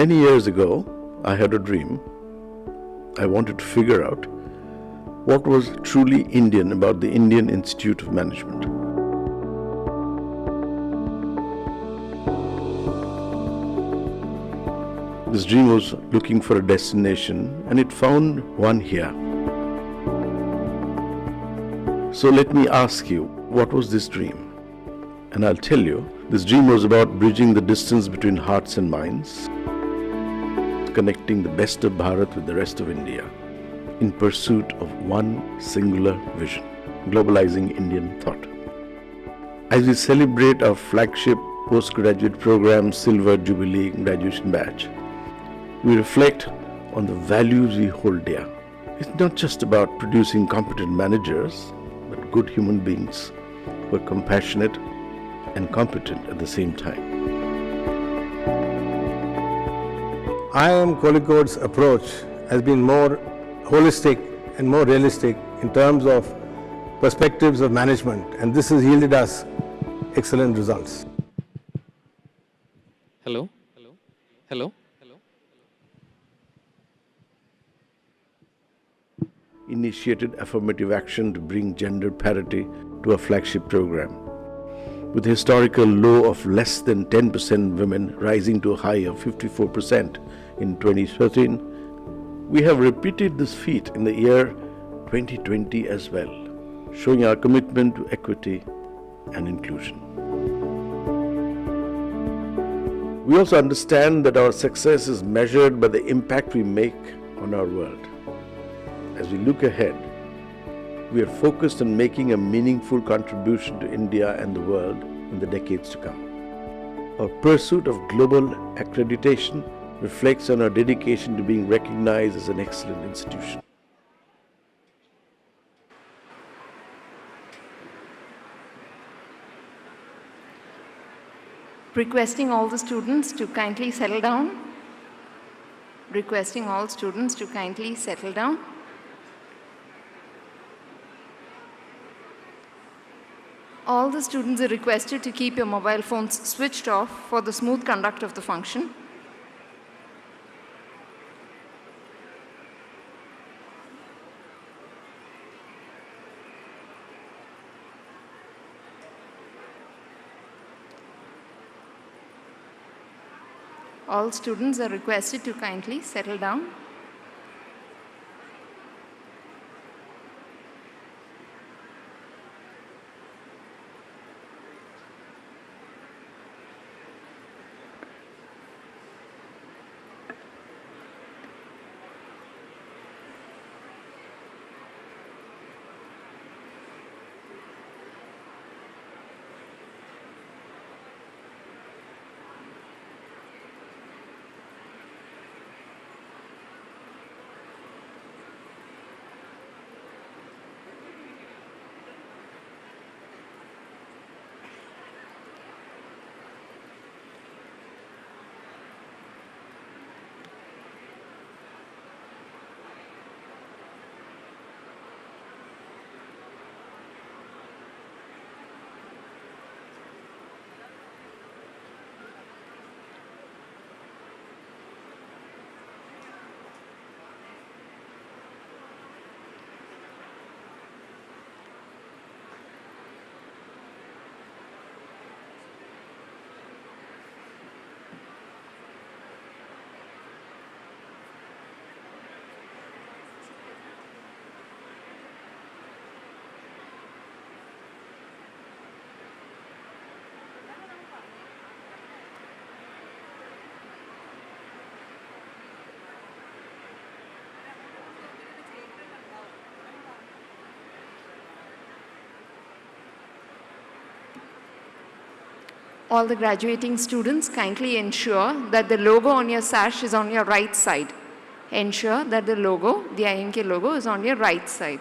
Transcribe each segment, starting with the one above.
Many years ago, I had a dream. I wanted to figure out what was truly Indian about the Indian Institute of Management. This dream was looking for a destination, and it found one here. So let me ask you, what was this dream? And I'll tell you, this dream was about bridging the distance between hearts and minds, connecting the best of Bharat with the rest of India in pursuit of one singular vision, globalizing Indian thought. As we celebrate our flagship postgraduate program Silver Jubilee graduation batch, we reflect on the values we hold dear. It's not just about producing competent managers, but good human beings who are compassionate and competent at the same time. IIM Kozhikode's approach has been more holistic and more realistic in terms of perspectives of management, and this has yielded us excellent results. Hello? Hello? Initiated affirmative action to bring gender parity to our flagship program. With a historical low of less than 10% women rising to a high of 54% in 2013, we have repeated this feat in the year 2020 as well, showing our commitment to equity and inclusion. We also understand that our success is measured by the impact we make on our world. As we look ahead, we are focused on making a meaningful contribution to India and the world in the decades to come. Our pursuit of global accreditation reflects on our dedication to being recognized as an excellent institution. Requesting all the students to kindly settle down. Requesting all students to kindly settle down. All the students are requested to keep your mobile phones switched off for the smooth conduct of the function. All students are requested to kindly settle down. All the graduating students, kindly ensure that the logo on your sash is on your right side. Ensure that the logo, the IIMK logo, is on your right side.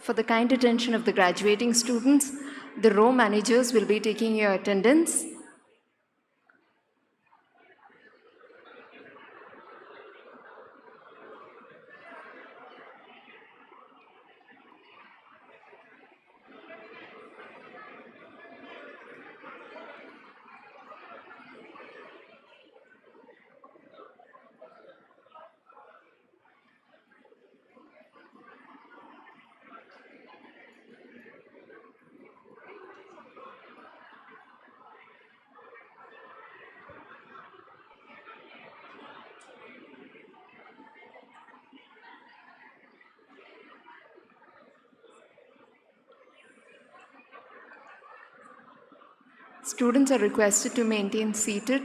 For the kind attention of the graduating students, the row managers will be taking your attendance. Students are requested to maintain seated.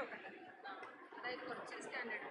ఒకటి అదైతే వచ్చే standard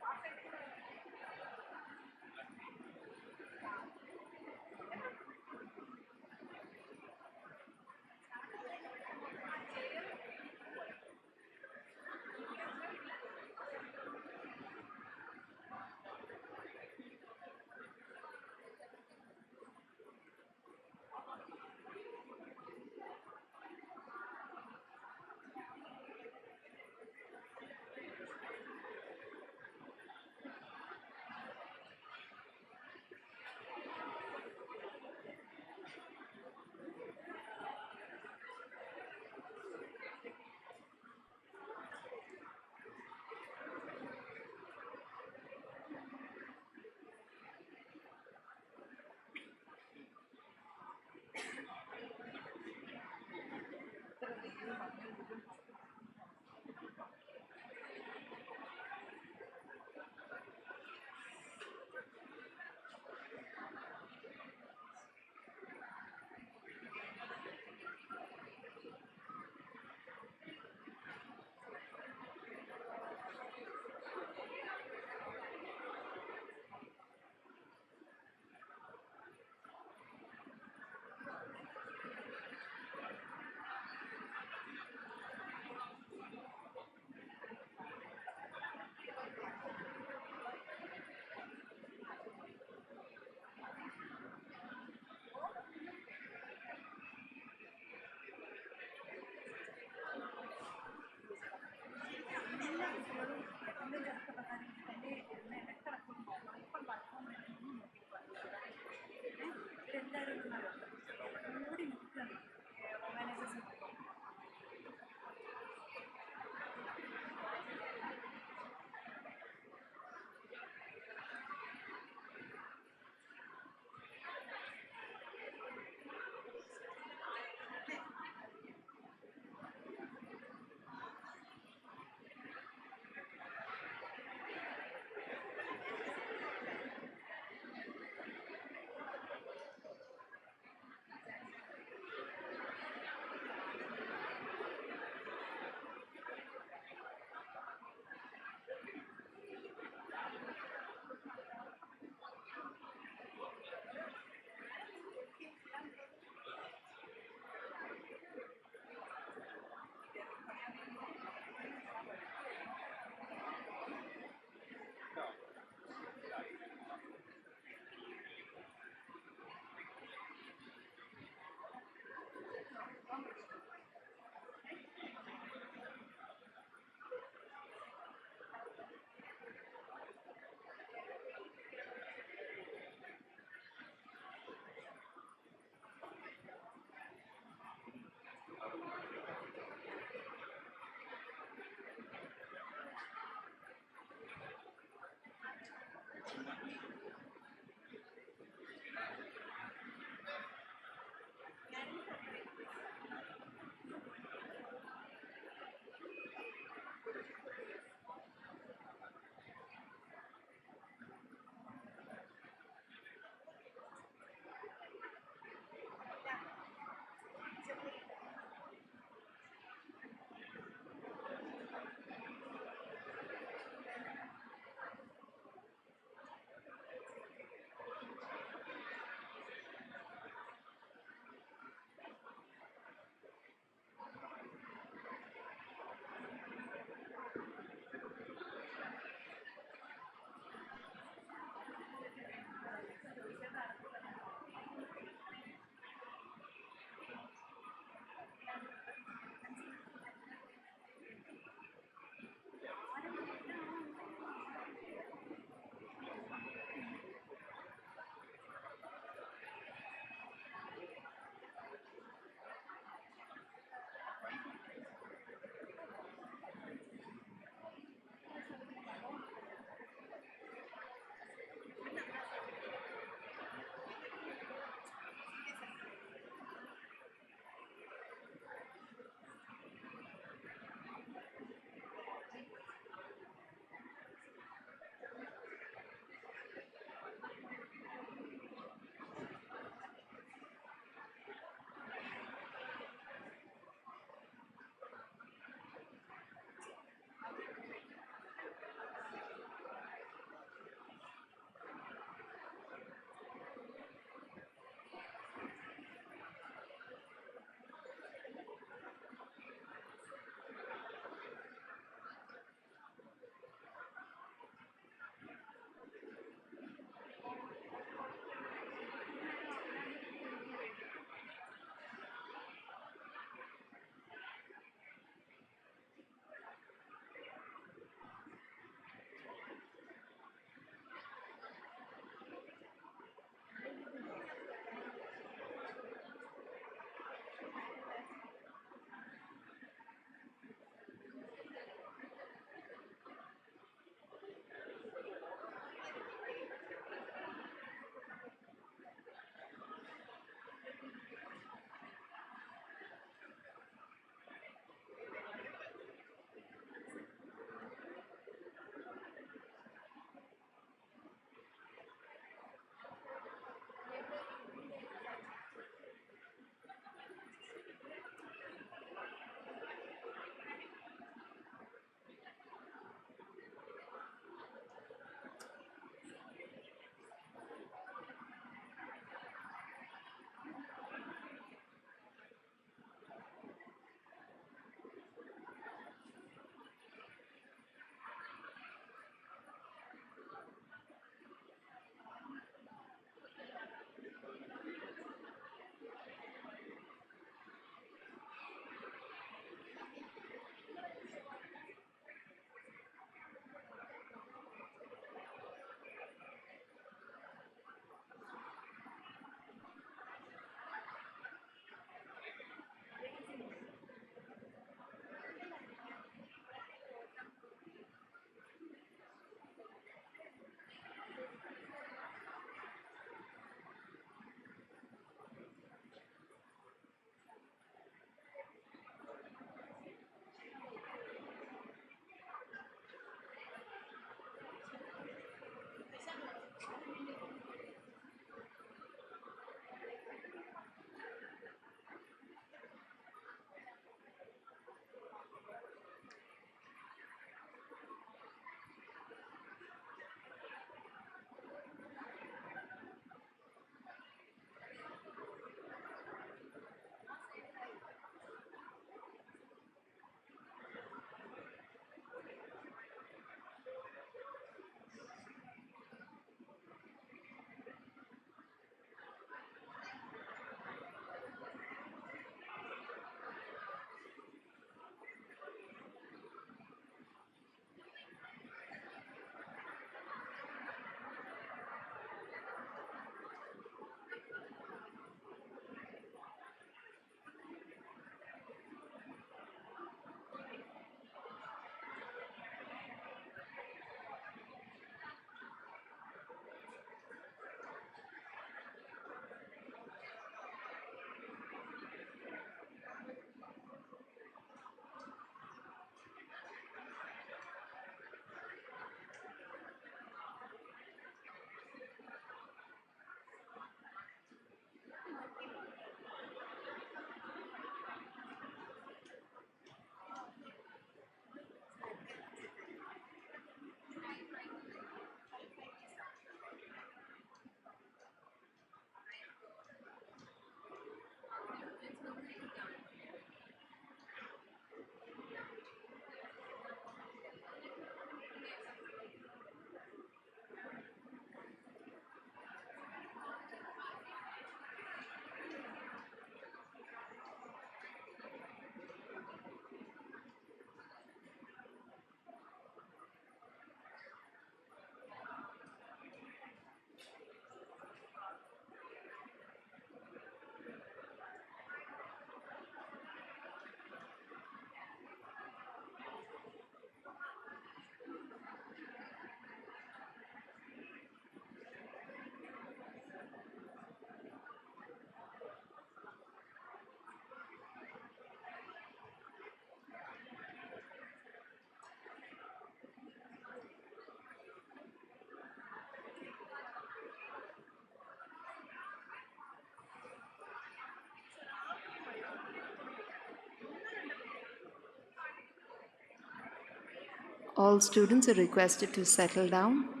All students are requested to settle down.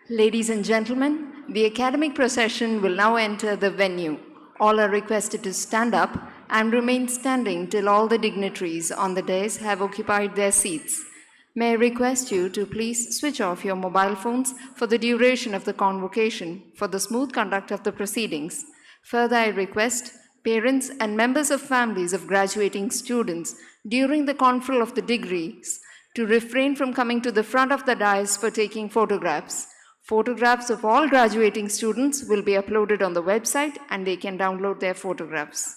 Ladies and gentlemen, the academic procession will now enter the venue. All are requested to stand up and remain standing till all the dignitaries on the dais have occupied their seats. May I request you to please switch off your mobile phones for the duration of the convocation for the smooth conduct of the proceedings. Further, I request parents and members of families of graduating students during the conferral of the degrees to refrain from coming to the front of the dais for taking photographs. Photographs of all graduating students will be uploaded on the website and they can download their photographs.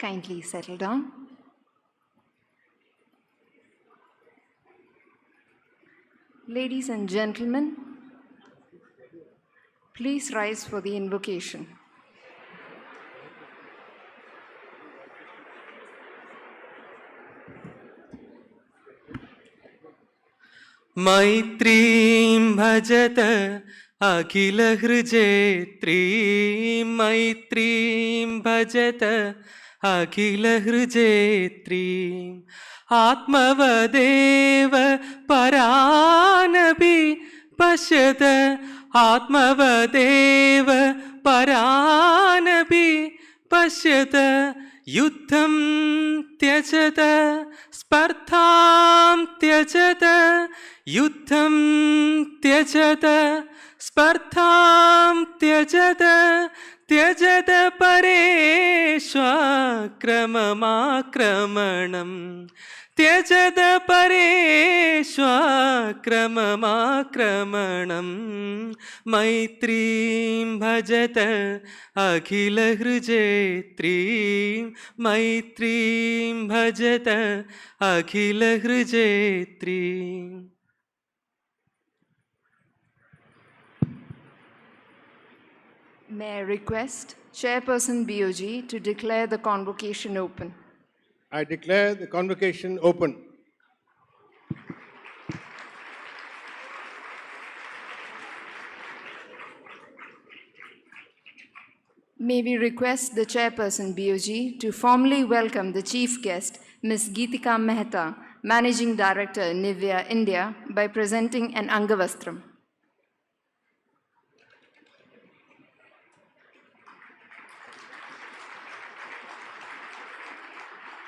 Kindly settle down. Ladies and gentlemen, please rise for the invocation. मैत्रीं भजत अखिलहृजेत्रीं मैत्रीं भजत अखिलहृजेत्रीम् आत्मवदेव परानपि पश्यत आत्मवदेव परानपि पश्यत युद्धं त्यजत स्पर्धां त्यजत युद्धं त्यजत स्पर्धां त्यजत त्यजत परेष्वाक्रममाक्रमणम् त्यजत परेष्वाक्रममाक्रमणम् मैत्रीं भजत अखिलहृजेत्रीं मैत्रीं भजत अखिलहृजेत्रीम् May I request Chairperson BOG to declare the convocation open. I declare the convocation open. May we request the Chairperson BOG to formally welcome the Chief Guest, Ms. Geetika Mehta, Managing Director, Nivea, India, by presenting an Angavastram.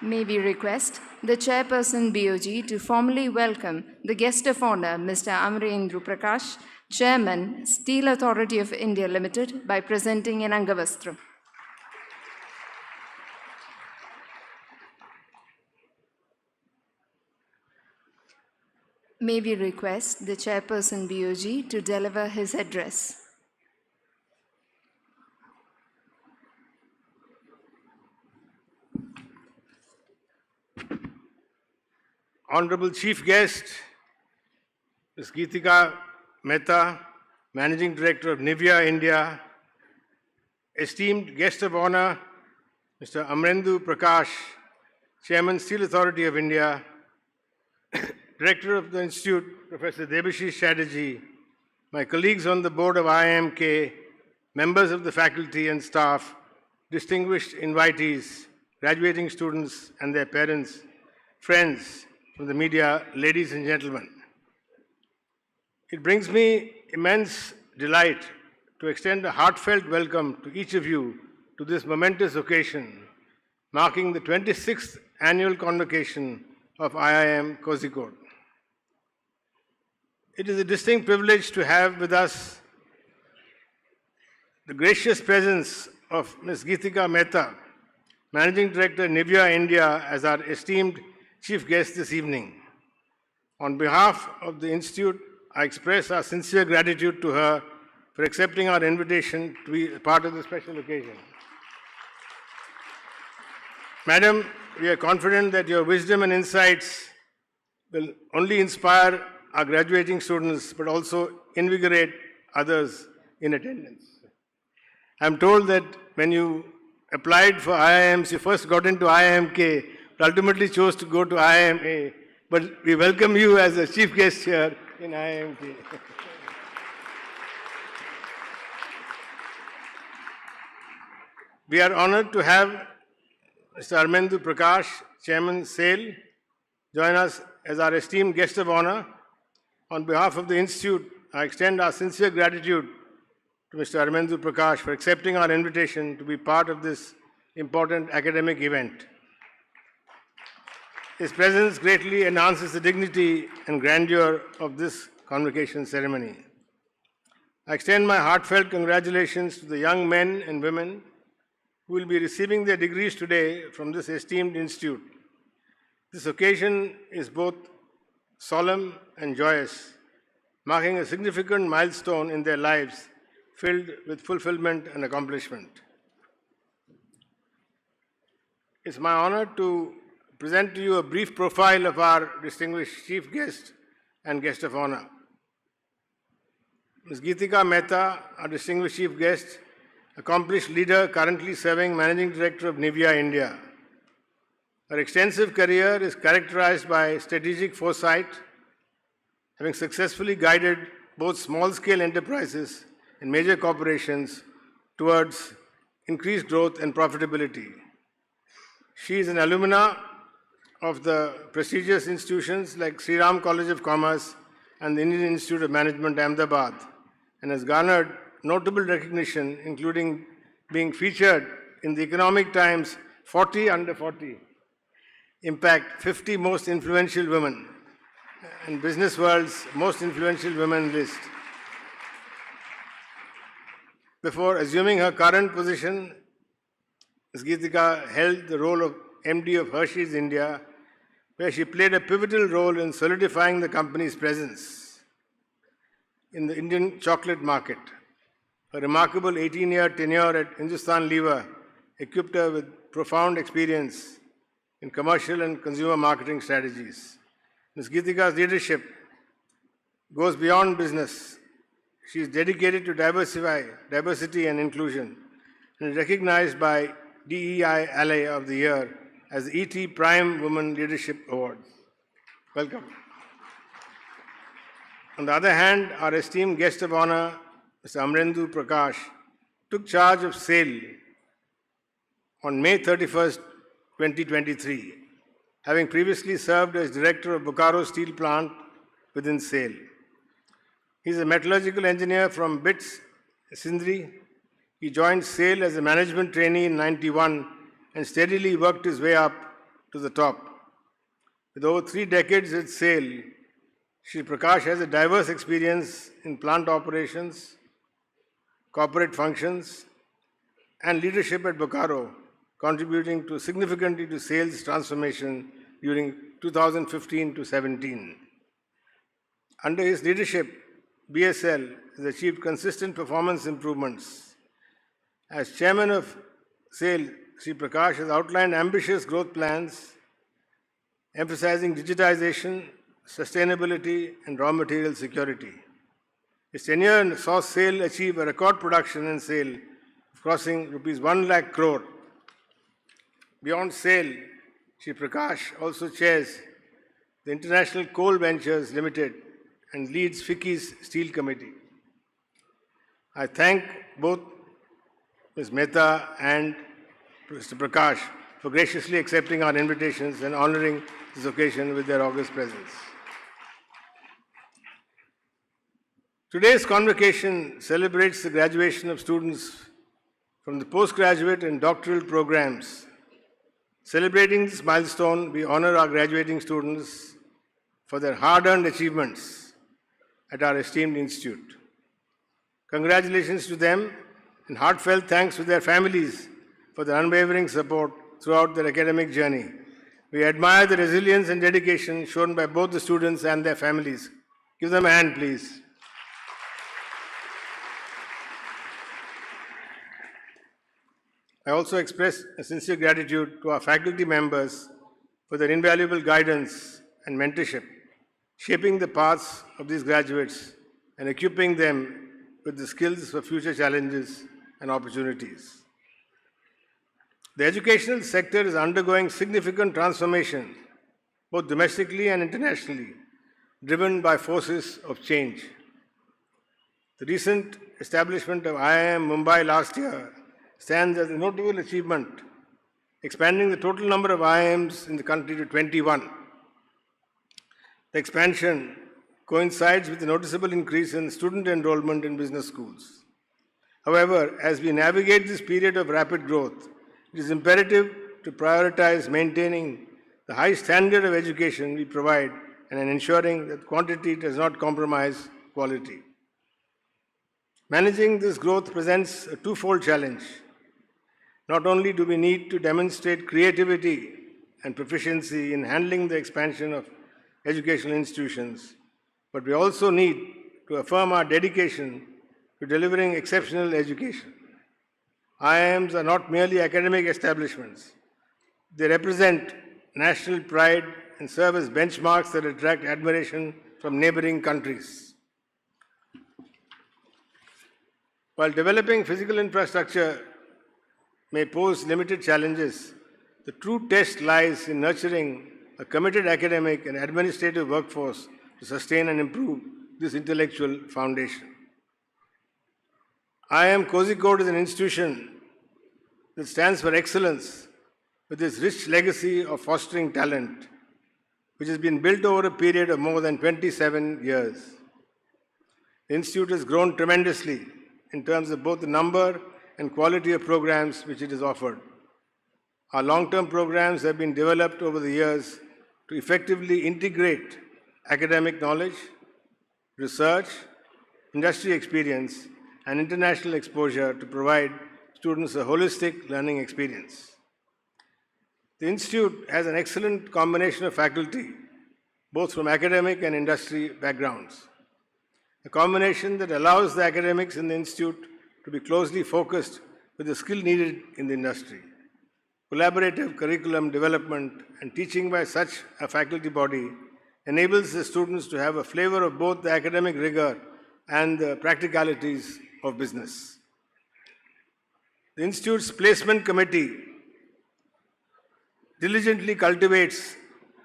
May we request the Chairperson BOG to formally welcome the Guest of Honor, Mr. Amarendu Prakash, Chairman, Steel Authority of India Limited, by presenting an Angavastram. May we request the Chairperson BOG to deliver his address. Honorable Chief Guest, Ms. Geetika Mehta, Managing Director of Nivea, India, esteemed Guest of Honor, Mr. Amarendu Prakash, Chairman, Steel Authority of India, Director of the Institute, Professor Debashish Chatterjee, my colleagues on the board of IIMK, members of the faculty and staff, distinguished invitees, graduating students and their parents, friends from the media, ladies and gentlemen. It brings me immense delight to extend a heartfelt welcome to each of you to this momentous occasion, marking the 26th annual convocation of IIM Kozhikode. It is a distinct privilege to have with us the gracious presence of Ms. Geetika Mehta, Managing Director, Nivea, India, as our esteemed chief guest this evening. On behalf of the Institute, I express our sincere gratitude to her for accepting our invitation to be a part of this special occasion. Madam, we are confident that your wisdom and insights will only inspire our graduating students, but also invigorate others in attendance. I'm told that when you applied for IIMs, you first got into IIMK, but ultimately chose to go to IIMA. But we welcome you as a chief guest here in IIMK. We are honored to have Mr. Amarendu Prakash, Chairman, SAIL, join us as our esteemed guest of honor. On behalf of the Institute, I extend our sincere gratitude to Mr. Amarendu Prakash for accepting our invitation to be part of this important academic event. His presence greatly enhances the dignity and grandeur of this convocation ceremony. I extend my heartfelt congratulations to the young men and women who will be receiving their degrees today from this esteemed institute. This occasion is both solemn and joyous, marking a significant milestone in their lives filled with fulfillment and accomplishment. It's my honor to present to you a brief profile of our distinguished chief guest and guest of honor. Ms. Geetika Mehta, our distinguished chief guest, accomplished leader currently serving Managing Director of Nivea, India. Her extensive career is characterized by strategic foresight, having successfully guided both small-scale enterprises and major corporations towards increased growth and profitability. She is an alumna of the prestigious institutions like Sri Ram College of Commerce and the Indian Institute of Management, Ahmedabad, and has garnered notable recognition, including being featured in the Economic Times 40 Under 40, Impact 50 Most Influential Women, and Business World's Most Influential Women list. Before assuming her current position, Ms. Geetika held the role of MD of Hershey's India, where she played a pivotal role in solidifying the company's presence in the Indian chocolate market. Her remarkable 18-year tenure at Hindustan Lever equipped her with profound experience in commercial and consumer marketing strategies. Ms. Geetika's leadership goes beyond business. She is dedicated to diversity and inclusion, and is recognized by DEI Ally of the Year as the ET Prime Women Leadership Award. Welcome. On the other hand, our esteemed guest of honor, Mr. Amarendu Prakash, took charge of SAIL on May 31st, 2023, having previously served as director of Bokaro Steel Plant within SAIL. He is a metallurgical engineer from BITS, Sindri. He joined SAIL as a management trainee in 91 and steadily worked his way up to the top. With over 3 decades at SAIL, Shri Prakash has a diverse experience in plant operations, corporate functions, and leadership at Bokaro, contributing significantly to SAIL's transformation during 2015 to 17. Under his leadership, BSL has achieved consistent performance improvements. As chairman of SAIL, Shri Prakash has outlined ambitious growth plans, emphasizing digitization, sustainability, and raw material security. His tenure saw SAIL achieve a record production in SAIL, crossing rupees 1 lakh crore. Beyond SAIL, Shri Prakash also chairs the International Coal Ventures Limited and leads FICCI's Steel Committee. I thank both Ms. Mehta and Mr. Prakash for graciously accepting our invitations and honoring this occasion with their august presence. Today's convocation celebrates the graduation of students from the postgraduate and doctoral programs. Celebrating this milestone, we honor our graduating students for their hard-earned achievements at our esteemed institute. Congratulations to them and heartfelt thanks to their families for their unwavering support throughout their academic journey. We admire the resilience and dedication shown by both the students and their families. Give them a hand, please. I also express a sincere gratitude to our faculty members for their invaluable guidance and mentorship, shaping the paths of these graduates and equipping them with the skills for future challenges and opportunities. The educational sector is undergoing significant transformation, both domestically and internationally, driven by forces of change. The recent establishment of IIM Mumbai last year stands as a notable achievement, expanding the total number of IIMs in the country to 21. The expansion coincides with a noticeable increase in student enrollment in business schools. However, as we navigate this period of rapid growth, it is imperative to prioritize maintaining the high standard of education we provide and in ensuring that quantity does not compromise quality. Managing this growth presents a twofold challenge. Not only do we need to demonstrate creativity and proficiency in handling the expansion of educational institutions, but we also need to affirm our dedication to delivering exceptional education. IIMs are not merely academic establishments. They represent national pride and serve as benchmarks that attract admiration from neighboring countries. While developing physical infrastructure may pose limited challenges, the true test lies in nurturing a committed academic and administrative workforce to sustain and improve this intellectual foundation. IIM Kozhikode is an institution that stands for excellence with its rich legacy of fostering talent, which has been built over a period of more than 27 years. The institute has grown tremendously in terms of both the number and quality of programs which it has offered. Our long-term programs have been developed over the years to effectively integrate academic knowledge, research, industry experience, and international exposure to provide students a holistic learning experience. The Institute has an excellent combination of faculty, both from academic and industry backgrounds. A combination that allows the academics in the Institute to be closely focused with the skill needed in the industry. Collaborative curriculum development and teaching by such a faculty body enables the students to have a flavor of both the academic rigor and the practicalities of business. The Institute's placement committee diligently cultivates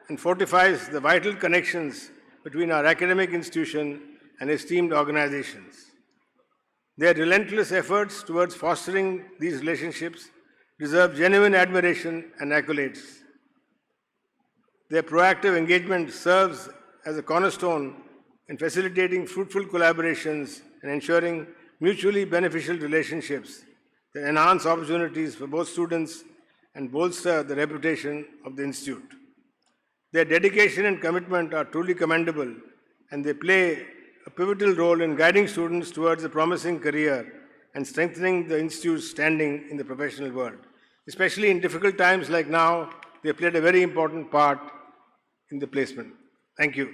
and fortifies the vital connections between our academic institution and esteemed organizations. Their relentless efforts towards fostering these relationships deserve genuine admiration and accolades. Their proactive engagement serves as a cornerstone in facilitating fruitful collaborations and ensuring mutually beneficial relationships that enhance opportunities for both students and bolster the reputation of the Institute. Their dedication and commitment are truly commendable, and they play a pivotal role in guiding students towards a promising career and strengthening the Institute's standing in the professional world. Especially in difficult times like now, they played a very important part in the placement. Thank you.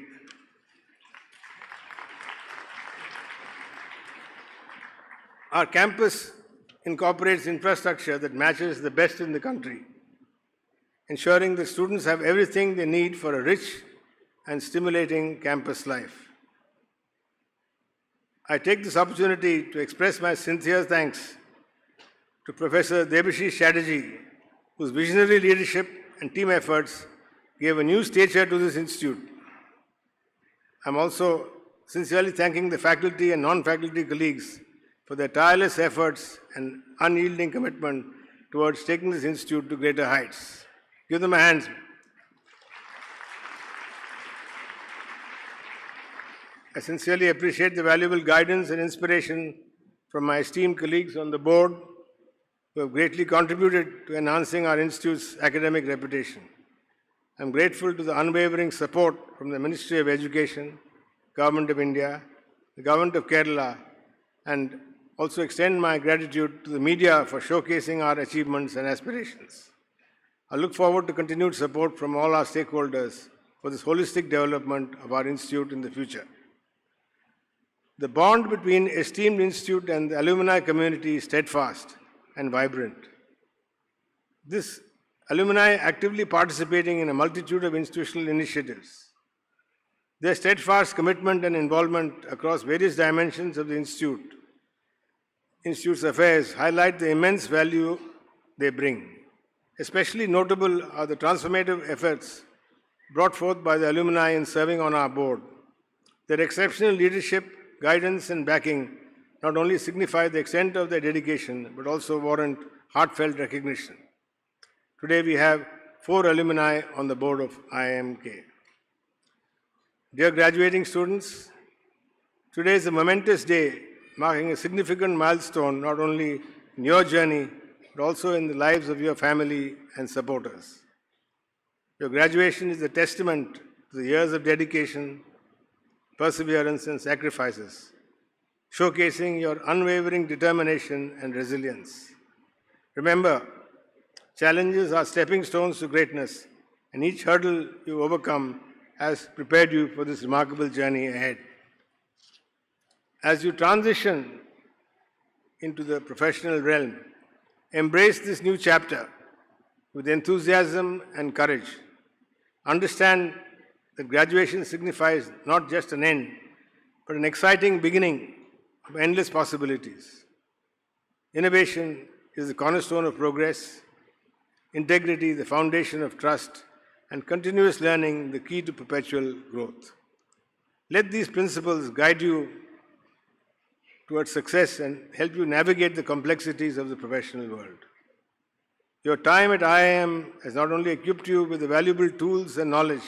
Our campus incorporates infrastructure that matches the best in the country, ensuring that students have everything they need for a rich and stimulating campus life. I take this opportunity to express my sincere thanks to Professor Debashish Chatterjee, whose visionary leadership and team efforts gave a new stature to this institute. I'm also sincerely thanking the faculty and non-faculty colleagues for their tireless efforts and unyielding commitment towards taking this institute to greater heights. Give them a hand. I sincerely appreciate the valuable guidance and inspiration from my esteemed colleagues on the board who have greatly contributed to enhancing our institute's academic reputation. I'm grateful to the unwavering support from the Ministry of Education, Government of India, the Government of Kerala, and also extend my gratitude to the media for showcasing our achievements and aspirations. I look forward to continued support from all our stakeholders for this holistic development of our institute in the future. The bond between esteemed institute and the alumni community is steadfast and vibrant. This alumni actively participating in a multitude of institutional initiatives. Their steadfast commitment and involvement across various dimensions of the Institute's affairs highlight the immense value they bring. Especially notable are the transformative efforts brought forth by the alumni in serving on our board. Their exceptional leadership, guidance and backing not only signify the extent of their dedication, but also warrant heartfelt recognition. Today we have 4 alumni on the board of IIMK. Dear graduating students, today is a momentous day marking a significant milestone not only in your journey, but also in the lives of your family and supporters. Your graduation is a testament to the years of dedication, perseverance, and sacrifices, showcasing your unwavering determination and resilience. Remember, challenges are stepping stones to greatness, and each hurdle you overcome has prepared you for this remarkable journey ahead. As you transition into the professional realm, embrace this new chapter with enthusiasm and courage. Understand that graduation signifies not just an end, but an exciting beginning of endless possibilities. Innovation is the cornerstone of progress, integrity the foundation of trust, and continuous learning the key to perpetual growth. Let these principles guide you towards success and help you navigate the complexities of the professional world. Your time at IIM has not only equipped you with the valuable tools and knowledge,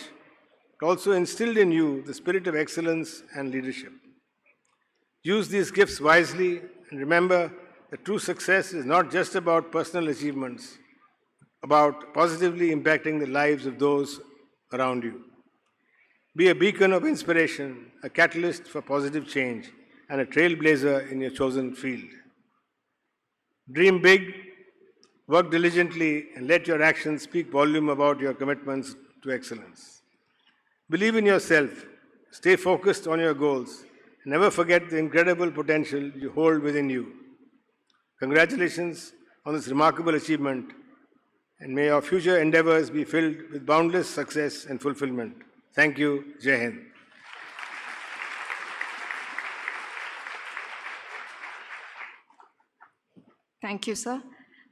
but also instilled in you the spirit of excellence and leadership. Use these gifts wisely and remember that true success is not just about personal achievements, about positively impacting the lives of those around you. Be a beacon of inspiration, a catalyst for positive change, and a trailblazer in your chosen field. Dream big, work diligently, and let your actions speak volume about your commitments to excellence. Believe in yourself, stay focused on your goals, and never forget the incredible potential you hold within you. Congratulations on this remarkable achievement, and may your future endeavors be filled with boundless success and fulfillment. Thank you. Jai Hind. Thank you, sir.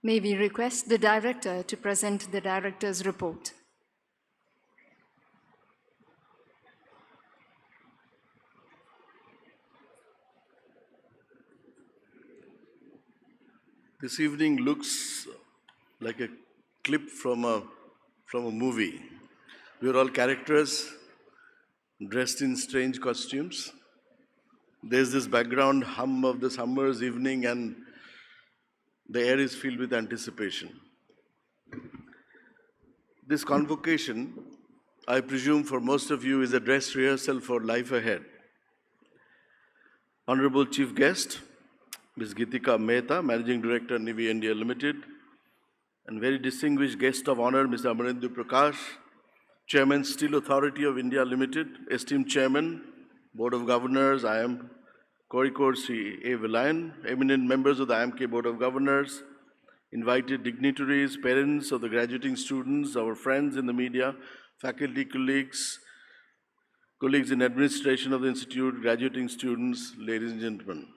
May we request the Director to present the Director's report. This evening looks like a clip from a movie. We are all characters dressed in strange costumes. There's this background hum of the summer's evening and the air is filled with anticipation. This convocation, I presume for most of you, is a dress rehearsal for life ahead. Honorable Chief Guest, Ms. Geetika Mehta, Managing Director, Nivea India Limited, and very distinguished guest of honor, Mr. Amarendu Prakash, Chairman, Steel Authority of India Limited, esteemed Chairman, Board of Governors, IIM Kozhikode Sri A. Villayan, eminent members of the IIMK Board of Governors, invited dignitaries, parents of the graduating students, our friends in the media, faculty colleagues, colleagues in administration of the institute, graduating students, ladies and gentlemen.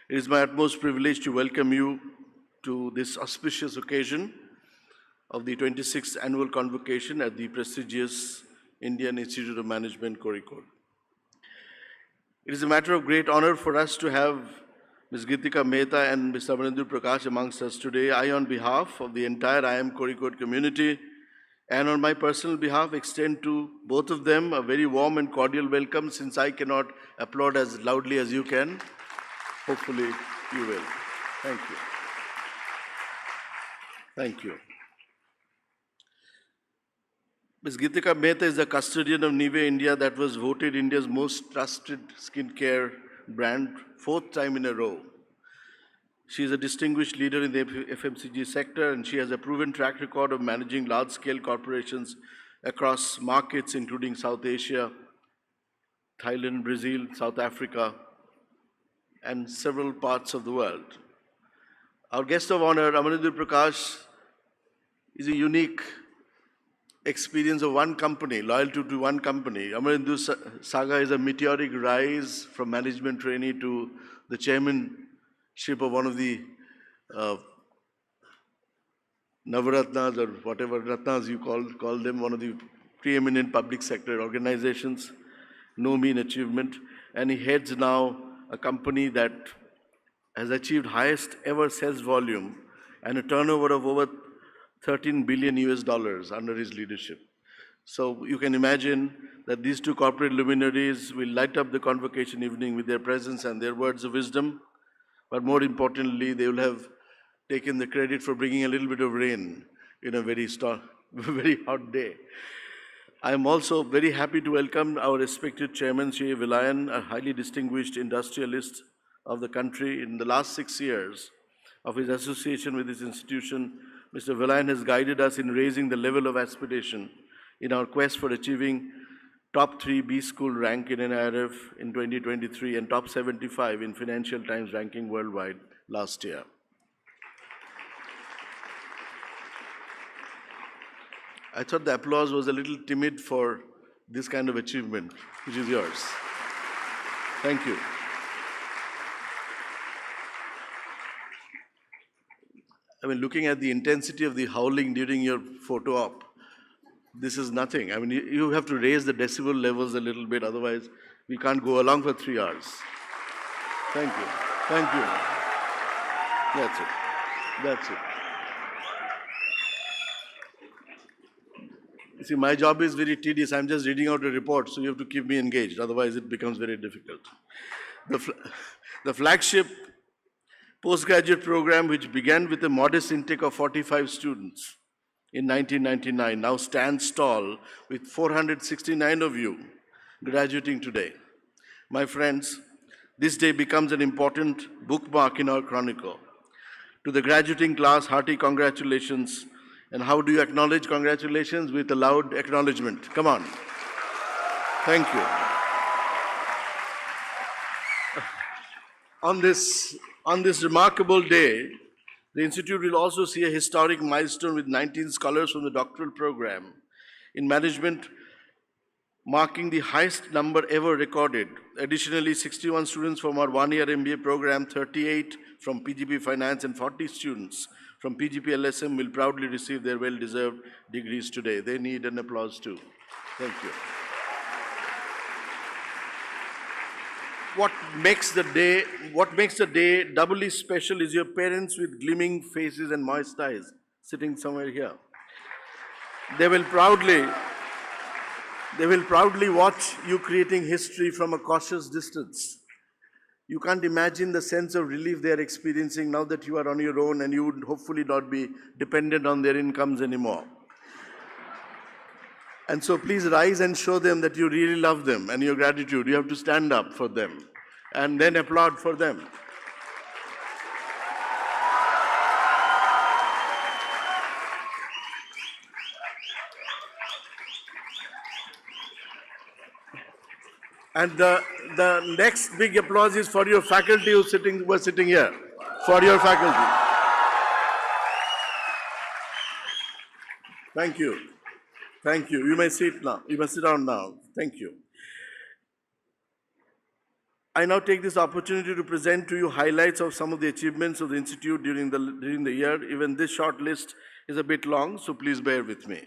It is my utmost privilege to welcome you to this auspicious occasion of the 26th Annual Convocation at the prestigious Indian Institute of Management, Kozhikode. It is a matter of great honor for us to have Ms. Geetika Mehta and Mr. Amarendu Prakash amongst us today. I, on behalf of the entire IIM Kozhikode community and on my personal behalf, extend to both of them a very warm and cordial welcome, since I cannot applaud as loudly as you can. Hopefully you will. Thank you. Thank you. Ms. Geetika Mehta is the custodian of Nivea India, that was voted India's most trusted skincare brand 4th time in a row. She is a distinguished leader in the FMCG sector, and she has a proven track record of managing large-scale corporations across markets including South Asia, Thailand, Brazil, South Africa, and several parts of the world. Our guest of honor, Amarendu Prakash, is a unique experience of one company, loyalty to one company. Amarendu's saga is a meteoric rise from management trainee to the chairmanship of one of the Navaratnas, or whatever Ratnas you call them, one of the preeminent public sector organizations. No mean achievement. And he heads now a company that has achieved highest ever sales volume and a turnover of over $13 billion under his leadership. So you can imagine that these two corporate luminaries will light up the convocation evening with their presence and their words of wisdom. But more importantly, they will have taken the credit for bringing a little bit of rain in a very very hot day. I am also very happy to welcome our respected Chairman, Shri Vilayan, a highly distinguished industrialist of the country. In the last 6 years of his association with this institution, Mr. Vilayan has guided us in raising the level of aspiration in our quest for achieving top 3 B school rank in NIRF in 2023 and top 75 in Financial Times ranking worldwide last year. I thought the applause was a little timid for this kind of achievement, which is yours. Thank you. I mean, looking at the intensity of the howling during your photo op, this is nothing. I mean, you have to raise the decibel levels a little bit, otherwise we can't go along for 3 hours. Thank you. Thank you. That's it. That's it. You see, my job is very tedious. I'm just reading out a report, so you have to keep me engaged. Otherwise, it becomes very difficult. The flagship postgraduate program, which began with a modest intake of 45 students in 1999, now stands tall with 469 of you graduating today. My friends, this day becomes an important bookmark in our chronicle. To the graduating class, hearty congratulations. And how do you acknowledge congratulations? With a loud acknowledgement. Come on. Thank you. On this remarkable day, the Institute will also see a historic milestone with 19 scholars from the doctoral program in management, marking the highest number ever recorded. Additionally, 61 students from our one-year MBA program, 38 from PGP-Finance, and 40 students from PGP-LSM will proudly receive their well-deserved degrees today. They need an applause too. Thank you. What makes the day doubly special is your parents with gleaming faces and moist eyes sitting somewhere here. They will proudly watch you creating history from a cautious distance. You can't imagine the sense of relief they are experiencing now that you are on your own and you would hopefully not be dependent on their incomes anymore. And so please rise and show them that you really love them and your gratitude. You have to stand up for them and then applaud for them. And the next big applause is for your faculty who were sitting here. For your faculty. Thank you. Thank you. You may sit now. You may sit down now. Thank you. I now take this opportunity to present to you highlights of some of the achievements of the Institute during the year. Even this short list is a bit long, so please bear with me.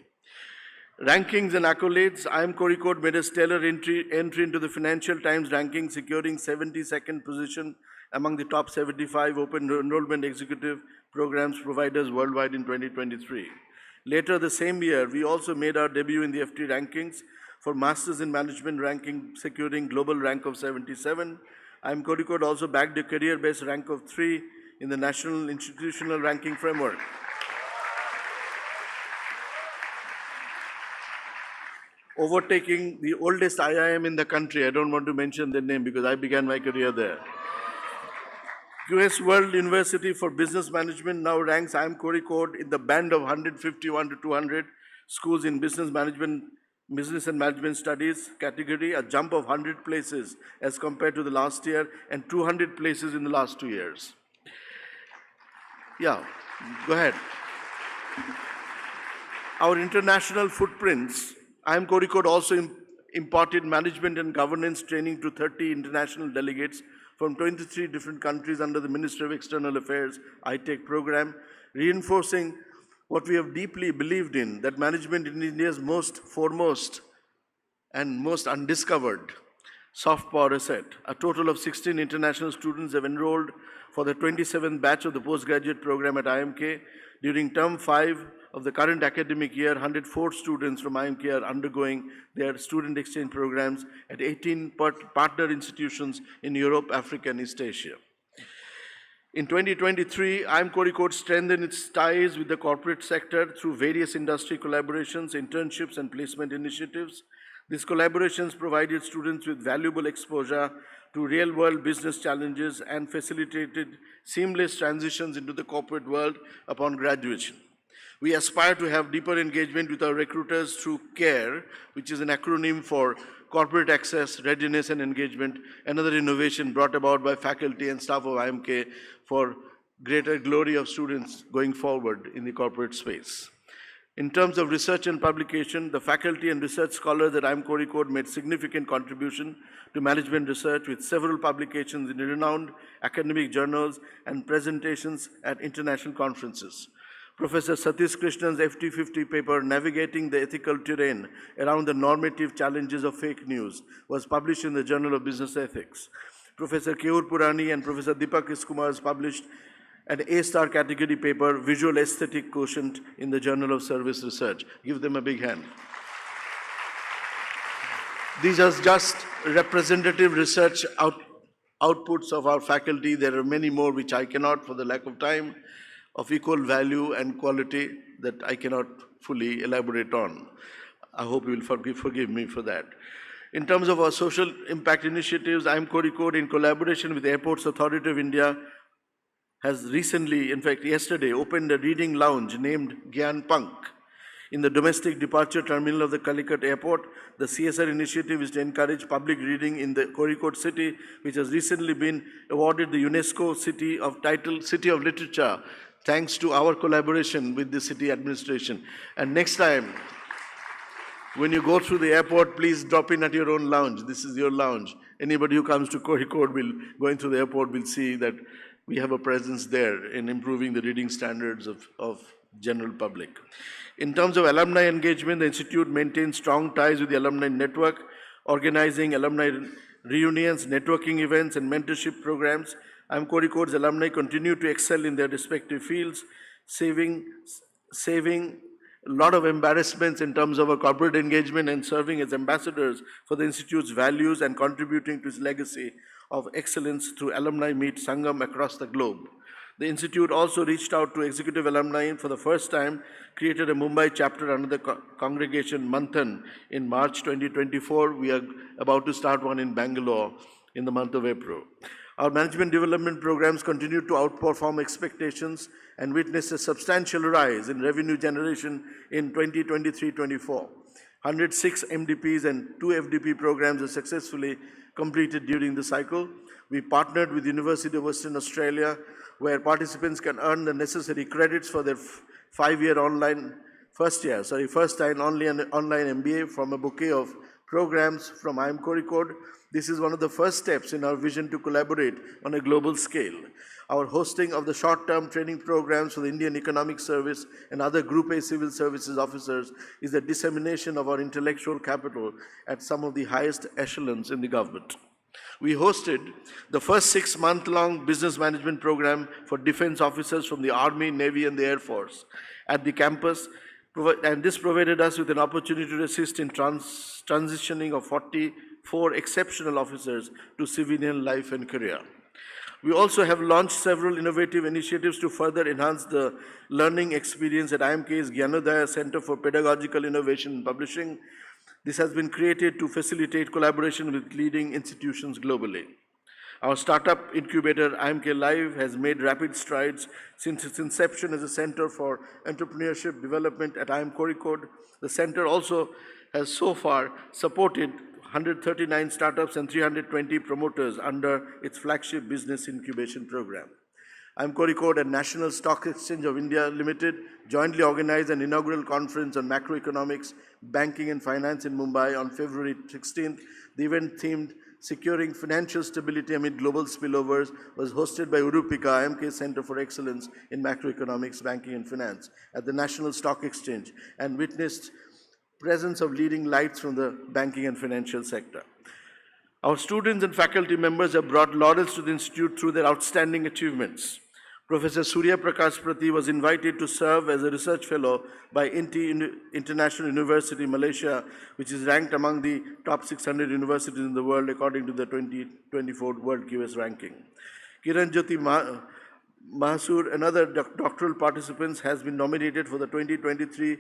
Rankings and accolades. IIM Kozhikode made a stellar entry into the Financial Times ranking, securing 72nd position among the top 75 open enrollment executive programs providers worldwide in 2023. Later the same year, we also made our debut in the FT rankings for Masters in Management ranking, securing global rank of 77. IIM Kozhikode also bagged a career-based rank of 3 in the National Institutional Ranking Framework. Overtaking the oldest IIM in the country. I don't want to mention their name because I began my career there. US World University for Business Management now ranks IIM Kozhikode in the band of 151 to 200 schools in business and management studies category, a jump of 100 places as compared to the last year and 200 places in the last 2 years. Yeah, go ahead. Our international footprints. IIM Kozhikode also imparted management and governance training to 30 international delegates from 23 different countries under the Ministry of External Affairs ITEC program, reinforcing what we have deeply believed in, that management is India's most foremost and most undiscovered soft power asset. A total of 16 international students have enrolled for the 27th batch of the postgraduate program at IIMK. During term 5 of the current academic year, 104 students from IIMK are undergoing their student exchange programs at 18 partner institutions in Europe, Africa, and East Asia. In 2023, IIM Kozhikode strengthened its ties with the corporate sector through various industry collaborations, internships, and placement initiatives. These collaborations provided students with valuable exposure to real-world business challenges and facilitated seamless transitions into the corporate world upon graduation. We aspire to have deeper engagement with our recruiters through CARE, which is an acronym for Corporate Access, Readiness and Engagement, another innovation brought about by faculty and staff of IIMK for greater glory of students going forward in the corporate space. In terms of research and publication, the faculty and research scholars at IIM Kozhikode made significant contribution to management research with several publications in renowned academic journals and presentations at international conferences. Professor Satish Krishnan's FT50 paper, Navigating the Ethical Terrain Around the Normative Challenges of Fake News, was published in the Journal of Business Ethics. Professor Keur Purani and Professor Deepak Iskumar's published an A-star category paper, Visual Aesthetic Quotient, in the Journal of Service Research. Give them a big hand. These are just representative research outputs of our faculty. There are many more which I cannot, for the lack of time, of equal value and quality that I cannot fully elaborate on. I hope you will forgive me for that. In terms of our social impact initiatives, IIM Kozhikode, in collaboration with Airports Authority of India, has recently, in fact yesterday, opened a reading lounge named Gyan Punk in the domestic departure terminal of the Calicut Airport. The CSR initiative is to encourage public reading in the Kozhikode city, which has recently been awarded the UNESCO City of Literature, thanks to our collaboration with the city administration. And next time, when you go through the airport, please drop in at your own lounge. This is your lounge. Anybody who comes to Kozhikode going through the airport will see that we have a presence there in improving the reading standards of general public. In terms of alumni engagement, the Institute maintains strong ties with the alumni network, organizing alumni reunions, networking events, and mentorship programs. IIM Kozhikode's alumni continue to excel in their respective fields, saving a lot of embarrassments in terms of a corporate engagement and serving as ambassadors for the Institute's values and contributing to its legacy of excellence through alumni meet Sangam across the globe. The Institute also reached out to executive alumni for the first time, created a Mumbai chapter under the congregation Manthan in March 2024. We are about to start one in Bangalore in the month of April. Our management development programs continue to outperform expectations and witnessed a substantial rise in revenue generation in 2023-24. 106 MDPs and 2 FDP programs are successfully completed during the cycle. We partnered with University of Western Australia, where participants can earn the necessary credits for their first-time online MBA from a bouquet of programs from IIM Kozhikode. This is one of the first steps in our vision to collaborate on a global scale. Our hosting of the short-term training programs for the Indian Economic Service and other Group A civil services officers is a dissemination of our intellectual capital at some of the highest echelons in the government. We hosted the first 6-month-long business management program for defense officers from the Army, Navy, and the Air Force at the campus, and this provided us with an opportunity to assist in transitioning of 44 exceptional officers to civilian life and career. We also have launched several innovative initiatives to further enhance the learning experience at IIMK's Gyanodaya Center for Pedagogical Innovation and Publishing. This has been created to facilitate collaboration with leading institutions globally. Our startup incubator, IIMK Live, has made rapid strides since its inception as a center for entrepreneurship development at IIM Kozhikode. The center also has so far supported 139 startups and 320 promoters under its flagship business incubation program. IIM Kozhikode and National Stock Exchange of India Limited jointly organized an inaugural conference on macroeconomics, banking and finance in Mumbai on February 16th. The event, themed Securing Financial Stability Amid Global Spillovers, was hosted by Urupika, IIMK Center for Excellence in Macroeconomics, Banking and Finance at the National Stock Exchange, and witnessed presence of leading lights from the banking and financial sector. Our students and faculty members have brought laurels to the Institute through their outstanding achievements. Professor Surya Prakash Prati was invited to serve as a research fellow by INTI International University, Malaysia, which is ranked among the top 600 universities in the world according to the 2024 World QS ranking. Kiran Jyoti Mahsur, another doctoral participant, has been nominated for the 2023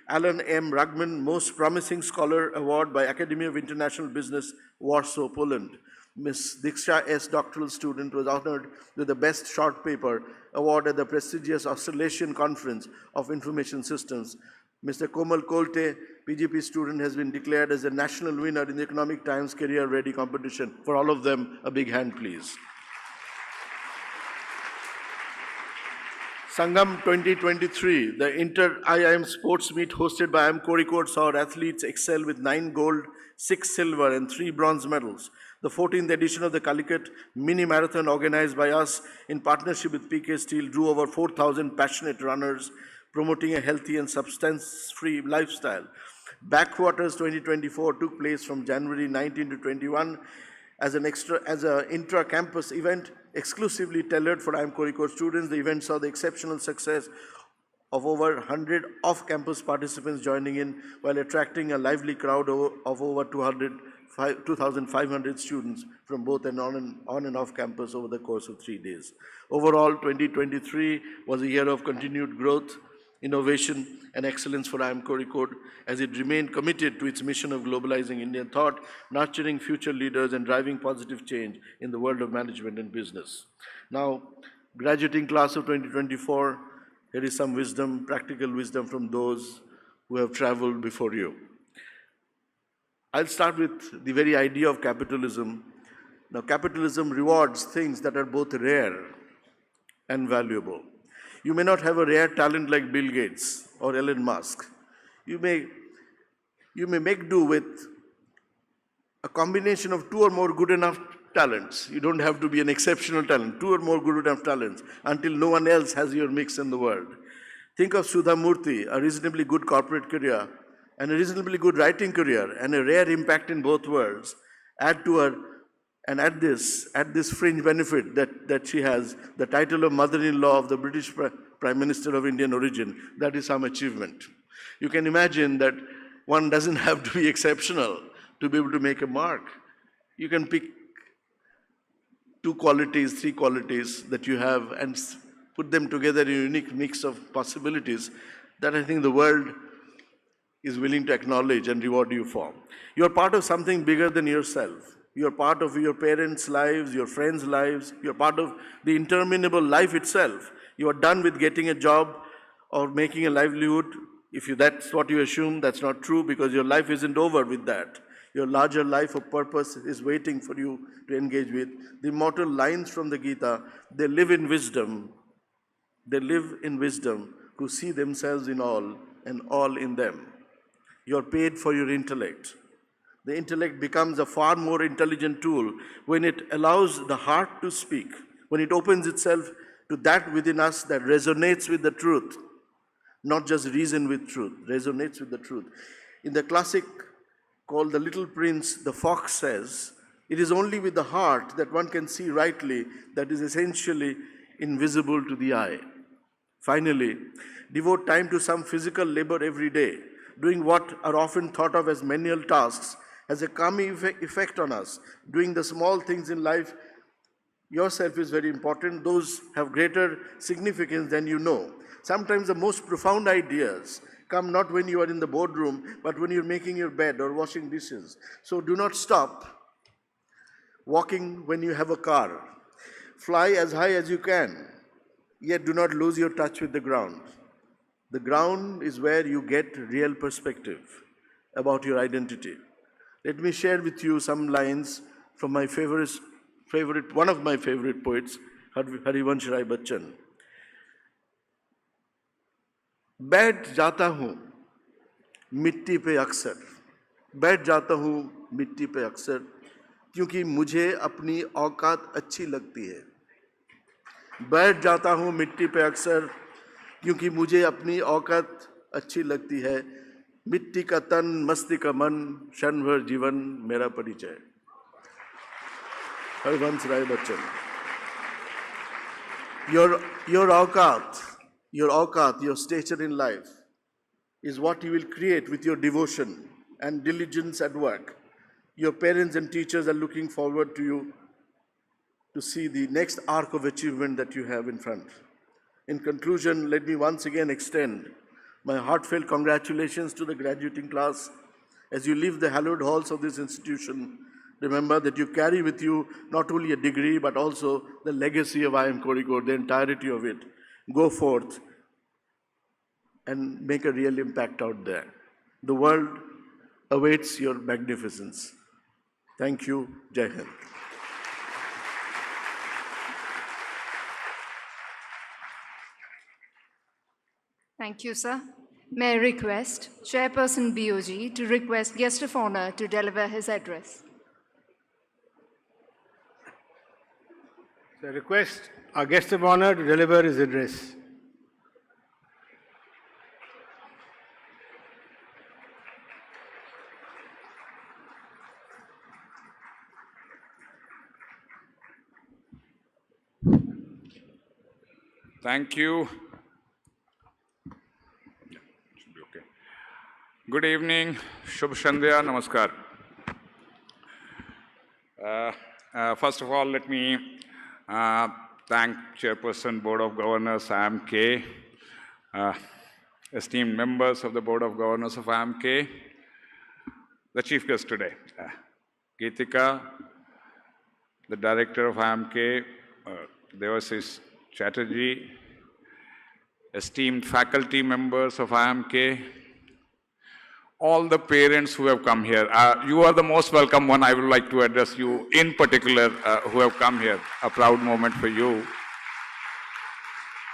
Alan M. Rugman Most Promising Scholar Award by Academy of International Business, Warsaw, Poland. Ms. Diksha S., doctoral student, was honored with the Best Short Paper Award at the prestigious Australasian Conference of Information Systems. Mr. Komal Kolte, PGP student, has been declared as a national winner in the Economic Times Career Ready competition. For all of them, a big hand, please. Sangam 2023, the Inter-IIM Sports Meet hosted by IIM Kozhikode saw our athletes excel with 9 gold, 6 silver and 3 bronze medals. The 14th edition of the Calicut Mini Marathon, organized by us in partnership with PK Steel, drew over 4,000 passionate runners promoting a healthy and substance-free lifestyle. Backwaters 2024 took place from January 19 to 21 as an intra-campus event exclusively tailored for IIM Kozhikode students. The event saw the exceptional success of over 100 off-campus participants joining in, while attracting a lively crowd of over 2,500 students from both on and off campus over the course of 3 days. Overall, 2023 was a year of continued growth, innovation and excellence for IIM Kozhikode, as it remained committed to its mission of globalizing Indian thought, nurturing future leaders and driving positive change in the world of management and business. Now, graduating class of 2024, here is some wisdom, practical wisdom from those who have traveled before you. I'll start with the very idea of capitalism. Now, capitalism rewards things that are both rare and valuable. You may not have a rare talent like Bill Gates or Elon Musk. You may make do with a combination of 2 or more good enough talents. You don't have to be an exceptional talent, 2 or more good enough talents until no one else has your mix in the world. Think of Sudha Murthy, a reasonably good corporate career and a reasonably good writing career and a rare impact in both worlds. Add to her, and at this fringe benefit that she has, the title of mother-in-law of the British Prime Minister of Indian origin. That is some achievement. You can imagine that one doesn't have to be exceptional to be able to make a mark. You can pick 2 qualities, 3 qualities that you have and put them together in a unique mix of possibilities that I think the world is willing to acknowledge and reward you for. You are part of something bigger than yourself. You are part of your parents' lives, your friends' lives. You are part of the interminable life itself. You are done with getting a job or making a livelihood. If that's what you assume, that's not true, because your life isn't over with that. Your larger life of purpose is waiting for you to engage with. The immortal lines from the Gita, they live in wisdom. They live in wisdom who see themselves in all and all in them. You're paid for your intellect. The intellect becomes a far more intelligent tool when it allows the heart to speak, when it opens itself to that within us that resonates with the truth, not just reason with truth, resonates with the truth. In the classic called The Little Prince, the fox says, it is only with the heart that one can see rightly that is essentially invisible to the eye. Finally, devote time to some physical labor every day. Doing what are often thought of as menial tasks has a calming effect on us. Doing the small things in life yourself is very important. Those have greater significance than you know. Sometimes the most profound ideas come not when you are in the boardroom, but when you're making your bed or washing dishes. So do not stop walking when you have a car. Fly as high as you can, yet do not lose your touch with the ground. The ground is where you get real perspective about your identity. Let me share with you some lines from my one of my favorite poets, Harivansh Rai Bachchan. बैठ जाता हूँ मिट्टी पे अक्सर, बैठ जाता हूँ मिट्टी पे अक्सर, क्योंकि मुझे अपनी औकात अच्छी लगती है. बैठ जाता हूँ मिट्टी पे अक्सर, क्योंकि मुझे अपनी औकात अच्छी लगती है. मिट्टी का तन, मस्ती का मन, क्षण भर जीवन मेरा परिचय. हरिवंश राय बच्चन. Your औकात, your stature in life is what you will create with your devotion and diligence at work. Your parents and teachers are looking forward to to see the next arc of achievement that you have in front. In conclusion, let me once again extend my heartfelt congratulations to the graduating class. As you leave the hallowed halls of this institution, remember that you carry with you not only a degree, but also the legacy of IIM Kozhikode, the entirety of it. Go forth and make a real impact out there. The world awaits your magnificence. Thank you. Jai Hind. Thank you, sir. May I request Chairperson BOG to request Guest of Honor to deliver his address. So I request our Guest of Honor to deliver his address. Thank you. Good evening, Shubh Shandhya, Namaskar. First of all, let me thank Chairperson Board of Governors IIMK, esteemed members of the Board of Governors of IIMK, the Chief Guest today, Geetika, the Director of IIMK, Devashish Chatterjee, esteemed faculty members of IIMK, all the parents who have come here. You are the most welcome one. I would like to address you in particular who have come here. A proud moment for you.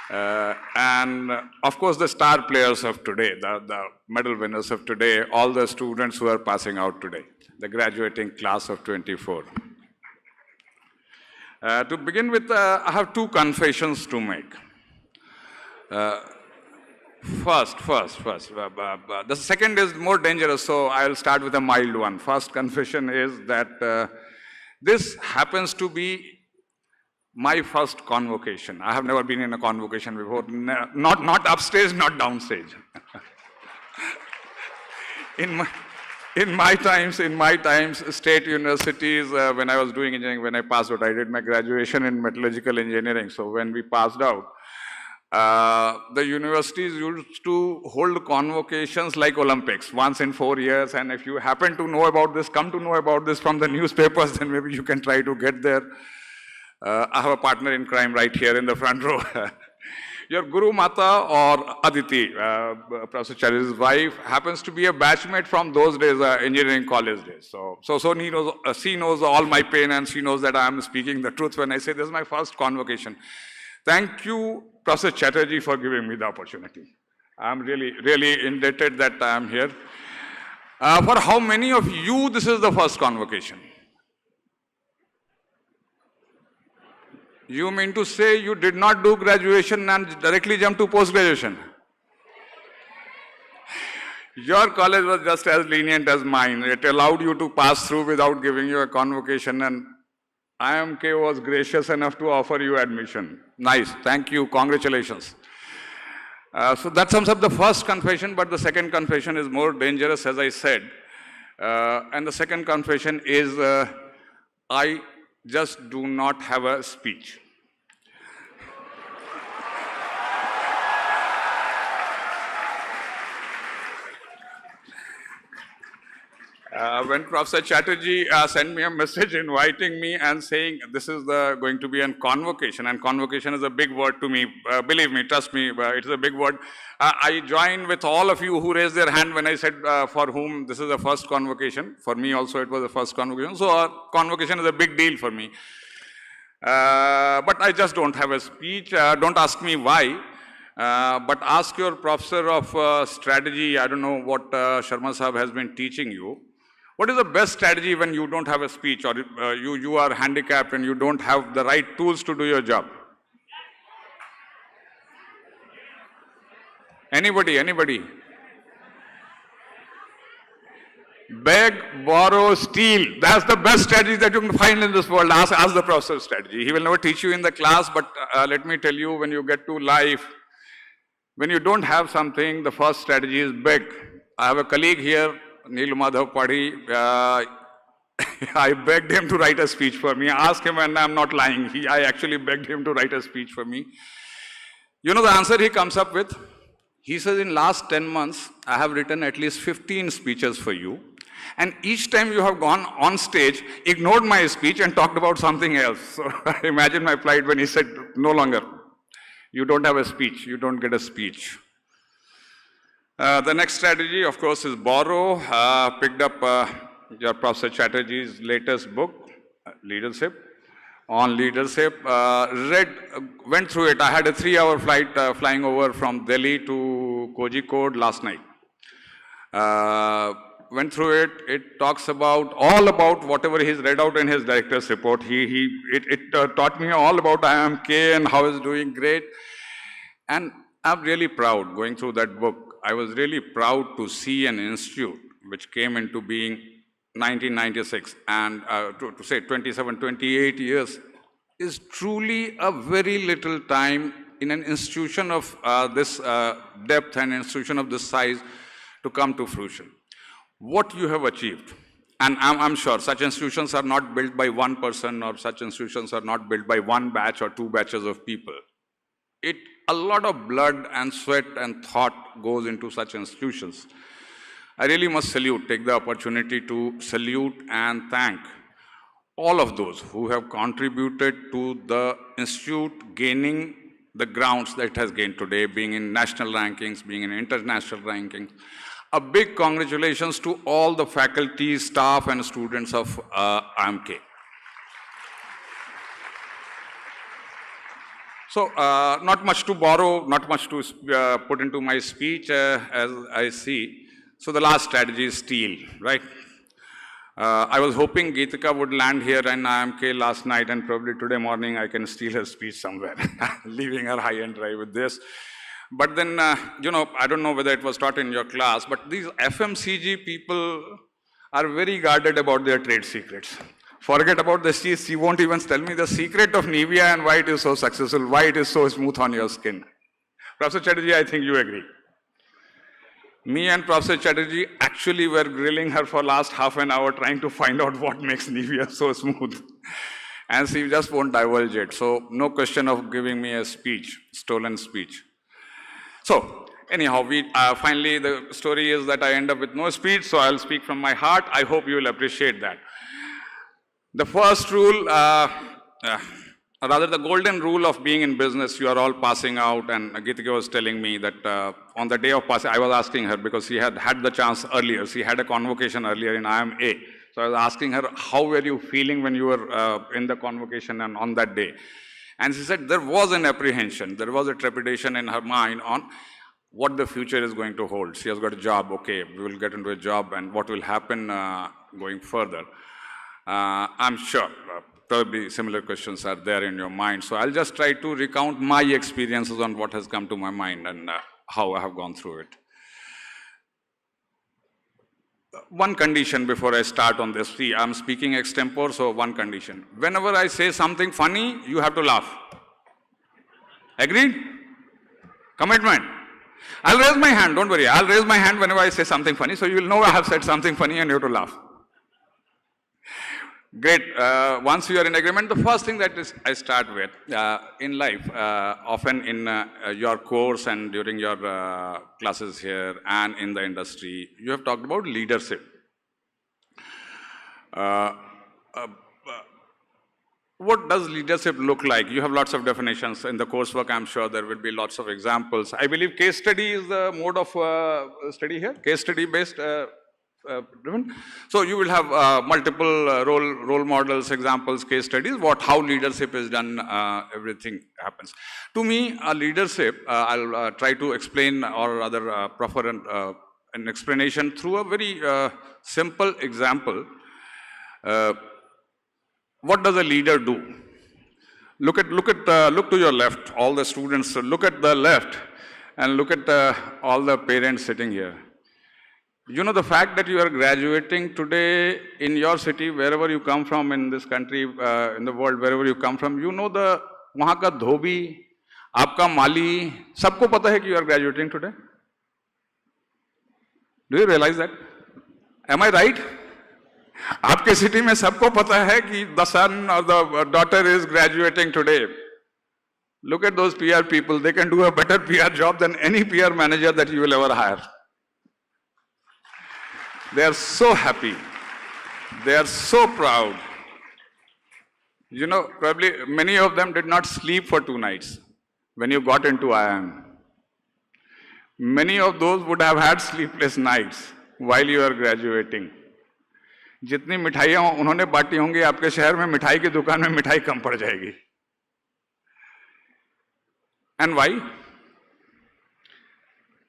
And of course the star players of today, the medal winners of today, all the students who are passing out today, the graduating class of 24. To begin with, I have two confessions to make. First. The second is more dangerous, so I'll start with a mild one. First confession is that this happens to be my first convocation. I have never been in a convocation before, not upstage, not downstage. In my times, state universities, when I was doing engineering, when I passed out, I did my graduation in metallurgical engineering. So when we passed out, the universities used to hold convocations like Olympics, once in 4 years, and if you happen to know about this, come to know about this from the newspapers, then maybe you can try to get there. I have a partner in crime right here in the front row. Your Guru Mata or Aditi, Professor Chatterjee's wife, happens to be a batchmate from those days, engineering college days. So she knows all my pain, and she knows that I am speaking the truth when I say this is my first convocation. Thank you, Professor Chatterjee, for giving me the opportunity. I'm really indebted that I am here. For how many of you this is the first convocation? You mean to say you did not do graduation and directly jump to post-graduation? Your college was just as lenient as mine. It allowed you to pass through without giving you a convocation, and IIMK was gracious enough to offer you admission. Nice, thank you, congratulations. So that sums up the first confession, but the second confession is more dangerous, as I said. And the second confession is, I just do not have a speech. When Professor Chatterjee sent me a message inviting me and saying this is going to be a convocation, and convocation is a big word to me. Believe me, trust me, it is a big word. I join with all of you who raised their hand when I said for whom this is the first convocation. For me also it was the first convocation. So convocation is a big deal for me. But I just don't have a speech. Don't ask me why. But ask your professor of strategy. I don't know what Sharma Sahab has been teaching you. What is the best strategy when you don't have a speech, or you are handicapped and you don't have the right tools to do your job? Anybody? Beg, borrow, steal. That's the best strategy that you can find in this world. Ask the professor's strategy. He will never teach you in the class, but let me tell you, when you get to life, when you don't have something, the first strategy is beg. I have a colleague here, Neil Madhav Padhi. I begged him to write a speech for me. Ask him, and I'm not lying. I actually begged him to write a speech for me. You know the answer he comes up with? He says, in last 10 months, I have written at least 15 speeches for you. And each time you have gone on stage, ignored my speech and talked about something else. So imagine my plight when he said, no longer. You don't have a speech. You don't get a speech. The next strategy, of course, is borrow. Picked up your Professor Chatterjee's latest book, Leadership. On leadership, went through it. I had a 3-hour flight flying over from Delhi to Kozhikode last night. Went through it. It talks about all about whatever he's read out in his director's report. It taught me all about IIMK and how it's doing great. And I'm really proud going through that book. I was really proud to see an institute which came into being 1996 and to say 27, 28 years is truly a very little time in an institution of this depth and institution of this size to come to fruition. What you have achieved, and I'm sure such institutions are not built by one person or such institutions are not built by one batch or 2 batches of people. A lot of blood and sweat and thought goes into such institutions. I really must take the opportunity to salute and thank all of those who have contributed to the institute gaining the grounds that it has gained today, being in national rankings, being in international rankings. A big congratulations to all the faculty, staff, and students of IIMK. So, not much to borrow, not much to put into my speech as I see. So the last strategy is steal, right? I was hoping Geetika would land here in IIMK last night, and probably today morning I can steal her speech somewhere, leaving her high and dry with this. But then, you know, I don't know whether it was taught in your class, but these FMCG people are very guarded about their trade secrets. Forget about the cheese, she won't even tell me the secret of Nivea and why it is so successful, why it is so smooth on your skin. Professor Chatterjee, I think you agree. Me and Professor Chatterjee actually were grilling her for last half an hour trying to find out what makes Nivea so smooth. And she just won't divulge it. So no question of giving me a speech, stolen speech. So anyhow, finally the story is that I end up with no speech, so I'll speak from my heart. I hope you will appreciate that. The first rule, rather the golden rule of being in business, you are all passing out, and Geetika was telling me that on the day of passing, I was asking her because she had had the chance earlier, she had a convocation earlier in IIMA. So I was asking her, how were you feeling when you were in the convocation and on that day? And she said there was an apprehension, there was a trepidation in her mind on what the future is going to hold. She has got a job, okay, we will get into a job, and what will happen going further. I'm sure probably similar questions are there in your mind. So I'll just try to recount my experiences on what has come to my mind and how I have gone through it. One condition before I start on this. See, I'm speaking extempore, so one condition. Whenever I say something funny, you have to laugh. Agreed? Commitment. I'll raise my hand, don't worry. I'll raise my hand whenever I say something funny, so you will know I have said something funny and you have to laugh. Great. Once you are in agreement, the first thing that I start with in life, often in your course and during your classes here and in the industry, you have talked about leadership. What does leadership look like? You have lots of definitions in the coursework. I'm sure there will be lots of examples. I believe case study is the mode of study here, case study based driven. So you will have multiple role models, examples, case studies, how leadership is done, everything happens. To me, leadership, I'll try to explain or rather proffer an explanation through a very simple example. What does a leader do? Look to your left, all the students, look at the left and look at all the parents sitting here. You know the fact that you are graduating today in your city, wherever you come from in this country, in the world, wherever you come from, you know the वहाँ का धोबी, आपका माली, सबको पता है कि you are graduating today. Do you realize that? Am I right? आपके city में सबको पता है कि the son or the daughter is graduating today. Look at those PR people. They can do a better PR job than any PR manager that you will ever hire. They are so happy. They are so proud. You know, probably many of them did not sleep for 2 nights when you got into IIM. Many of those would have had sleepless nights while you are graduating. जितनी मिठाइयाँ उन्होंने बांटी होंगी आपके शहर में, मिठाई की दुकान में मिठाई कम पड़ जाएगी. And why?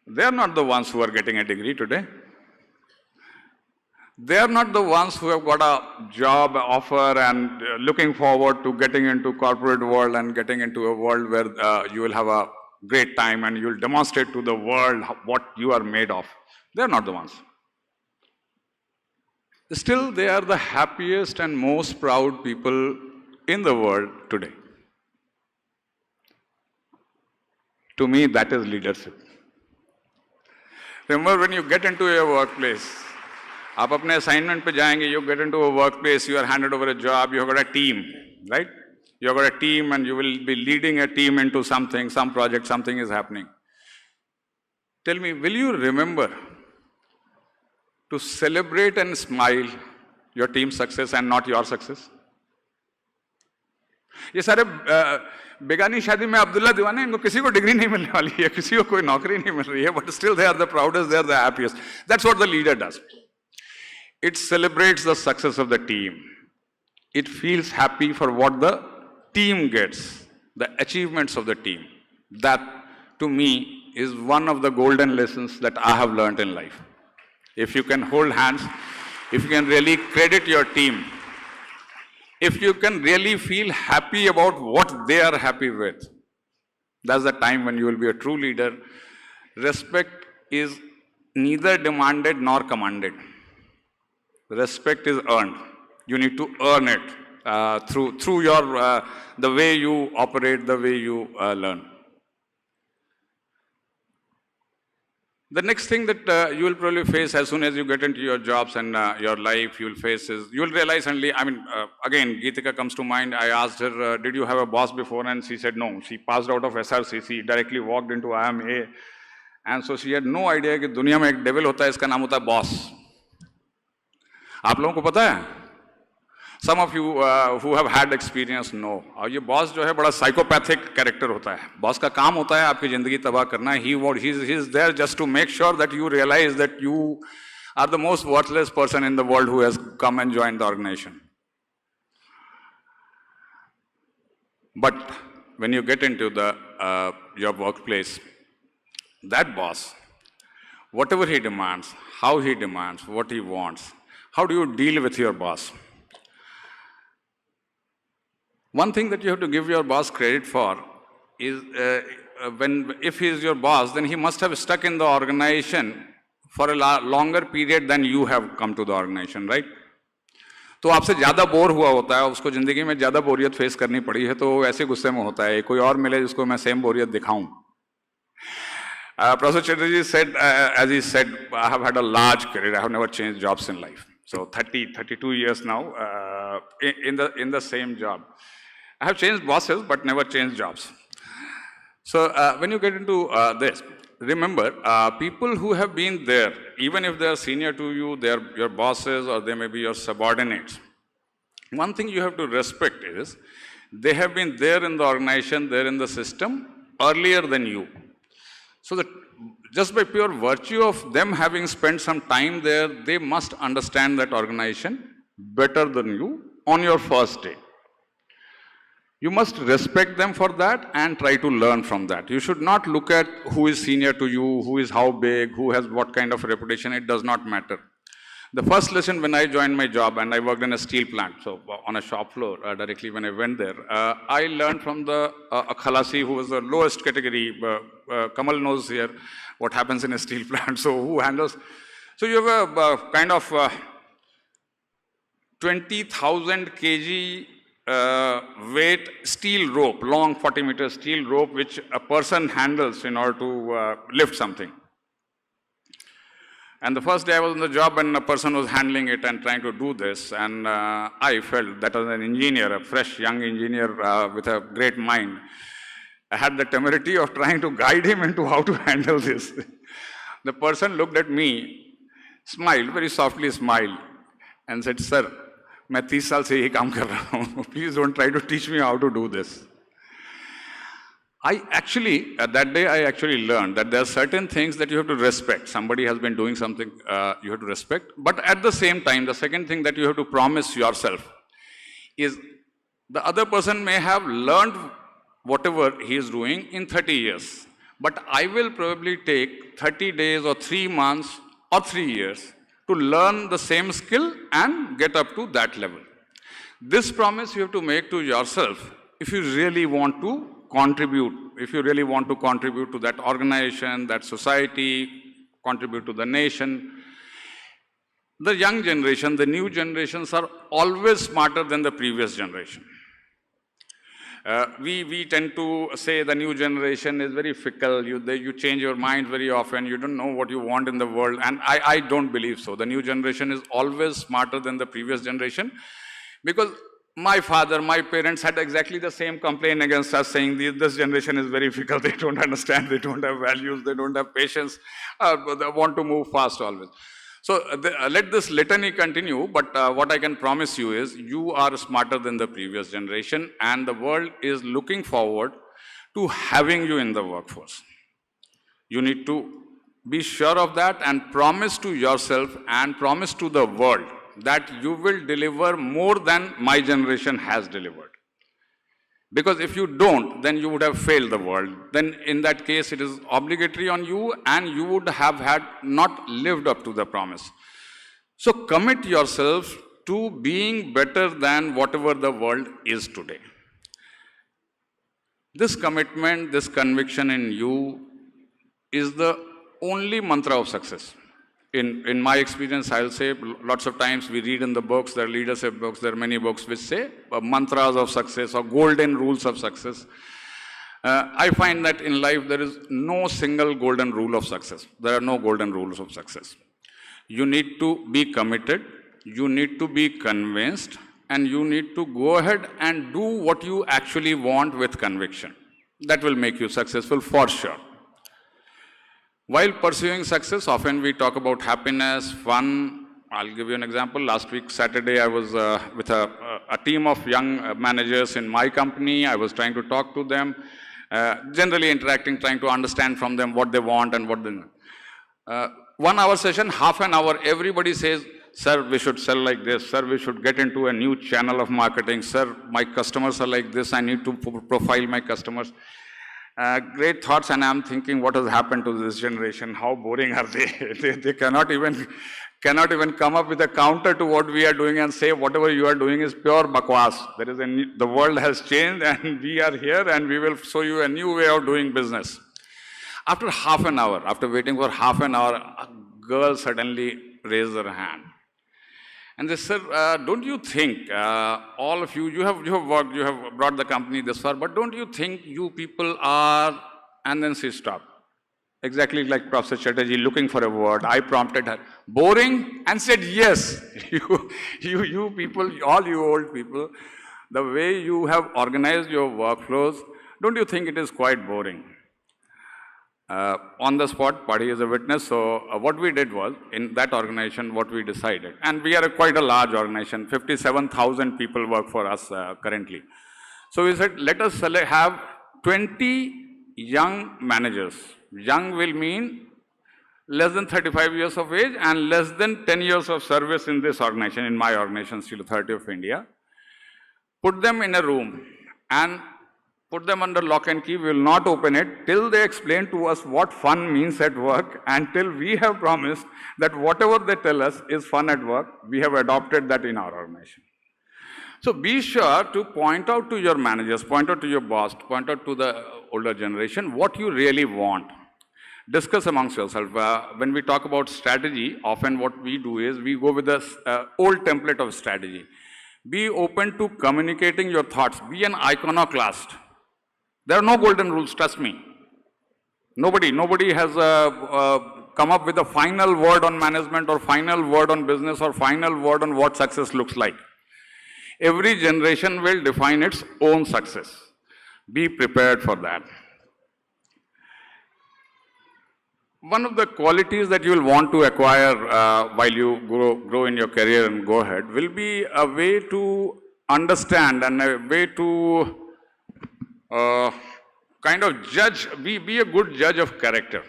They are not the ones who are getting a degree today. They are not the ones who have got a job offer and looking forward to getting into corporate world and getting into a world where you will have a great time and you will demonstrate to the world what you are made of. They are not the ones. Still, they are the happiest and most proud people in the world today. To me, that is leadership. Remember, when you get into a workplace, आप अपने assignment पे जाएंगे, you get into a workplace, you are handed over a job, you have got a team, right? You have got a team and you will be leading a team into something, some project, something is happening. Tell me, will you remember to celebrate and smile your team's success and not your success? ये सारे बेगानी शादी में अब्दुल्ला दीवाने, इनको किसी को degree नहीं मिलने वाली है, किसी को कोई नौकरी नहीं मिल रही है, but still they are the proudest, they are the happiest. That's what the leader does. It celebrates the success of the team. It feels happy for what the team gets, the achievements of the team. That, to me, is one of the golden lessons that I have learned in life. If you can hold hands, if you can really credit your team, if you can really feel happy about what they are happy with, that's the time when you will be a true leader. Respect is neither demanded nor commanded. Respect is earned. You need to earn it through your the way you operate, the way you learn. The next thing that you will probably face as soon as you get into your jobs and your life, you will face is, you will realize suddenly, again, Geetika comes to mind. I asked her, did you have a boss before? And she said no. She passed out of SRC. She directly walked into IIMA. And so she had no idea कि दुनिया में एक devil होता है, इसका नाम होता है boss. आप लोगों को पता है? Some of you who have had experience know. और ये boss जो है बड़ा psychopathic character होता है. Boss का काम होता है आपकी जिंदगी तबाह करना. He is there just to make sure that you realize that you are the most worthless person in the world who has come and joined the organization. But when you get into the your workplace, that boss, whatever he demands, how he demands, what he wants, how do you deal with your boss? One thing that you have to give your boss credit for is if he is your boss, then he must have stuck in the organization for a longer period than you have come to the organization, right? तो आपसे ज़्यादा bore हुआ होता है, उसको ज़िंदगी में ज़्यादा बोरियत फेस करनी पड़ी है, तो ऐसे गुस्से में होता है, कोई और मिले जिसको मैं सेम बोरियत दिखाऊं. Professor Chatterjee said, as he said, I have had a large career. I have never changed jobs in life. So 32 years now in the same job. I have changed bosses, but never changed jobs. So when you get into this, remember, people who have been there, even if they are senior to you, they are your bosses or they may be your subordinates. One thing you have to respect is, they have been there in the organization, there in the system, earlier than you. So that just by pure virtue of them having spent some time there, they must understand that organization better than you on your first day. You must respect them for that and try to learn from that. You should not look at who is senior to you, who is how big, who has what kind of reputation. It does not matter. The first lesson when I joined my job, and I worked in a steel plant, so on a shop floor directly when I went there, I learned from the Khalasi, who was the lowest category. Kamal knows here what happens in a steel plant, so who handles. So you have a kind of 20,000 kg weight steel rope, long 40-meter steel rope, which a person handles in order to lift something. And the first day I was on the job and a person was handling it and trying to do this. And I felt that as an engineer, a fresh young engineer with a great mind, I had the temerity of trying to guide him into how to handle this. The person looked at me, smiled, very softly smiled, and said, "Sir, मैं 30 साल से यही काम कर रहा हूँ. Please don't try to teach me how to do this." That day I actually learned that there are certain things that you have to respect. Somebody has been doing something you have to respect. But at the same time, the second thing that you have to promise yourself is the other person may have learned whatever he is doing in 30 years. But I will probably take 30 days or 3 months or 3 years to learn the same skill and get up to that level. This promise you have to make to yourself if you really want to contribute, to that organization, that society, contribute to the nation. The young generation, the new generations are always smarter than the previous generation. We tend to say the new generation is very fickle, you change your mind very often, you don't know what you want in the world, and I don't believe so. The new generation is always smarter than the previous generation, because my father, my parents had exactly the same complaint against us, saying this generation is very fickle, they don't understand, they don't have values, they don't have patience, they want to move fast always. So let this litany continue, but what I can promise you is you are smarter than the previous generation, and the world is looking forward to having you in the workforce. You need to be sure of that and promise to yourself and promise to the world that you will deliver more than my generation has delivered. Because if you don't, then you would have failed the world. Then in that case, it is obligatory on you, and you would have not lived up to the promise. So commit yourself to being better than whatever the world is today. This commitment, this conviction in you is the only mantra of success. In my experience, I'll say lots of times we read in the books, there are leadership books, there are many books which say mantras of success or golden rules of success. I find that in life there is no single golden rule of success. There are no golden rules of success. You need to be committed, you need to be convinced, and you need to go ahead and do what you actually want with conviction. That will make you successful for sure. While pursuing success, often we talk about happiness, fun. I'll give you an example. Last week, Saturday, I was with a team of young managers in my company. I was trying to talk to them, generally interacting, trying to understand from them what they want and what they need. 1 hour session, half an hour, everybody says, "Sir, we should sell like this. Sir, we should get into a new channel of marketing. Sir, my customers are like this. I need to profile my customers." Great thoughts, and I'm thinking, what has happened to this generation? How boring are they? They cannot even come up with a counter to what we are doing and say whatever you are doing is pure bakwas. The world has changed, and we are here, and we will show you a new way of doing business. After half an hour, after waiting for half an hour, a girl suddenly raised her hand. And they said, "Don't you think, all of you, you have worked, you have brought the company this far, but don't you think you people are," and then she stopped. Exactly like Professor Chatterjee looking for a word. I prompted her, "Boring?" and said, "Yes." You people, all you old people, the way you have organized your workflows, don't you think it is quite boring? On the spot, party is a witness. So what we did was, in that organization, what we decided, and we are quite a large organization, 57,000 people work for us currently. So we said, let us have 20 young managers. Young will mean less than 35 years of age and less than 10 years of service in this organization, in my organization, Steel Authority of India. Put them in a room and put them under lock and key. We will not open it till they explain to us what fun means at work, and till we have promised that whatever they tell us is fun at work, we have adopted that in our organization. So be sure to point out to your managers, point out to your boss, point out to the older generation what you really want. Discuss amongst yourself. When we talk about strategy, often what we do is we go with the old template of strategy. Be open to communicating your thoughts. Be an iconoclast. There are no golden rules, trust me. Nobody has come up with a final word on management or final word on business or final word on what success looks like. Every generation will define its own success. Be prepared for that. One of the qualities that you will want to acquire while you grow in your career and go ahead will be a way to understand and a way to kind of judge, be a good judge of character.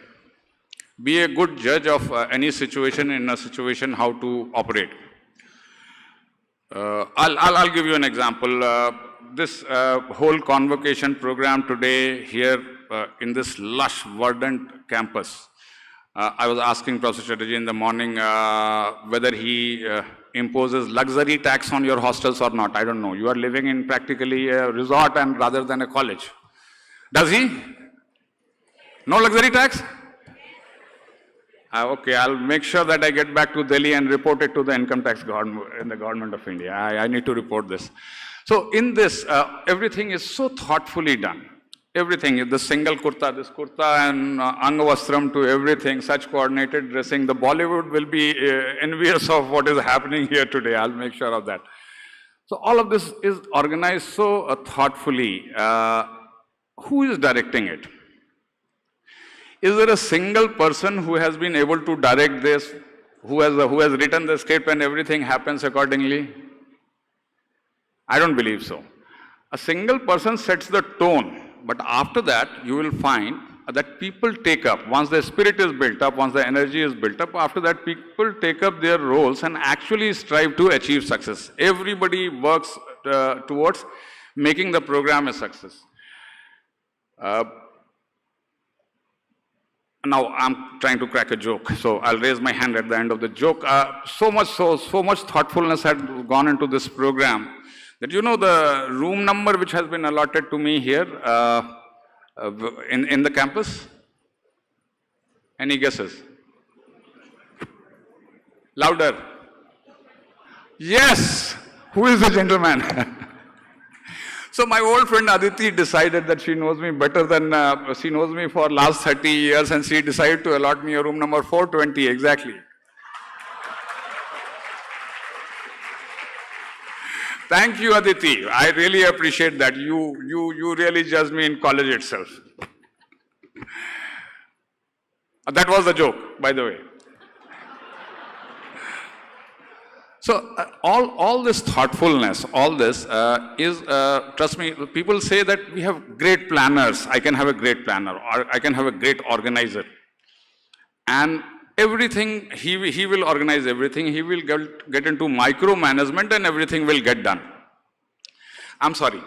Be a good judge of any situation, in a situation, how to operate. I'll give you an example. This whole convocation program today here in this lush, verdant campus. I was asking Professor Chatterjee in the morning whether he imposes luxury tax on your hostels or not. I don't know. You are living in practically a resort and rather than a college. Does he? No luxury tax? Okay, I'll make sure that I get back to Delhi and report it to the income tax government in the government of India. I need to report this. So in this, everything is so thoughtfully done. Everything, the single kurta, this kurta and angavastram to everything, such coordinated dressing. The Bollywood will be envious of what is happening here today. I'll make sure of that. So all of this is organized so thoughtfully. Who is directing it? Is there a single person who has been able to direct this, who has written the script and everything happens accordingly? I don't believe so. A single person sets the tone. But after that, you will find that people take up, once the spirit is built up, once the energy is built up, after that people take up their roles and actually strive to achieve success. Everybody works towards making the program a success. Now I'm trying to crack a joke, so I'll raise my hand at the end of the joke. So much thoughtfulness had gone into this program that you know the room number which has been allotted to me here in the campus? Any guesses? Louder. Yes! Who is the gentleman? So my old friend Aditi decided that she knows me better than, she knows me for last 30 years and she decided to allot me a room number 420 exactly. Thank you, Aditi. I really appreciate that. You really judged me in college itself. That was the joke, by the way. So all this thoughtfulness, all this is, trust me, people say that we have great planners. I can have a great planner, or I can have a great organizer. And everything, he will organize everything. He will get into micromanagement and everything will get done. I'm sorry.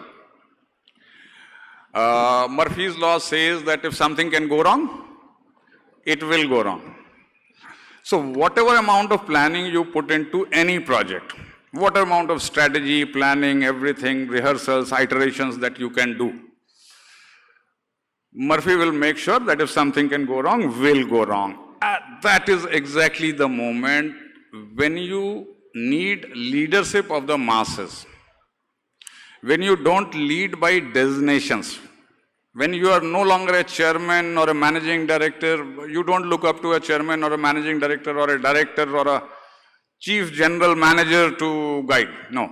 Murphy's law says that if something can go wrong, it will go wrong. So whatever amount of planning you put into any project, whatever amount of strategy, planning, everything, rehearsals, iterations that you can do, Murphy will make sure that if something can go wrong, will go wrong. That is exactly the moment when you need leadership of the masses. When you don't lead by designations. When you are no longer a chairman or a managing director, you don't look up to a chairman or a managing director or a director or a chief general manager to guide. No.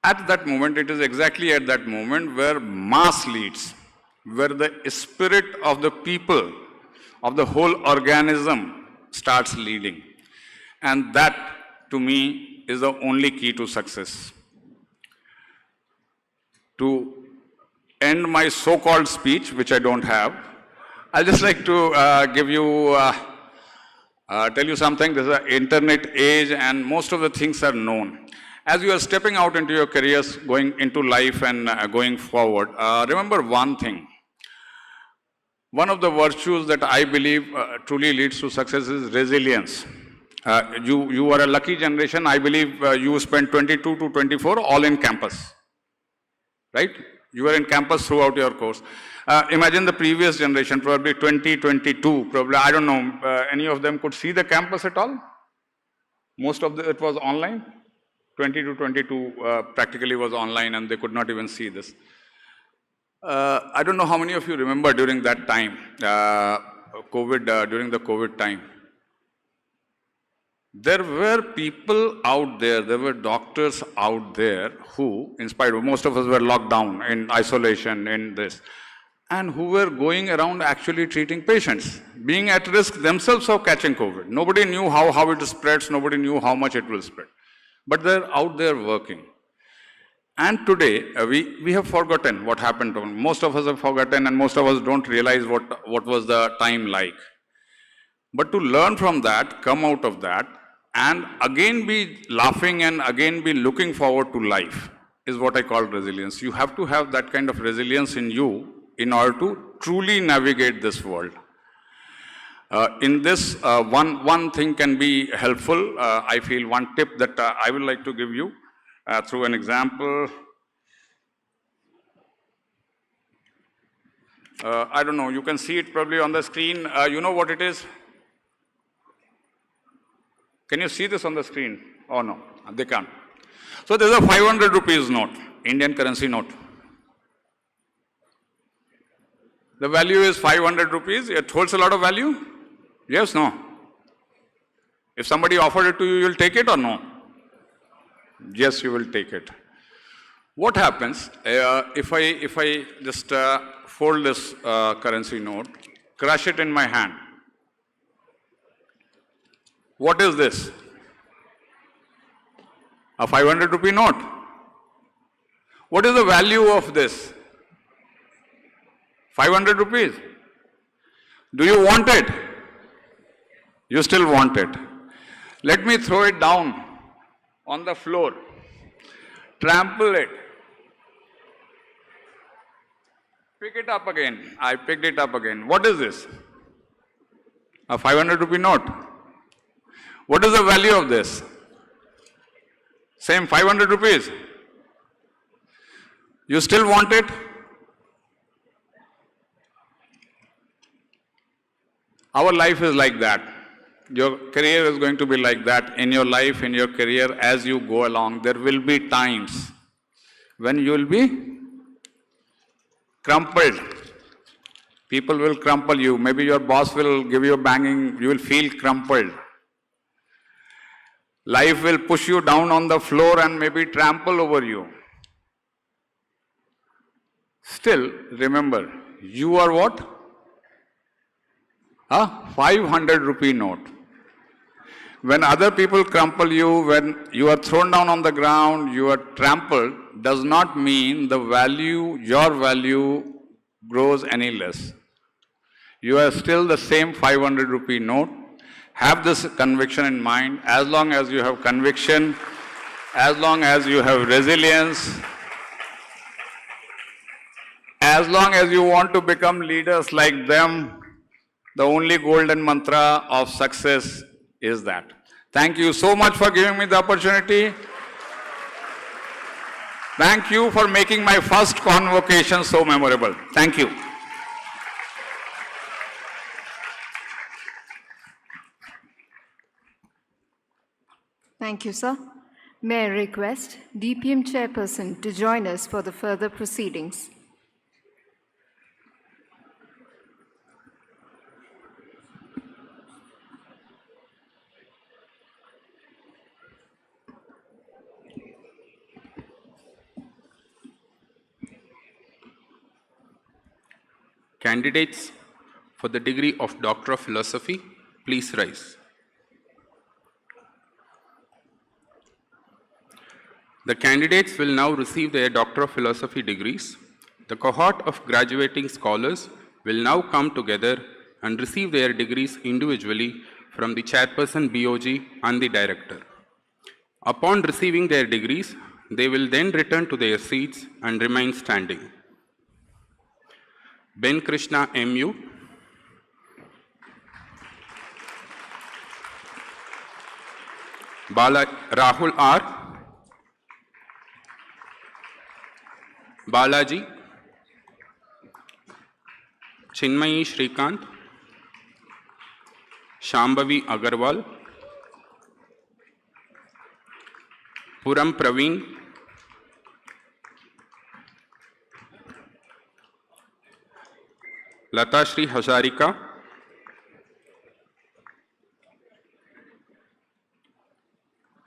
At that moment, it is exactly at that moment where mass leads, where the spirit of the people, of the whole organism starts leading. And that, to me, is the only key to success. To end my so-called speech, which I don't have, I'd just like to give you, tell you something. This is an internet age and most of the things are known. As you are stepping out into your careers, going into life and going forward, remember one thing. One of the virtues that I believe truly leads to success is resilience. You are a lucky generation. I believe you spent 22 to 24 all in campus, right? You were in campus throughout your course. Imagine the previous generation, probably 2022, probably, I don't know, any of them could see the campus at all? Most of it was online. 20 to 22 practically was online and they could not even see this. I don't know how many of you remember during that time. during the COVID time, there were people out there, there were doctors out there who, in spite of most of us were locked down in isolation in this, and who were going around actually treating patients, being at risk themselves of catching COVID. Nobody knew how it spreads, nobody knew how much it will spread. But they're out there working. And today, we have forgotten what happened to them. Most of us have forgotten, and most of us don't realize what was the time like. But to learn from that, come out of that, and again be laughing and again be looking forward to life is what I call resilience. You have to have that kind of resilience in you in order to truly navigate this world. In this, one thing can be helpful. I feel one tip that I would like to give you through an example. I don't know, you can see it probably on the screen. You know what it is? Can you see this on the screen? Oh no, they can't. So there's a 500 rupees note, Indian currency note. The value is 500 rupees. It holds a lot of value? Yes, no? If somebody offered it to you, you'll take it or no? Yes, you will take it. What happens if I just fold this currency note, crush it in my hand? What is this? A 500 rupee note. What is the value of this? 500 rupees. Do you want it? You still want it. Let me throw it down on the floor. Trample it. Pick it up again. I picked it up again. What is this? A 500 rupee note. What is the value of this? Same 500 rupees. You still want it? Our life is like that. Your career is going to be like that. In your life, in your career, as you go along, there will be times when you will be crumpled. People will crumple you. Maybe your boss will give you a banging. You will feel crumpled. Life will push you down on the floor and maybe trample over you. Still, remember, you are what? A 500 rupee note. When other people crumple you, when you are thrown down on the ground, you are trampled, does not mean the value, your value grows any less. You are still the same 500 rupee note. Have this conviction in mind. As long as you have conviction, as long as you have resilience, as long as you want to become leaders like them, the only golden mantra of success is that. Thank you so much for giving me the opportunity. Thank you for making my first convocation so memorable. Thank you. Thank you, sir. May I request DPM chairperson to join us for the further proceedings. Candidates for the degree of Doctor of Philosophy, please rise. The candidates will now receive their Doctor of Philosophy degrees. The cohort of graduating scholars will now come together and receive their degrees individually from the chairperson BOG and the director. Upon receiving their degrees, they will then return to their seats and remain standing. Ben Krishna MU, Rahul R, Balaji, Chinmayi Shrikant, Shambhavi Agarwal, Puram Praveen, Lata Shri Hazarika,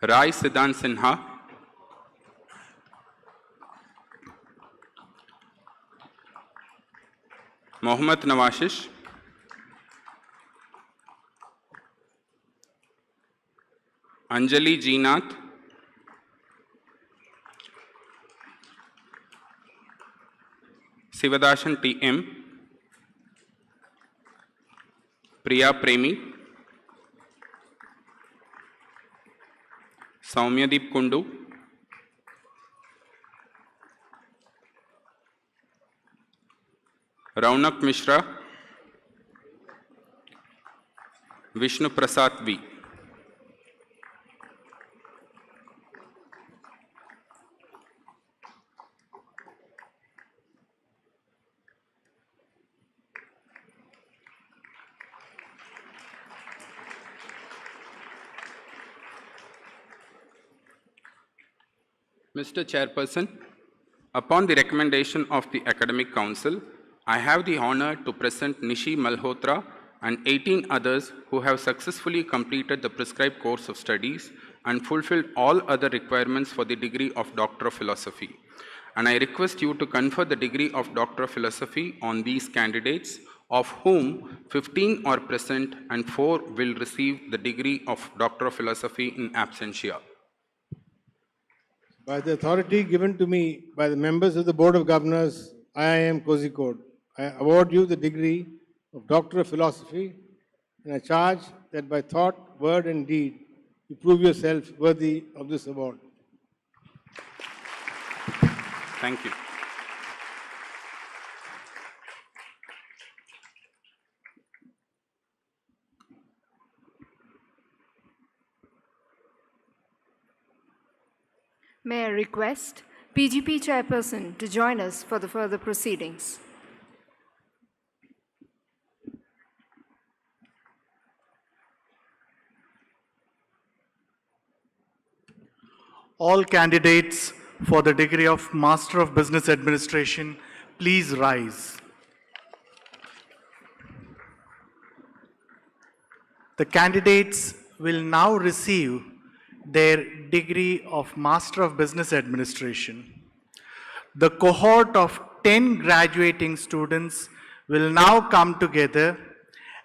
Rai Siddhant Sinha, Mohammad Nawashish, Anjali Jeenath, Sivadashan T.M., Priya Premi, Saumyadeep Kundu, Raunak Mishra, Vishnu Prasad V. Mr. Chairperson, upon the recommendation of the Academic Council, I have the honor to present Nishi Malhotra and 18 others who have successfully completed the prescribed course of studies and fulfilled all other requirements for the degree of Doctor of Philosophy. And I request you to confer the degree of Doctor of Philosophy on these candidates, of whom 15 are present and 4 will receive the degree of Doctor of Philosophy in absentia. By the authority given to me by the members of the Board of Governors, IIM Kozhikode, I award you the degree of Doctor of Philosophy, and I charge that by thought, word and deed, you prove yourself worthy of this award. Thank you. May I request PGP Chairperson to join us for the further proceedings. All candidates for the degree of Master of Business Administration, please rise. The candidates will now receive their degree of Master of Business Administration. The cohort of 10 graduating students will now come together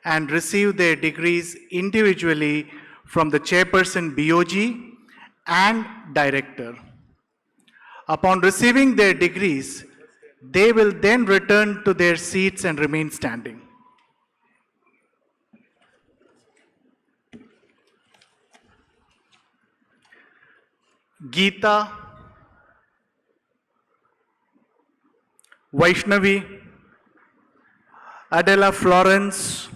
and receive their degrees individually from the Chairperson BOG and Director. Upon receiving their degrees, they will then return to their seats and remain standing. Geeta, Vaishnavi, Adela Florence,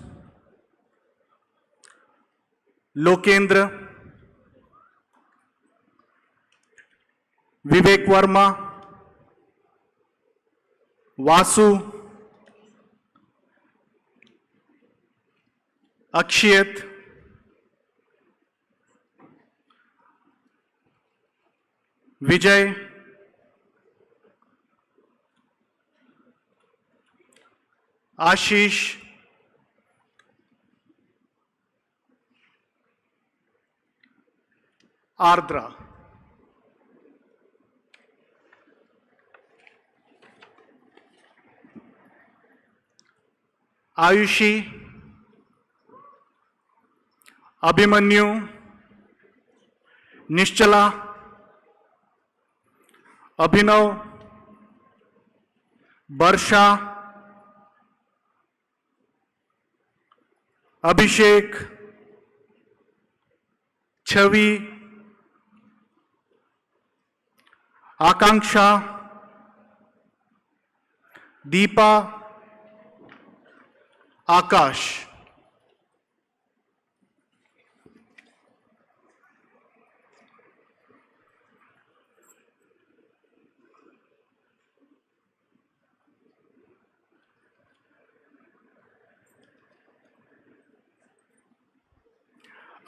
Lokendra, Vivek Verma, Vasu, Akshayat, Vijay, Ashish, Ardra. Ayushi, Abhimanyu, Nishchala, Abhinav, Barsha, Abhishek, Chavi, Akanksha, Deepa, Akash.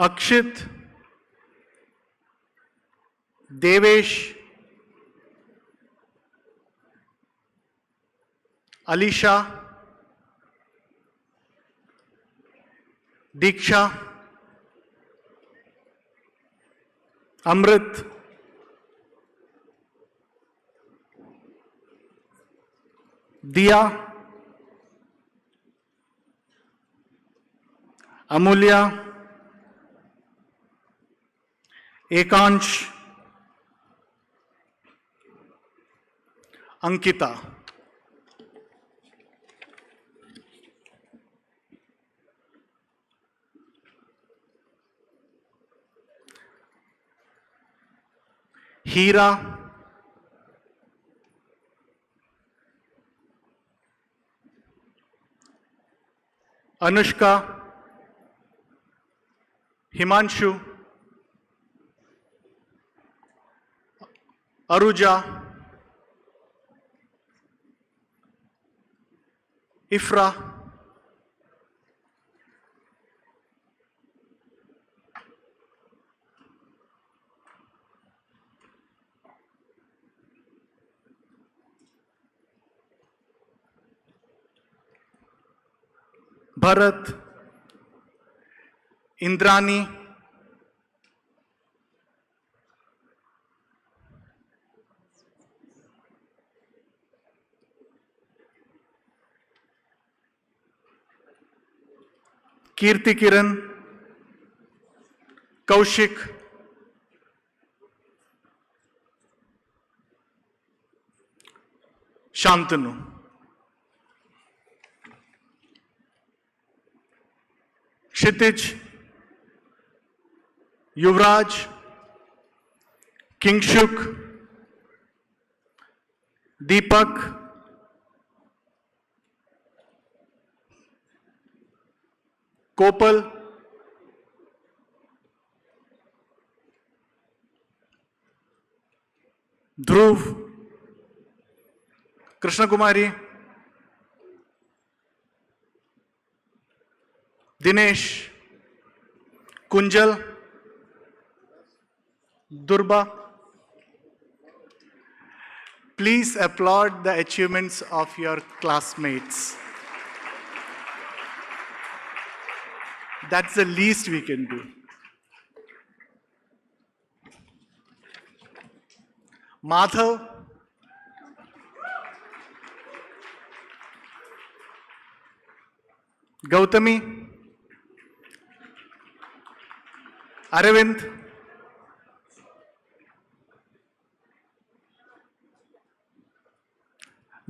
Akshit, Devesh, Alisha, Diksha, Amrit, Diya, Amulya, Ekansh, Ankita. Hira, Anushka, Himanshu, Aruja, Ifra, Bharat, Indrani, Kirti Kiran, Kaushik, Shantanu. Kshitij, Yuvraj, Kingshuk, Deepak, Kopal, Dhruv, Krishna Kumari, Dinesh, Kunjal, Durba. Please applaud the achievements of your classmates. That's the least we can do. Madhav, Gautami, Aravind,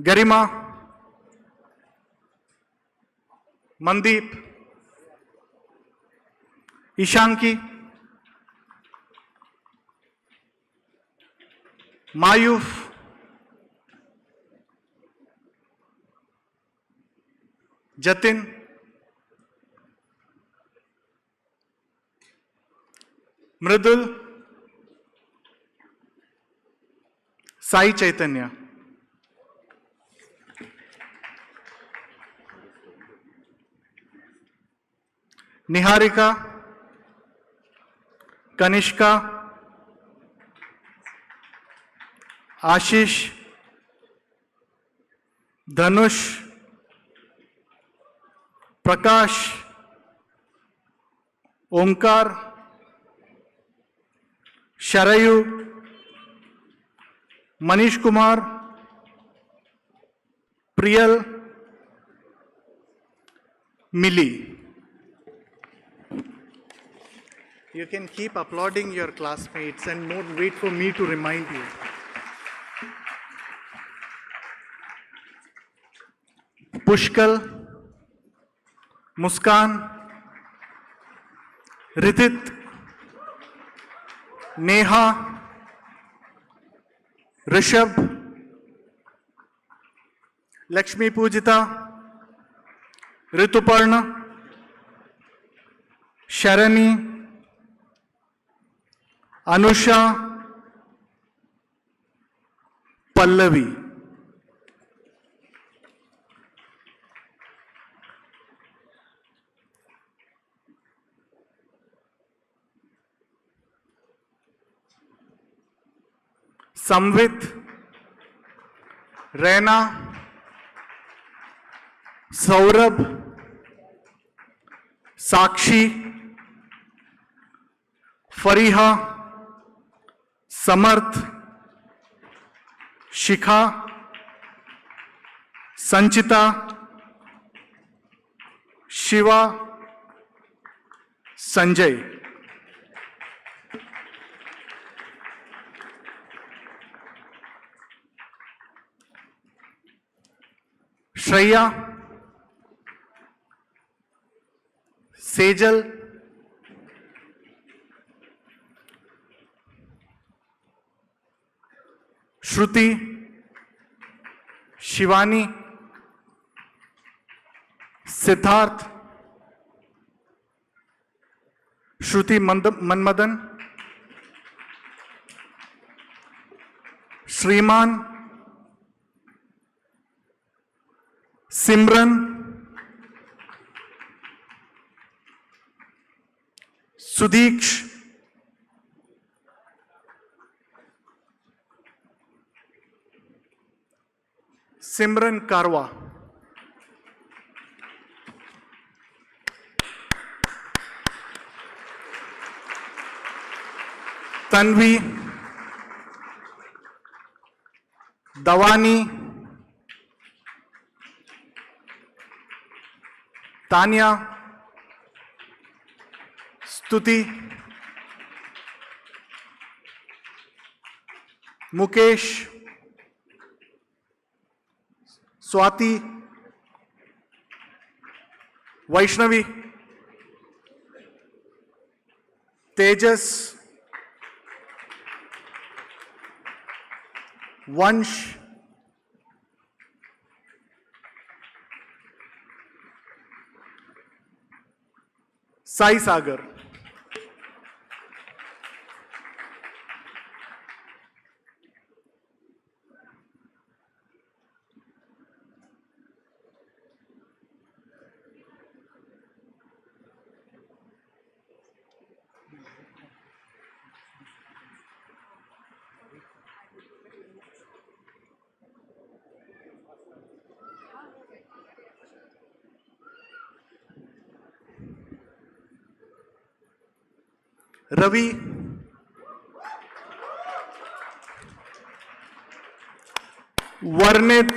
Garima, Mandeep, Ishanki, Mayuf, Jatin, Mridul, Sai Chaitanya. Niharika, Kanishka, Ashish, Dhanush, Prakash, Omkar, Sharayu, Manish Kumar, Priyal, Millie. You can keep applauding your classmates and not wait for me to remind you. Pushkal, Muskan, Ridit, Neha, Rishabh, Lakshmi Pujita, Rituparna, Sharani, Anusha, Pallavi. Samvit, Reina, Saurabh, Sakshi, Fariha, समर्थ, शिखा, संचिता, शिवा, संजय। श्रेया, सेजल, श्रुति, शिवानी, सिद्धार्थ, श्रुति मनमदन, श्रीमान, सिमरन, सुदीक्ष, सिमरन कारवा। तन्वी, दवानी, तानिया, स्तुति, मुकेश, स्वाति, वैष्णवी, तेजस, वंश, साई सागर। रवि, वर्णित,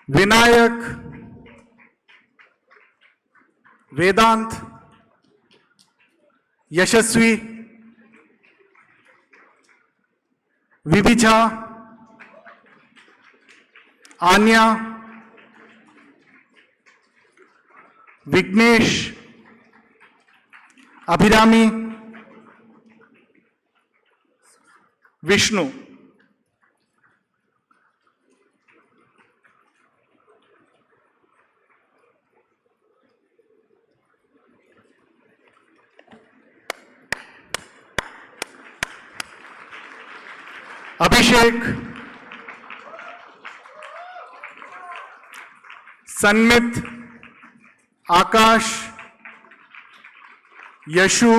विनायक, वेदांत, यशस्वी, विभिजा, आन्या, विघ्नेश, अभिरामी, विष्णु। अभिषेक, सन्मित, आकाश, यशु,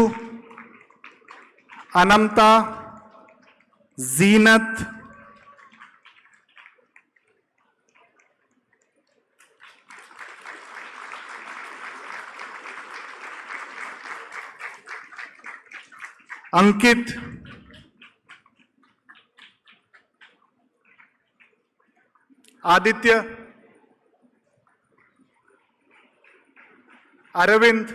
अनंता, जीनत, अंकित, Aditya, Arvind,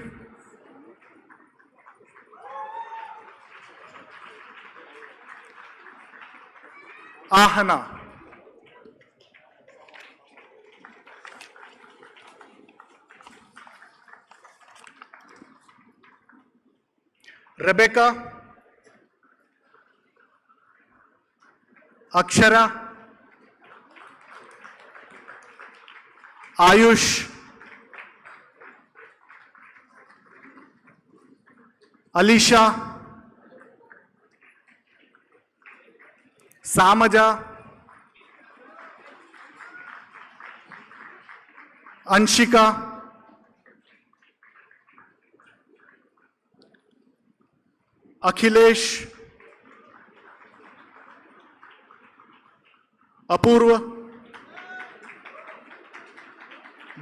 Ahana. Rebecca, Akshara, Ayush, Alisha, सामजा, Anshika, Akhilesh, Apoorva,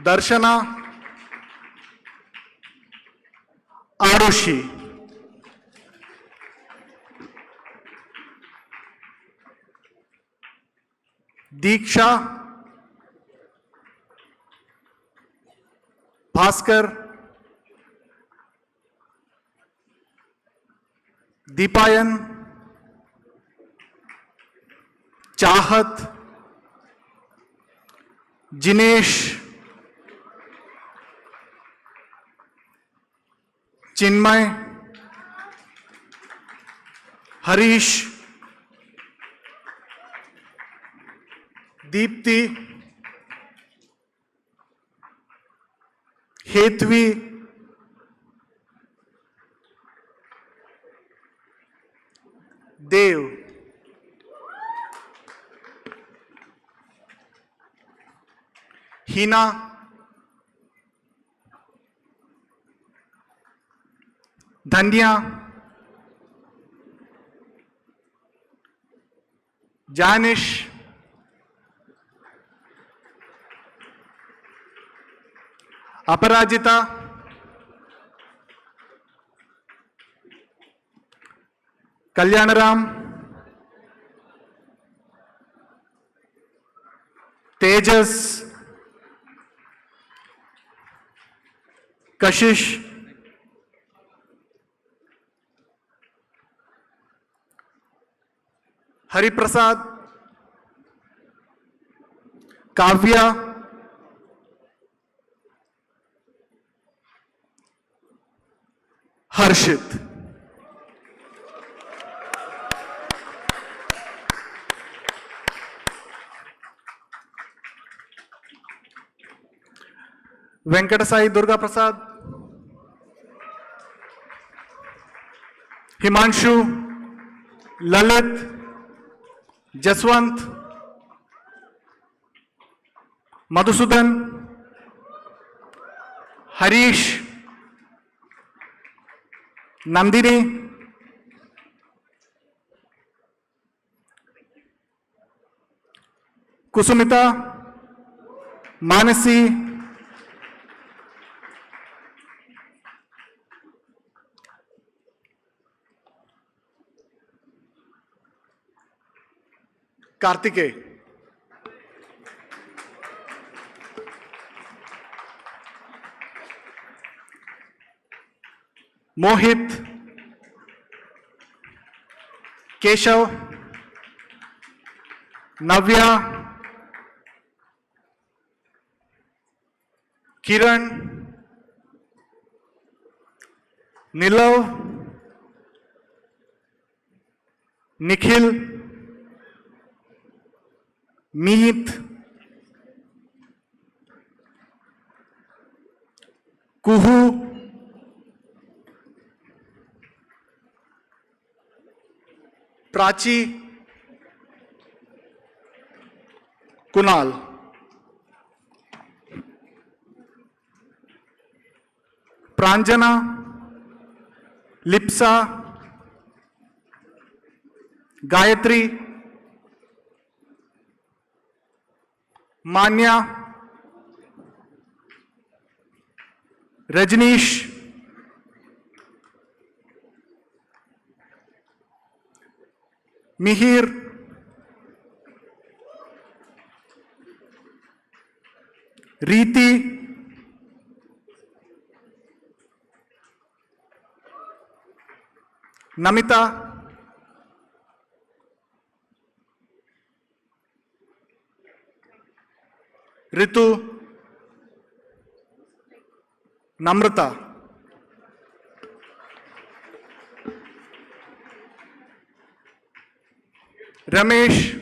Darshana, Aarush. Joshi, Diksha, Bhaskar, Deepayan, Chahat, Jinesh, Chinmay, Harish, Deepti, Hetvi, Dev, Hina, Dhanya, Janish, Aparajita, Kalyanaram, Tejas, Kashish, Hari Prasad, Kavya, Harshit. Venkatasai Durga Prasad, Himanshu, Lalit, Jaswant, Madhusudan, Harish, Nandini, Kusumita, Manasi, Kartikeya, Mohit, Keshav, Navya, Kiran, Nilav, Nikhil, Meet, Kuhu, Prachi, Kunal. Pranjana, Lipsa, Gayatri, Manya, Rajneesh, Mihir, Reeti, Namita, Ritu, Namrata, Ramesh,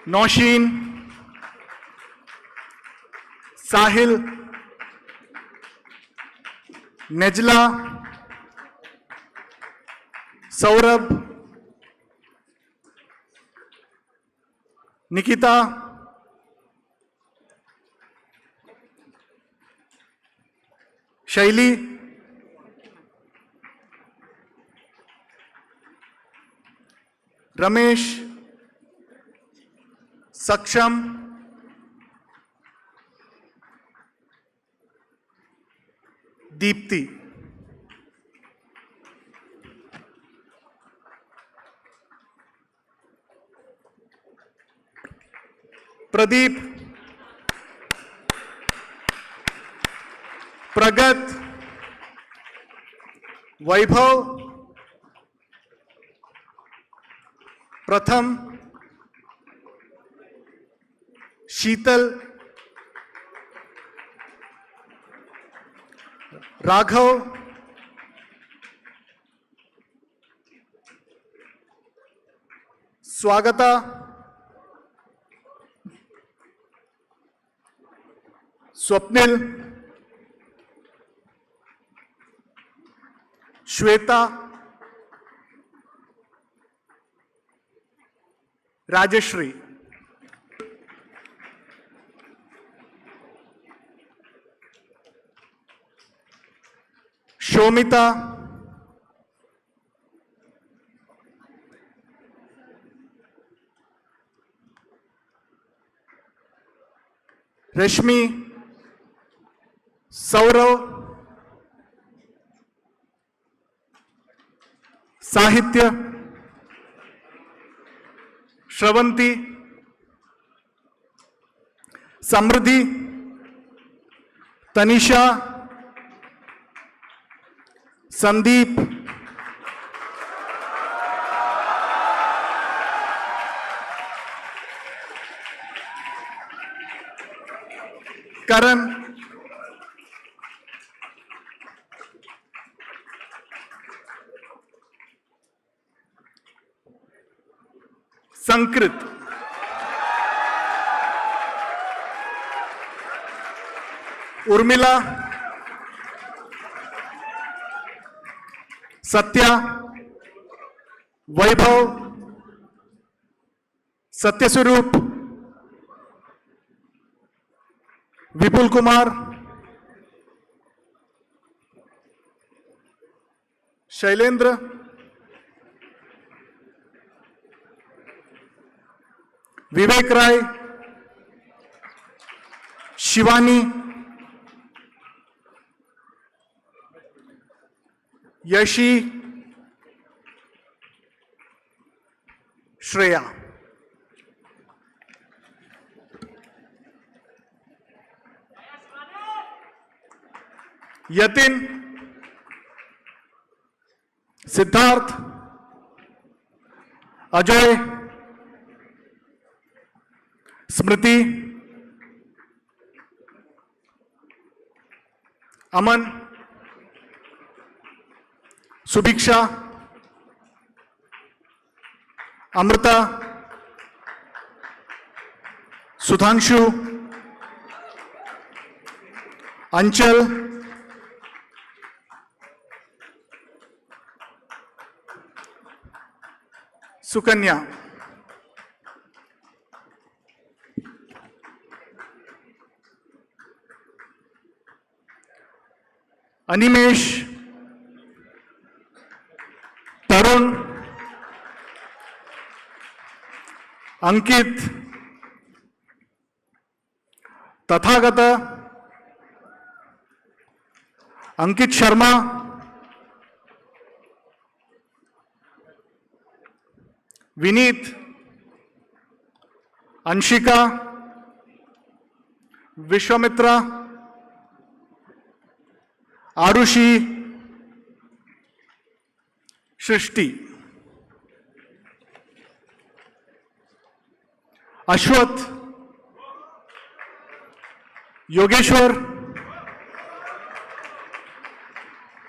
Noshin, Sahil, Nejla, Saurabh, Nikita, Shaili, Ramesh, Saksham, Deepti. Pradeep. Pragat. Vaibhav. Pratham. Sheetal. Raghav. Swagata. Swapnil. Shweta. Rajeshri. Shomita. Rashmi. Saurav. Sahitya. Shravanti. Samriddhi. Tanisha. Sandeep. Karan. Sankrit. Urmila. Satya. Vaibhav. Satyaswarup. Vipul Kumar. Shailendra. Vivek Rai. Shivani. Yashi. Shreya. Yatin. Siddharth. Ajoy. Smriti. Aman. Subhiksha. Amrita. Sudhanshu. Anchal. Sukanya. Animesh. Tarun. Ankit. Tathagata. Ankit Sharma. Vineet. Anshika. Vishwamitra. Arushi. Shrishti. Ashwath. Yogeshwar.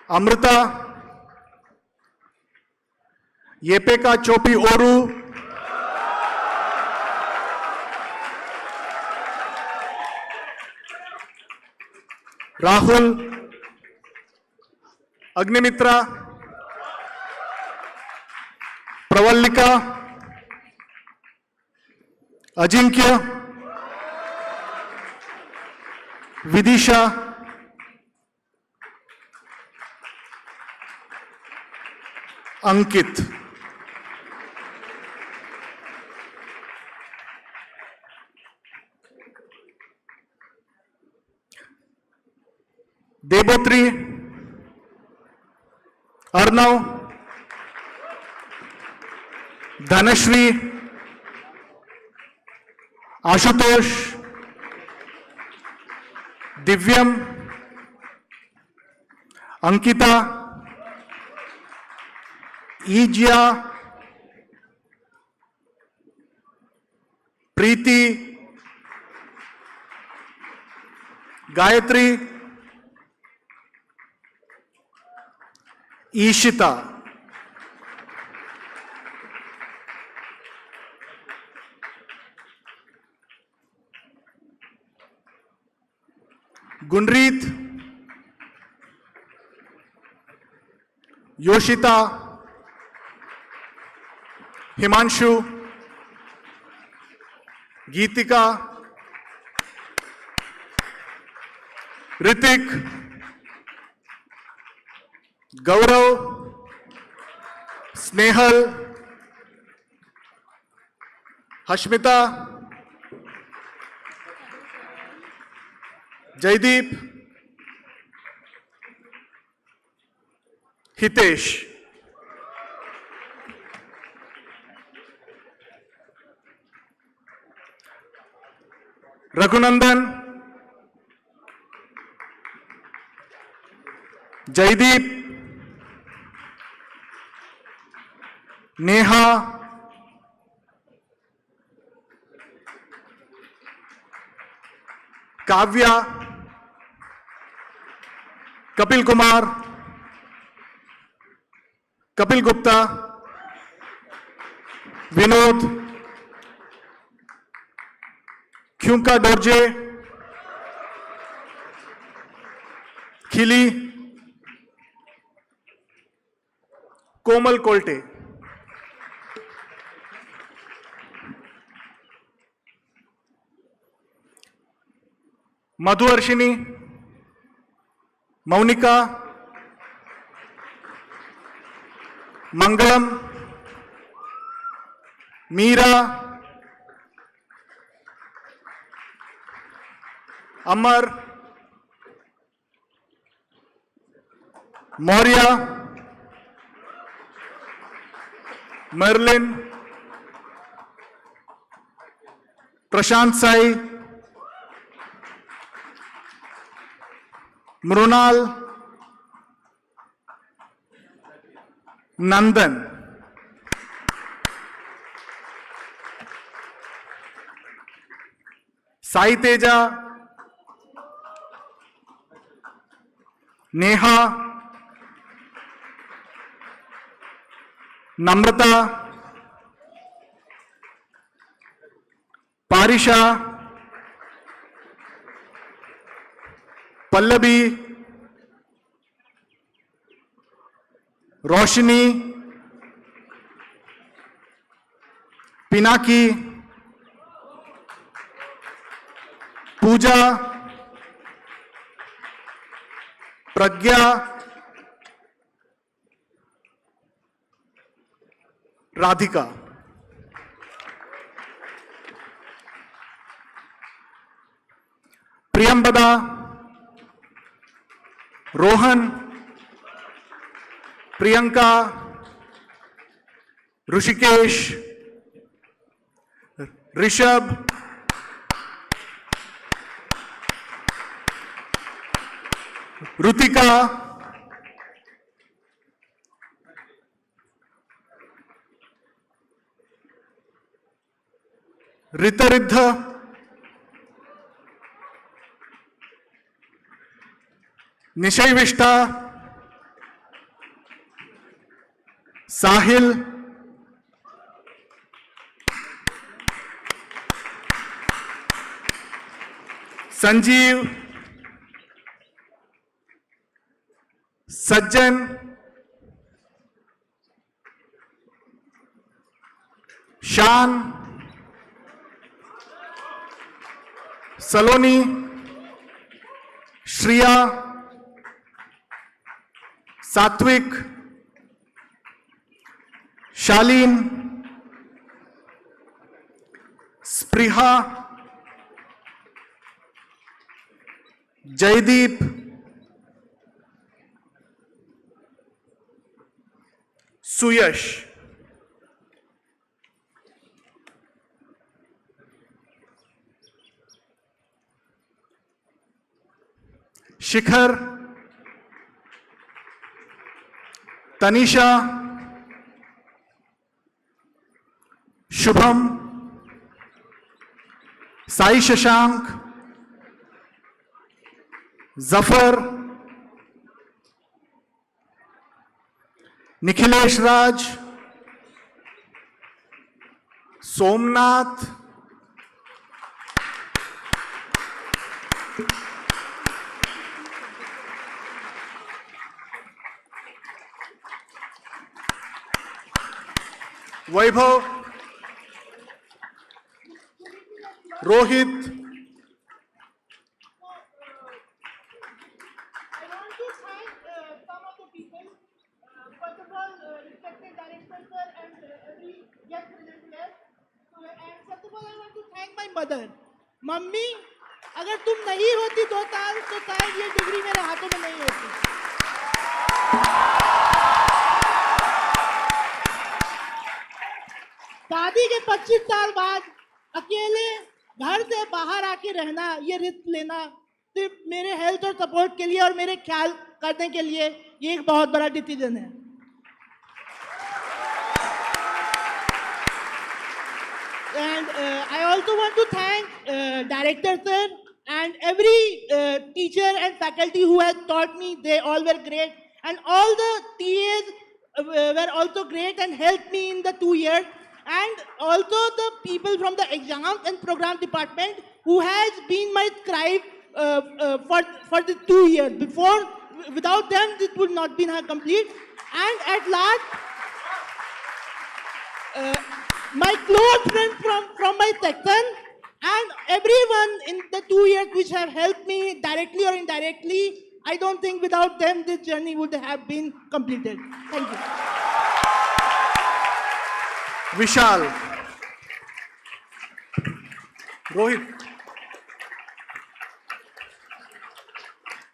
Amrita. Yepeka Chopi Oru. Rahul. Agnimitra. Pravallika. Ajinkya. Vidisha. Ankit. Debotri. Arnav, Dhanashri, Ashutosh, Divyam, Ankita, Ijya, Preeti, Gayatri, Ishita, Gunreet, Yoshita, Himanshu, Geetika, Ritik, Gaurav, Snehal, Hashmita, Jaideep, Hitesh. Raghunandan, Jaideep, Neha, Kavya, Kapil Kumar, Kapil Gupta, Vinod, Kyunka Dorje, Khili, Komal Kolte. Madhuarshini, Maunika, Mangalam, Meera, Amar, Maurya, Merlin, Prashant Sai, Mrunal, Nandan. Sai Teja, Neha, Namrata, Parisha, Pallavi, Roshni, Pinaki, Pooja, Pragya, Radhika. Priyambada, Rohan, Priyanka, Rushikesh, Rishabh, Rutika, Ritaridha, Nishay Vishta, Sahil, Sanjeev, Sajjan, Shan, Saloni, Shriya, Satvik, Shaleen, Spriha, Jaideep, Suyash. Shikhar. Tanisha. Shubham. Sai Shashank. Zafar. Nikhilesh Raj. Somnath. Vaibhav. Rohit. I want to thank some of the people. First of all, respected director sir and every guest present here. And first of all, I want to thank my mother. Mummy, अगर तुम नहीं होती 2 साल तो शायद ये degree मेरे हाथों में नहीं होती. शादी के 25 साल बाद अकेले घर से बाहर आके रहना, ये रिस्क लेना सिर्फ मेरे हेल्थ और सपोर्ट के लिए और मेरे ख्याल करने के लिए ये एक बहुत बड़ा डिसीजन है. And I also want to thank director sir and every teacher and faculty who has taught me. They all were great, and all the TAs were also great and helped me in the 2 years. And also the people from the exams and program department who has been my scribe for the 2 years. Before, without them, this would not be complete. And at last, my close friends from my section and everyone in the 2 years which have helped me directly or indirectly, I don't think without them this journey would have been completed. Thank you. Vishal. Rohit.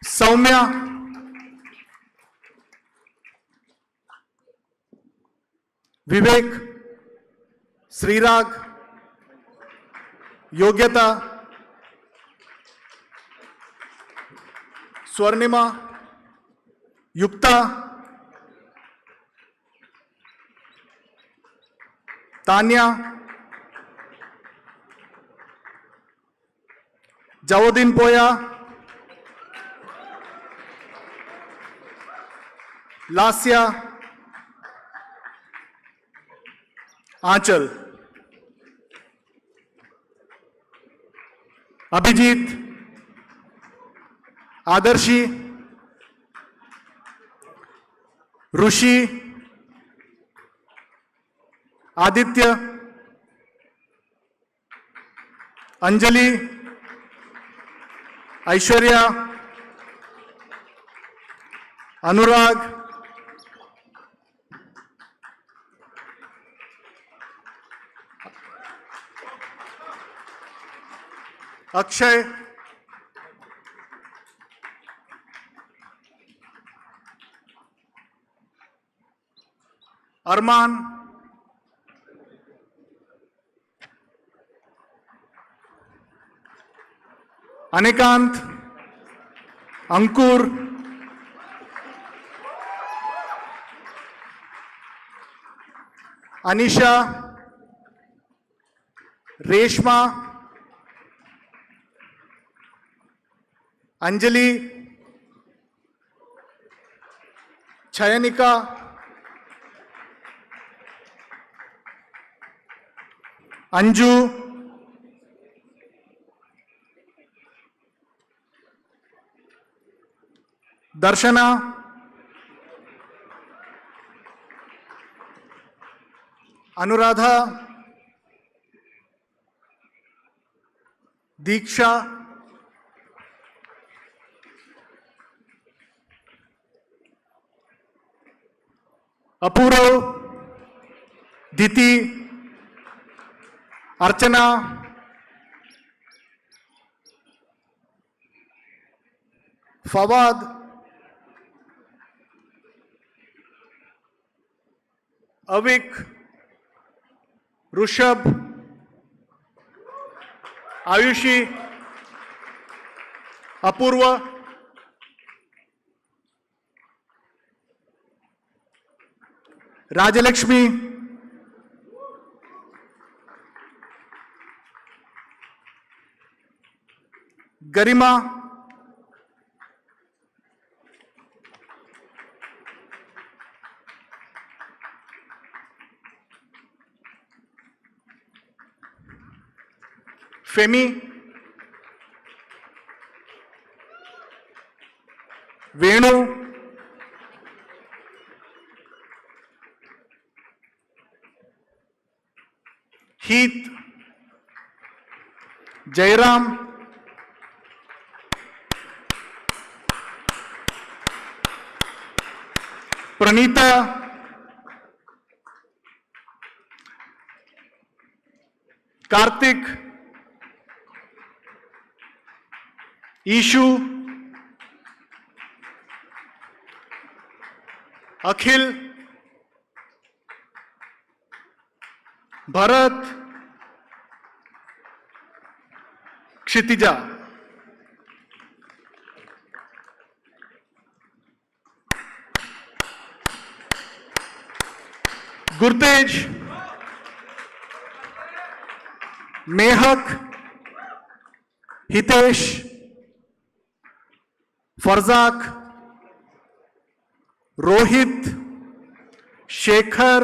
Soumya. Vivek. Srirag. Yogyata. Swarnima. Yukta. Tanya. Jawadin Poya. Lasya. Aanchal. Abhijit. Adarshi. Rushi. Aditya. Anjali. Aishwarya. Anurag. Akshay. Arman. Anikant. Ankur. Anisha. Reshma. Anjali. Chayanika. Anju. Darshana. Anuradha. Diksha. Apurav. Diti. Archana. Fawad. Avik, Rushabh, Ayushi, Apurva, Rajalakshmi, Garima, Femi, Venu, Heath, Jairam, Pranita, Karthik, Ishu, Akhil, Bharat, Kshitija. Gurtej, Mehak, Hitesh, Farzak, Rohit, Shekhar,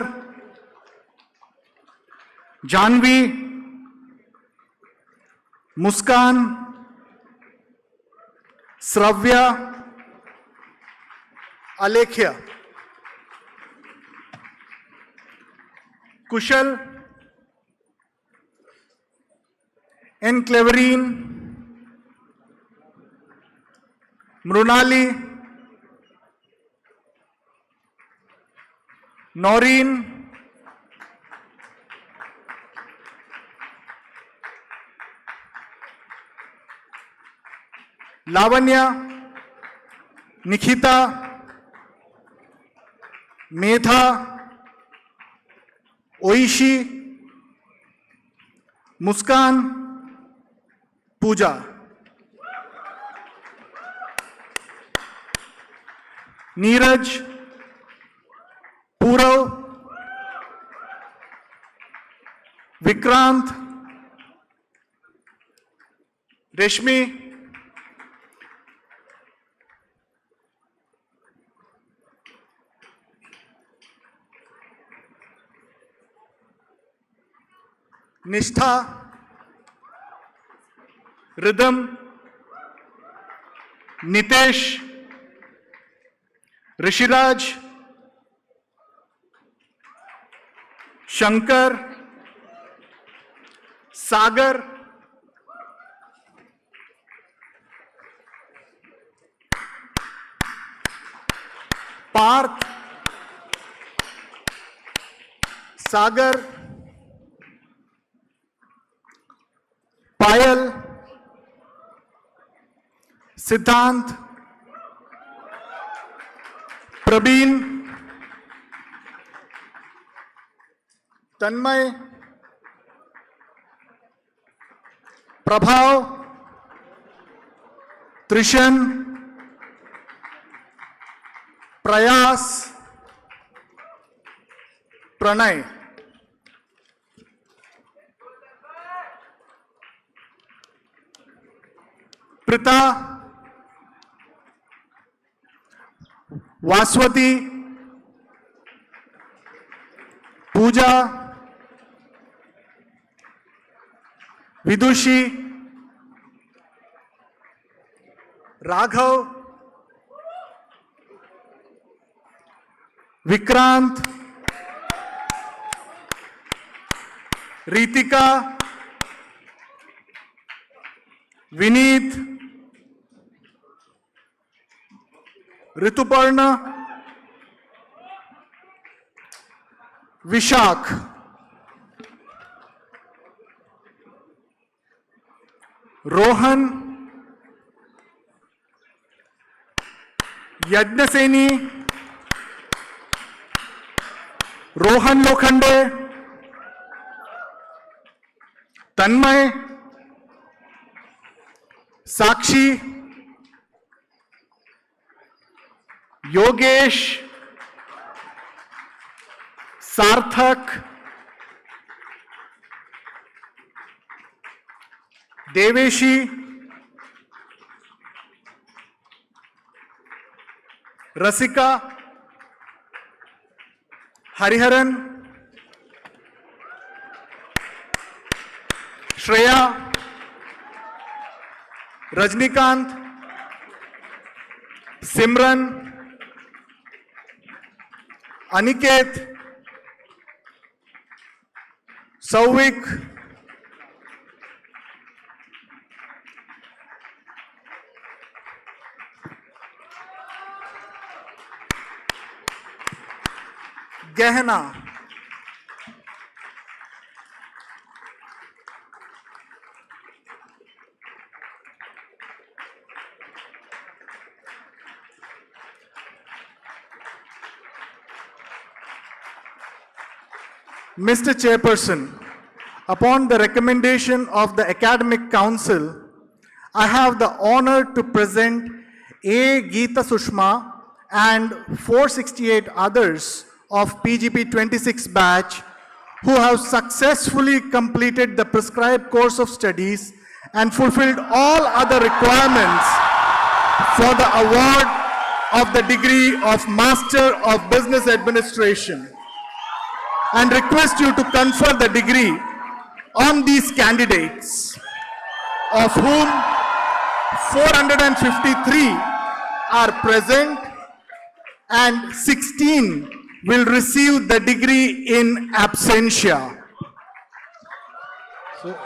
Janvi, Muskan, Sravya, Alekhya, Kushal, N. Cleverine, Mrunali, Noreen, Lavanya, Nikita, Mehta, Oishi, Muskan, Pooja. Neeraj, Purav, Vikrant, Reshmi, Nishtha, Rhythm, Nitesh, Rishiraj, Shankar, Sagar, Parth, Sagar, Payal, Siddhant, Prabeen, Tanmay, Prabhav, Trishan, Prayas, Pranay. Prita, Vaswati, Pooja, Vidushi, Raghav, Vikrant, Ritika, Vineet, Rituparna, Vishak, Rohan, Yajnaseni, Rohan Lokhande, Tanmay, Sakshi, Yogesh, Sarthak, Deveshi, Rasika, Hariharan, Shreya, Rajnikant, Simran, Aniket, Sauvik, Gehna, Mr. Chairperson, upon the recommendation of the Academic Council, I have the honor to present A. Geeta Sushma and 468 others of PGP-26 batch who have successfully completed the prescribed course of studies and fulfilled all other requirements for the award of the degree of Master of Business Administration, and request you to confer the degree on these candidates, of whom 453 are present and 16 will receive the degree in absentia. So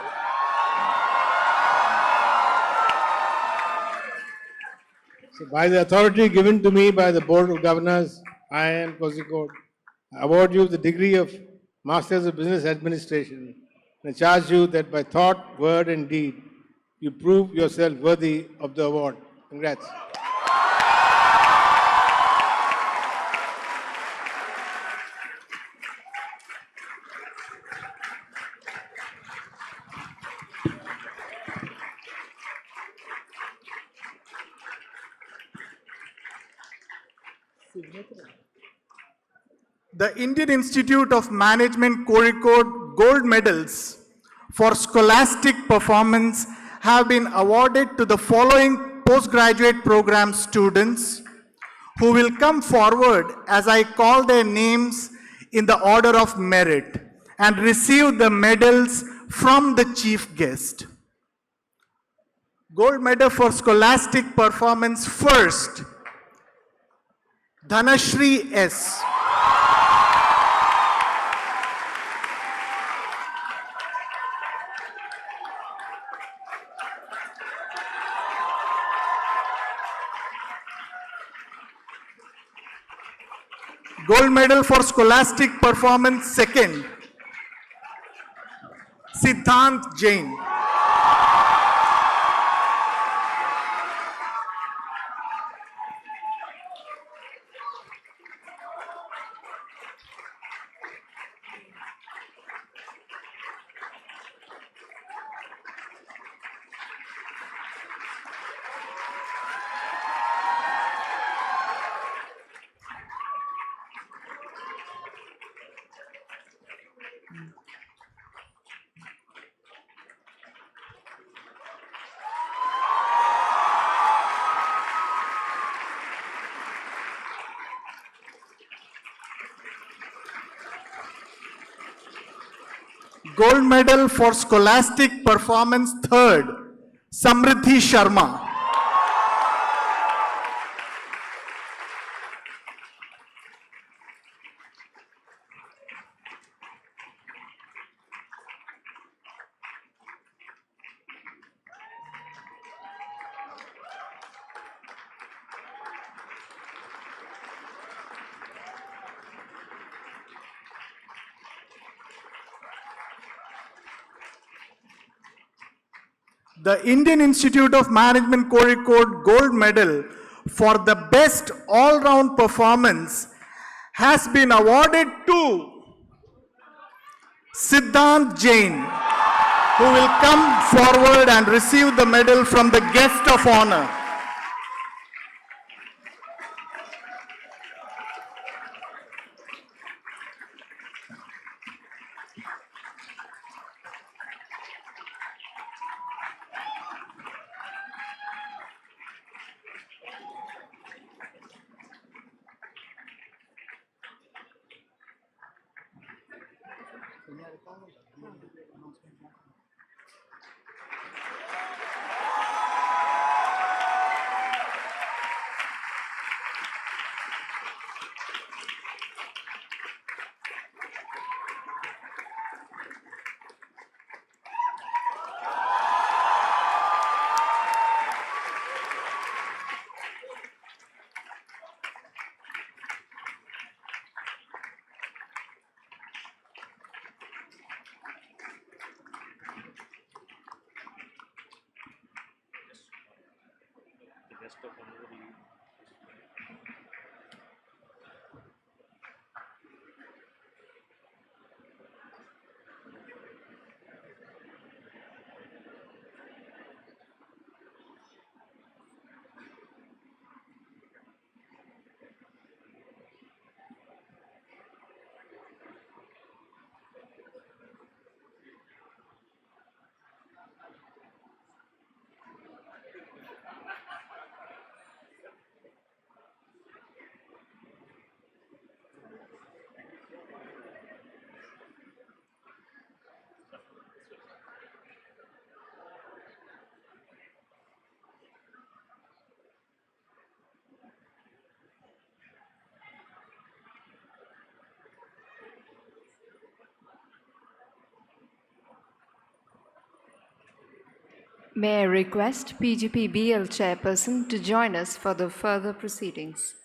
by the authority given to me by the Board of Governors, IIM Kozhikode, I award you the degree of Masters of Business Administration and charge you that by thought, word and deed, you prove yourself worthy of the award. Congrats. The Indian Institute of Management Kozhikode gold medals for scholastic performance have been awarded to the following postgraduate program students who will come forward as I call their names in the order of merit and receive the medals from the chief guest. Gold medal for scholastic performance first, Dhanashri S. Gold medal for scholastic performance second, Siddhant Jain. Gold medal for scholastic performance third, Samriddhi Sharma. The Indian Institute of Management Kozhikode gold medal for the best all-round performance has been awarded to Siddhant Jain, who will come forward and receive the medal from the guest of honor. May I request PGP-BL chairperson to join us for the further proceedings.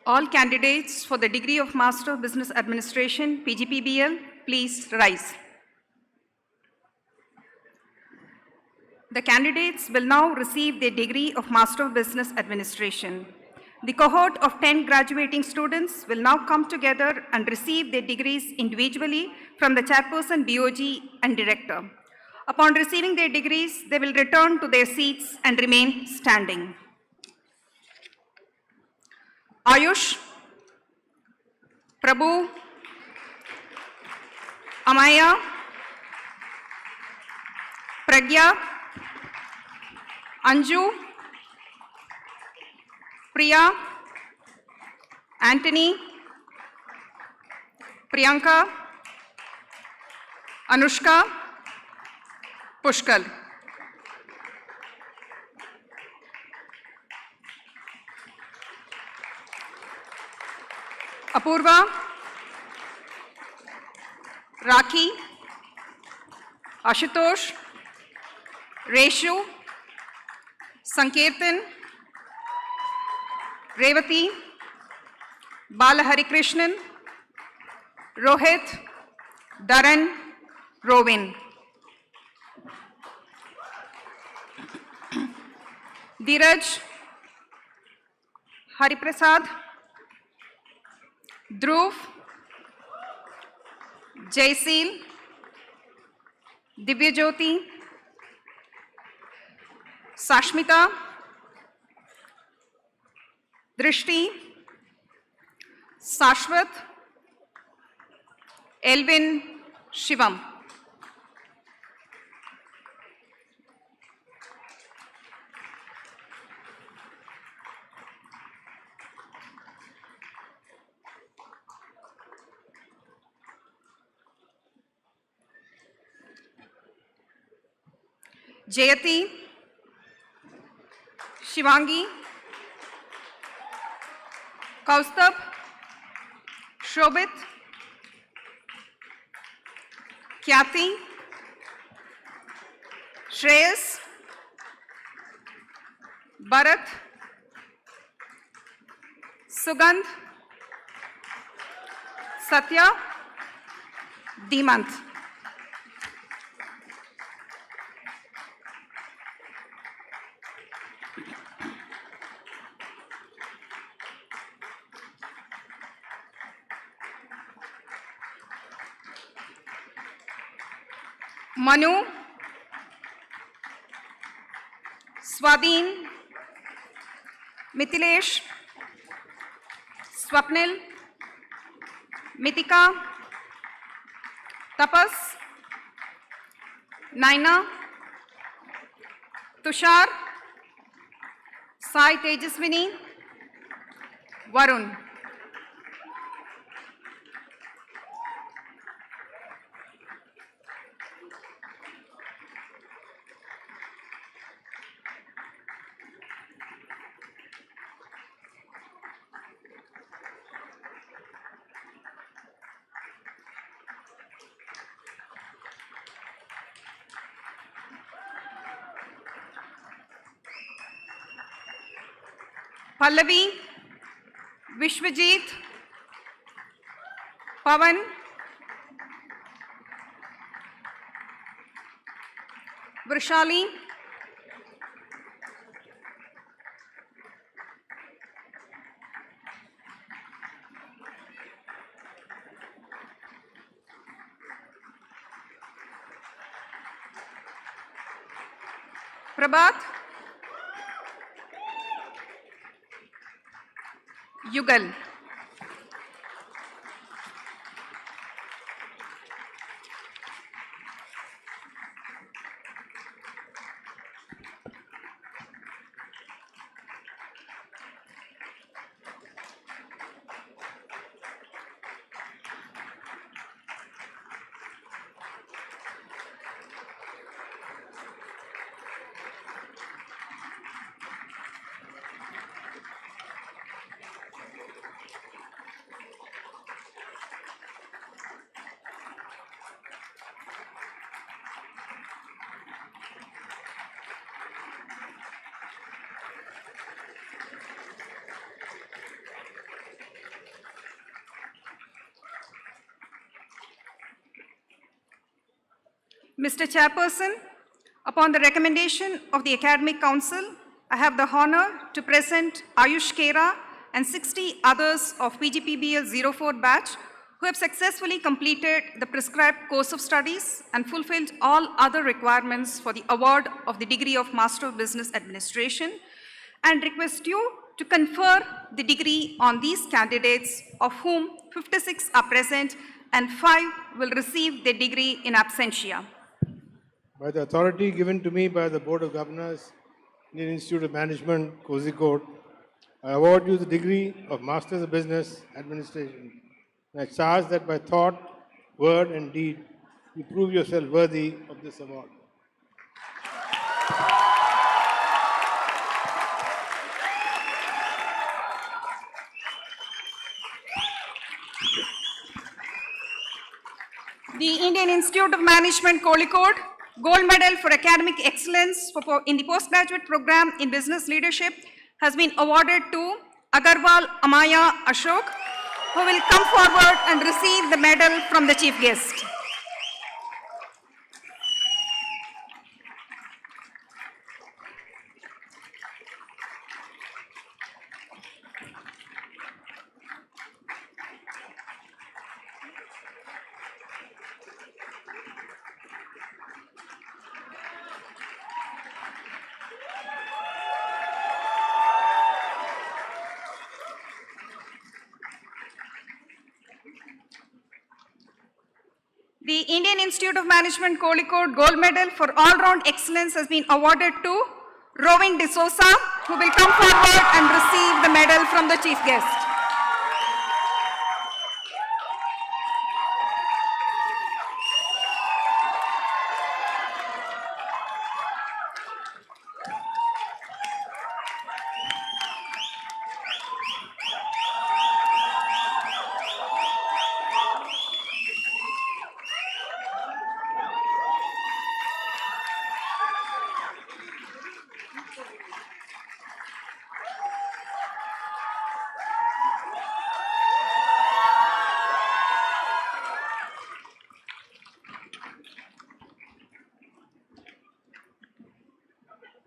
All candidates for the degree of Master of Business Administration, PGP-BL, please rise. The candidates will now receive their degree of Master of Business Administration. The cohort of 10 graduating students will now come together and receive their degrees individually from the chairperson, BOG, and director. Upon receiving their degrees, they will return to their seats and remain standing. Ayush, Prabhu, Amaya, Pragya, Anju, Priya, Anthony, Priyanka, Anushka, Pushkal. Apurva, Rakhi, Ashutosh, Reshu, Sankirtan, Revati, Bala Harikrishnan, Rohit, Dharan, Rovin. Dheeraj, Hariprasad, Dhruv, Jaisil, Divyajyoti, Sashmita, Drishti, Sashwat, Elvin, Shivam. Jayati, Shivangi, Kaustubh, Shobit, Kyati, Shreyas, Bharat, Sugandh, Satya, Dimant. Manu, Swadhin, Mithilesh, Swapnil, Mitika, Tapas, Naina, Tushar, Sai Tejaswini, Varun. Pallavi, Vishwajit, Pavan, Vrishali, Prabhat, Yugal. Mr. Chairperson, upon the recommendation of the Academic Council, I have the honor to present Ayush Kera and 60 others of PGP-BL 04 batch who have successfully completed the prescribed course of studies and fulfilled all other requirements for the award of the degree of Master of Business Administration, and request you to confer the degree on these candidates, of whom 56 are present and 5 will receive their degree in absentia. By the authority given to me by the Board of Governors, Indian Institute of Management, Kozhikode, I award you the degree of Master of Business Administration. And I charge that by thought, word and deed, you prove yourself worthy of this award. The Indian Institute of Management, Kozhikode, Gold Medal for Academic Excellence in the Postgraduate Program in Business Leadership has been awarded to Agarwal Amaya Ashok, who will come forward and receive the medal from the Chief Guest. The Indian Institute of Management, Kozhikode, Gold Medal for All-Round Excellence has been awarded to Rovin D'Souza, who will come forward and receive the medal from the Chief Guest.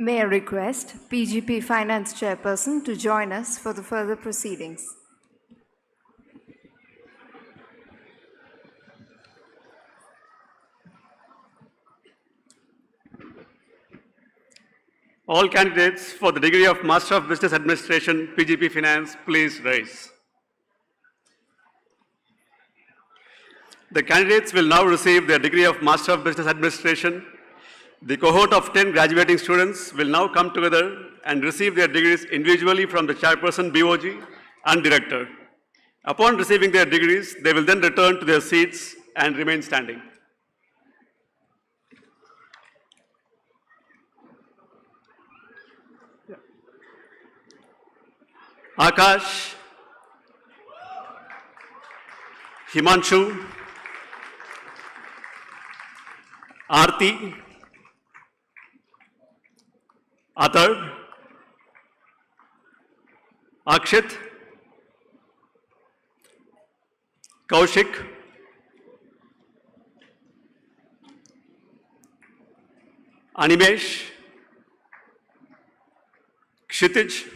May I request PGP-Finance Chairperson to join us for the further proceedings. All candidates for the degree of Master of Business Administration, PGP-Finance, please rise. The candidates will now receive their degree of Master of Business Administration. The cohort of 10 graduating students will now come together and receive their degrees individually from the chairperson, BOG, and director. Upon receiving their degrees, they will then return to their seats and remain standing. Akash, Himanshu, Aarti, Atar, Akshit, Kaushik, Animesh, Kshitij,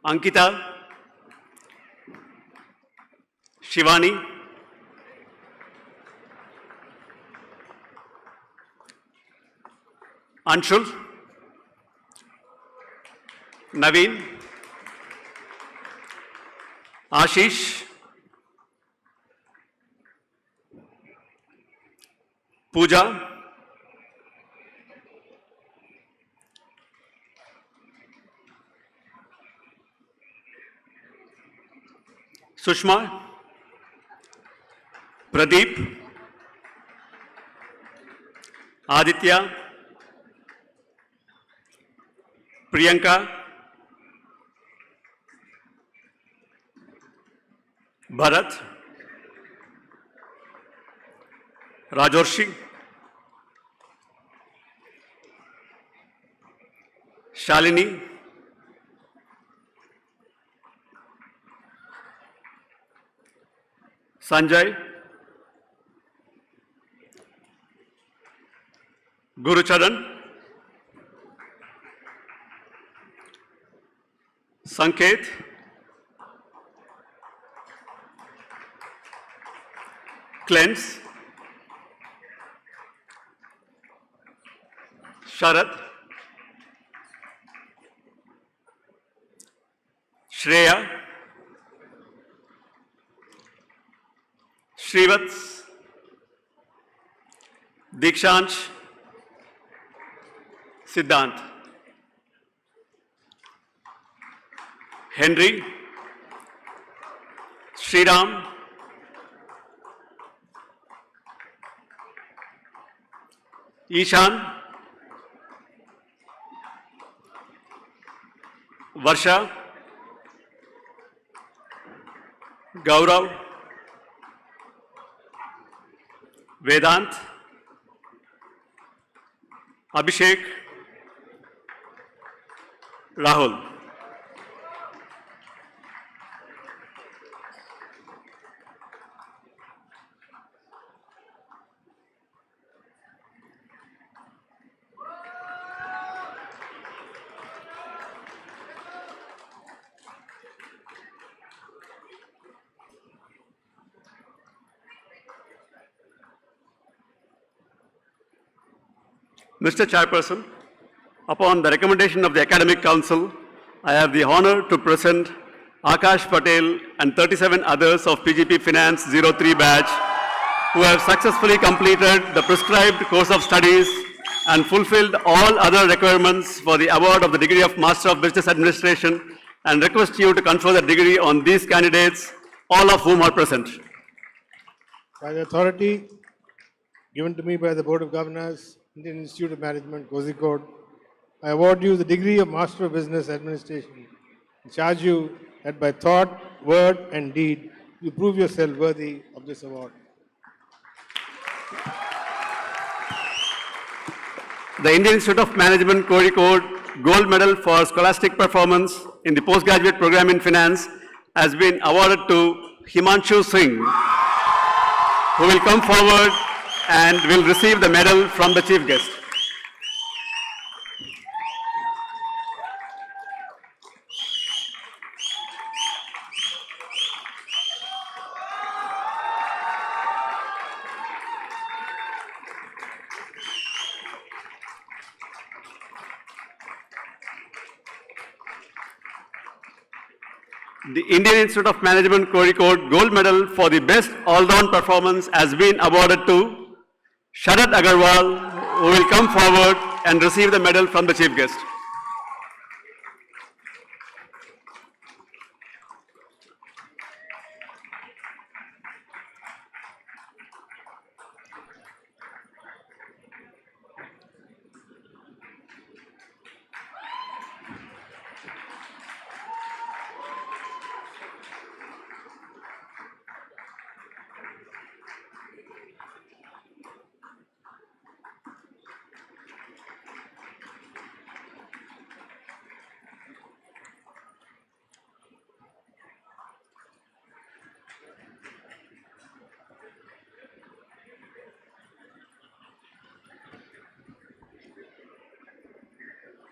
Ankita, Shivani, Anshul, Naveen, Ashish, Pooja, Sushma, Pradeep, Aditya, Priyanka, Bharat, Rajorshi, Shalini, Sanjay, Gurucharan, Sanket, Cleanse, Sharat, Shreya, Shrivats, Dikshansh, Siddhant, Henry, Sriram, Ishan, Varsha, Gaurav, Vedant, Abhishek, Rahul. Mr. Chairperson, upon the recommendation of the Academic Council, I have the honor to present Akash Patel and 37 others of PGP-Finance 03 batch who have successfully completed the prescribed course of studies and fulfilled all other requirements for the award of the degree of Master of Business Administration, and request you to confer the degree on these candidates, all of whom are present. By the authority given to me by the Board of Governors, Indian Institute of Management, Kozhikode, I award you the degree of Master of Business Administration and charge you that by thought, word and deed, you prove yourself worthy of this award. The Indian Institute of Management, Kozhikode, Gold Medal for Scholastic Performance in the Postgraduate Program in Finance has been awarded to Himanshu Singh, who will come forward and will receive the medal from the chief guest. The Indian Institute of Management Kozhikode Gold Medal for the best all-round performance has been awarded to Sharad Agarwal, who will come forward and receive the medal from the chief guest.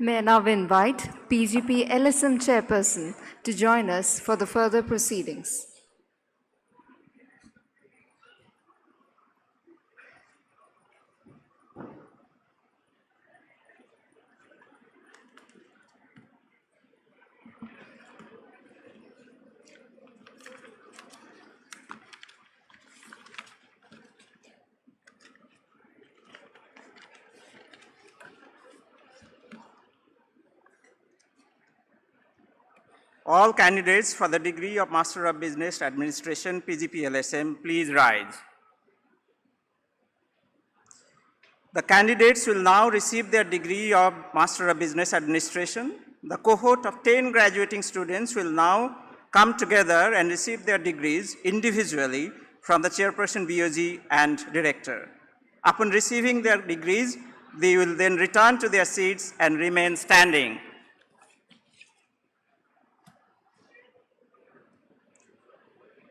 May I now invite PGP-LSM chairperson to join us for the further proceedings. All candidates for the degree of Master of Business Administration, PGP-LSM, please rise. The candidates will now receive their degree of Master of Business Administration. The cohort of 10 graduating students will now come together and receive their degrees individually from the chairperson, BOG, and director. Upon receiving their degrees, they will then return to their seats and remain standing.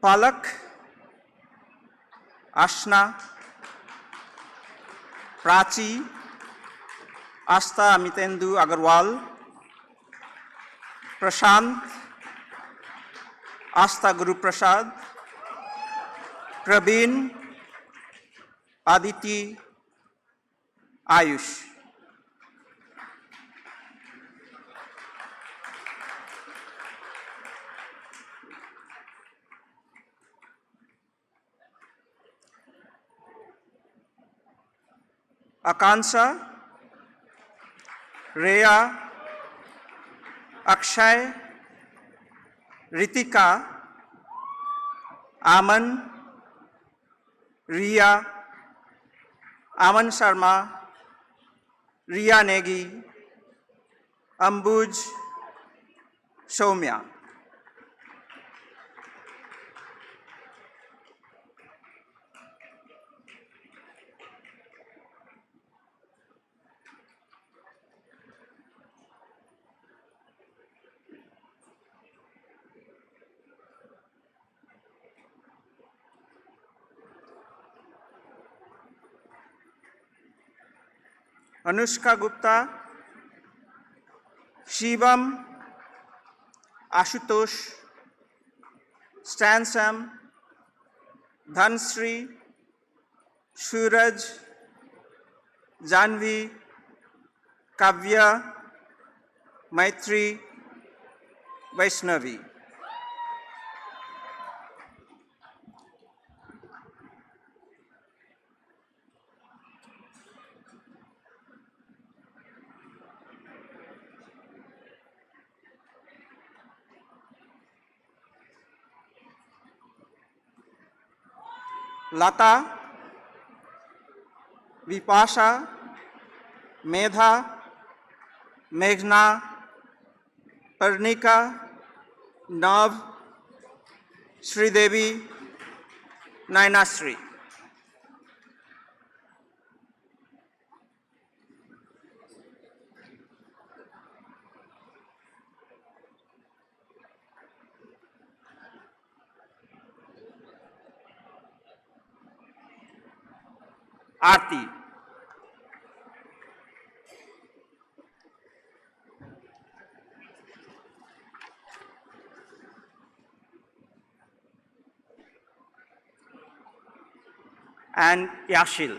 Palak, Ashna, Prachi, Asta Amarendu Agarwal, Prashant, Asta Guru Prasad, Praveen, Aditi, Ayush. Akansha, Rhea, Akshay, Ritika, Aman, Riya, Aman Sharma, Riya Negi, Ambuj, Soumya. Anushka Gupta, Shivam, Ashutosh, Stansam, Dhansri, Suraj, Janvi, Kavya, Maitri, Vaishnavi. Lata, Vipasha, Mehta, Meghna, Parnika, Nav, Sridevi, Nainasri. Aarti. And Yashil.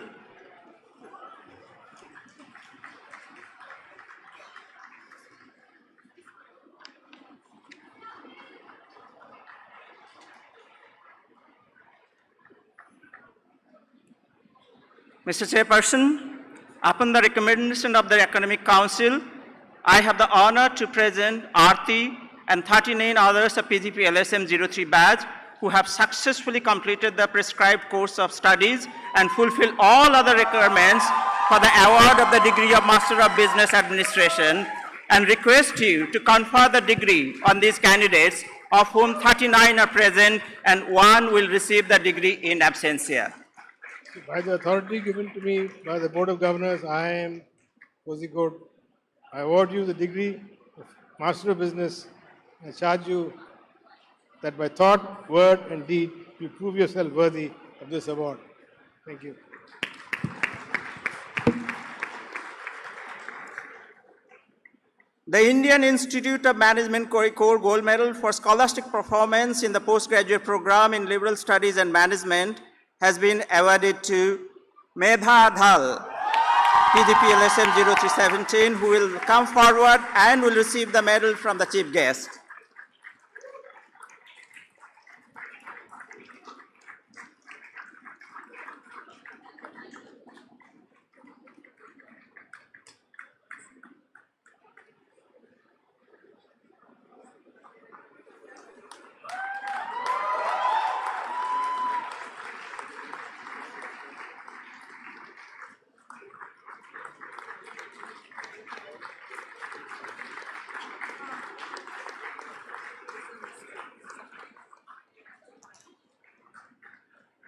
Mr. Chairperson, upon the recommendation of the Academic Council, I have the honor to present Aarti and 39 others of PGP-LSM 03 batch who have successfully completed the prescribed course of studies and fulfilled all other requirements for the award of the degree of Master of Business Administration, and request you to confer the degree on these candidates, of whom 39 are present and 1 will receive the degree in absentia. By the authority given to me by the Board of Governors, IIM Kozhikode, I award you the degree of Master of Business and charge you that by thought, word and deed, you prove yourself worthy of this award. Thank you. The Indian Institute of Management Kozhikode Gold Medal for Scholastic Performance in the Postgraduate Program in Liberal Studies and Management has been awarded to Mehta, PGP-LSM 0317, who will come forward and will receive the medal from the chief guest.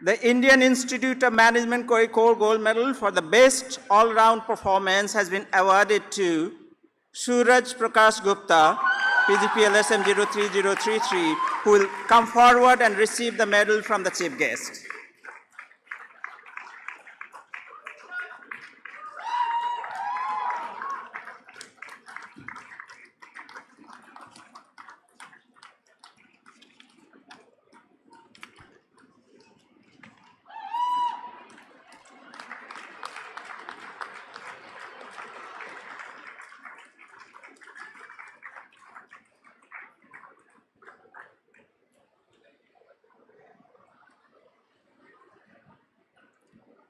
The Indian Institute of Management Kozhikode Gold Medal for the best all-round performance has been awarded to Suraj Prakash Gupta, PGP-LSM 03033, who will come forward and receive the medal from the chief guest.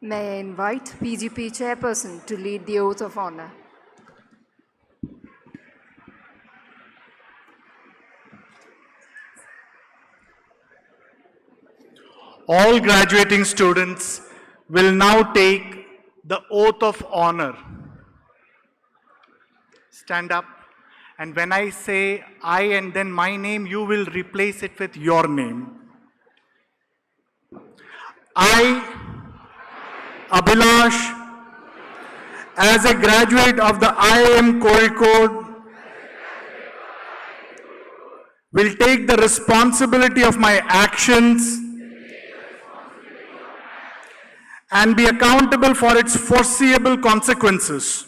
May I invite PGP Chairperson to lead the oath of honor. All graduating students will now take the oath of honor. Stand up, and when I say I and then my name, you will replace it with your name. I, Abhilash, as a graduate of the IIM Kozhikode, will take the responsibility of my actions and be accountable for its foreseeable consequences.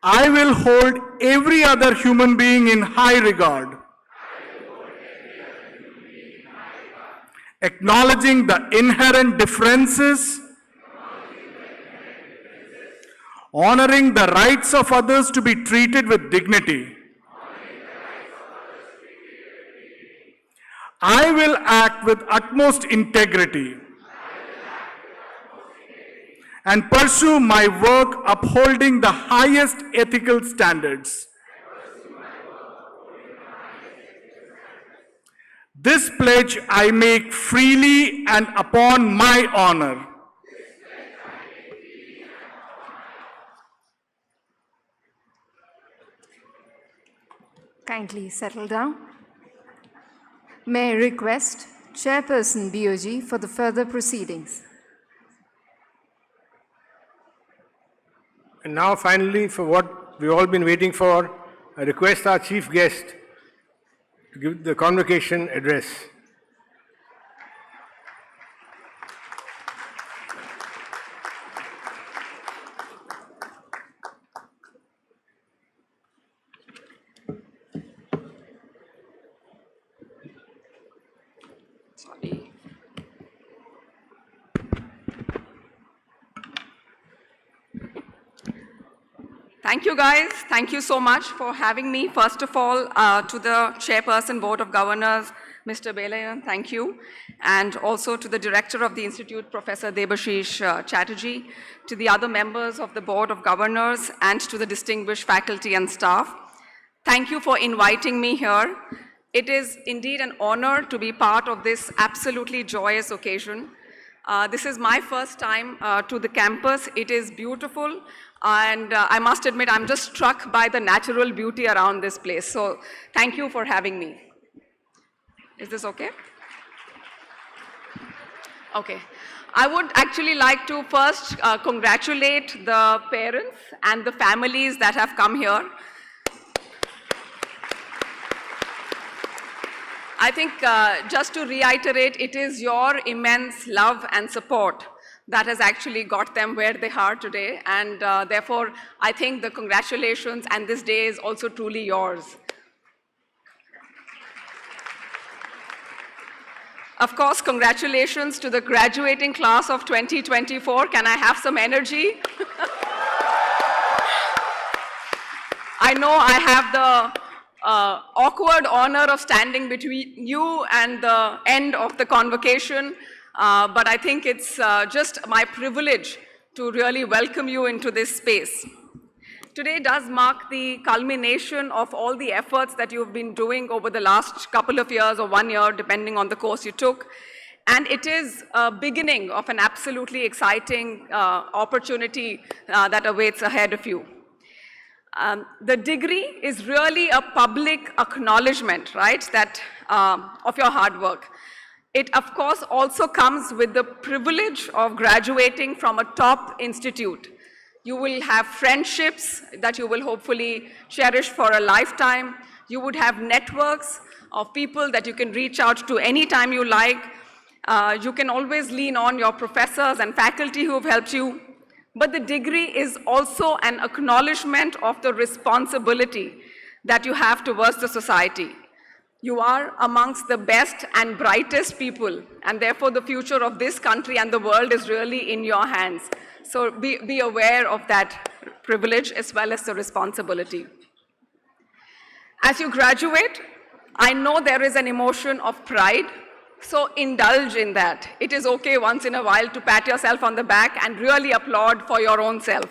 I will hold every other human being in high regard, acknowledging the inherent differences, honoring the rights of others to be treated with dignity. I will act with utmost integrity and pursue my work upholding the highest ethical standards. This pledge I make freely and upon my honor. Kindly settle down. May I request Chairperson BOG for the further proceedings. And now finally, for what we've all been waiting for, I request our chief guest to give the convocation address. Thank you, guys. Thank you so much for having me. First of all, to the Chairperson, Board of Governors, Mr. Belayan, thank you. And also to the Director of the Institute, Professor Debashish Chatterjee, to the other members of the Board of Governors, and to the distinguished faculty and staff. Thank you for inviting me here. It is indeed an honor to be part of this absolutely joyous occasion. This is my first time to the campus. It is beautiful, and I must admit, I'm just struck by the natural beauty around this place. So thank you for having me. Is this okay? Okay. I would actually like to first congratulate the parents and the families that have come here. I think just to reiterate, it is your immense love and support that has actually got them where they are today. And therefore, I think the congratulations and this day is also truly yours. Of course, congratulations to the graduating class of 2024. Can I have some energy? I know I have the awkward honor of standing between you and the end of the convocation, but I think it's just my privilege to really welcome you into this space. Today does mark the culmination of all the efforts that you've been doing over the last couple of years or 1 year, depending on the course you took. And it is a beginning of an absolutely exciting opportunity that awaits ahead of you. The degree is really a public acknowledgement, right, that, of your hard work. It, of course, also comes with the privilege of graduating from a top institute. You will have friendships that you will hopefully cherish for a lifetime. You would have networks of people that you can reach out to anytime you like. You can always lean on your professors and faculty who have helped you. But the degree is also an acknowledgement of the responsibility that you have towards the society. You are amongst the best and brightest people, and therefore the future of this country and the world is really in your hands. So be aware of that privilege as well as the responsibility. As you graduate, I know there is an emotion of pride, so indulge in that. It is okay once in a while to pat yourself on the back and really applaud for your own self.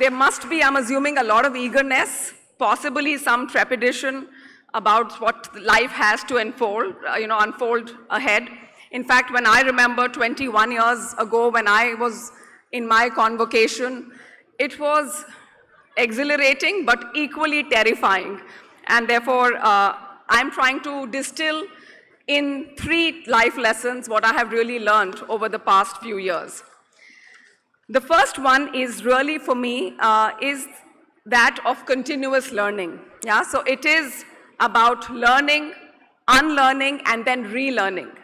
There must be, I'm assuming, a lot of eagerness, possibly some trepidation about what life has to unfold ahead. In fact, when I remember 21 years ago when I was in my convocation, it was exhilarating but equally terrifying. And therefore, I'm trying to distill in 3 life lessons what I have really learned over the past few years. The first one is really for me is that of continuous learning. Yeah, so it is about learning, unlearning, and then relearning.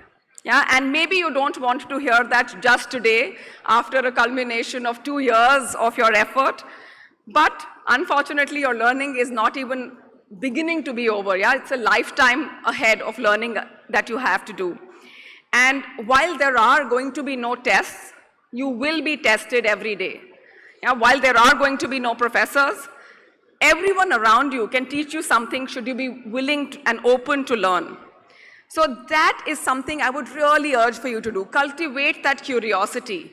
Yeah, and maybe you don't want to hear that just today after a culmination of 2 years of your effort, but unfortunately your learning is not even beginning to be over. Yeah, it's a lifetime ahead of learning that you have to do. And while there are going to be no tests, you will be tested every day. Yeah, while there are going to be no professors, everyone around you can teach you something should you be willing and open to learn. So that is something I would really urge for you to do. Cultivate that curiosity.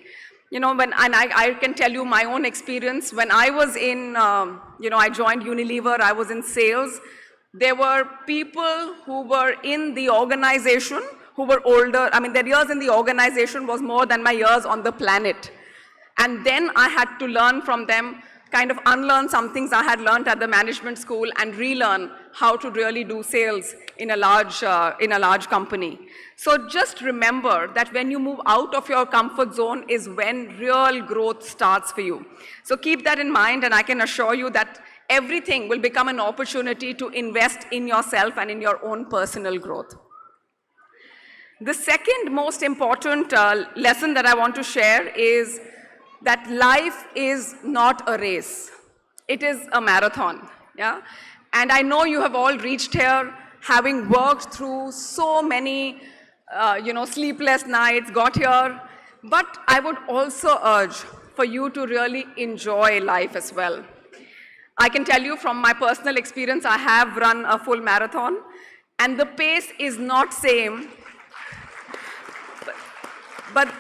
You know, I can tell you my own experience. When I was in, I joined Unilever, I was in sales. There were people who were in the organization who were older. I mean, their years in the organization was more than my years on the planet. And then I had to learn from them, kind of unlearn some things I had learned at the management school and relearn how to really do sales in a large company. So just remember that when you move out of your comfort zone is when real growth starts for you. So keep that in mind, and I can assure you that everything will become an opportunity to invest in yourself and in your own personal growth. The second most important lesson that I want to share is that life is not a race. It is a marathon, yeah? And I know you have all reached here having worked through so many, sleepless nights, got here. But I would also urge for you to really enjoy life as well. I can tell you from my personal experience, I have run a full marathon, and the pace is not same. But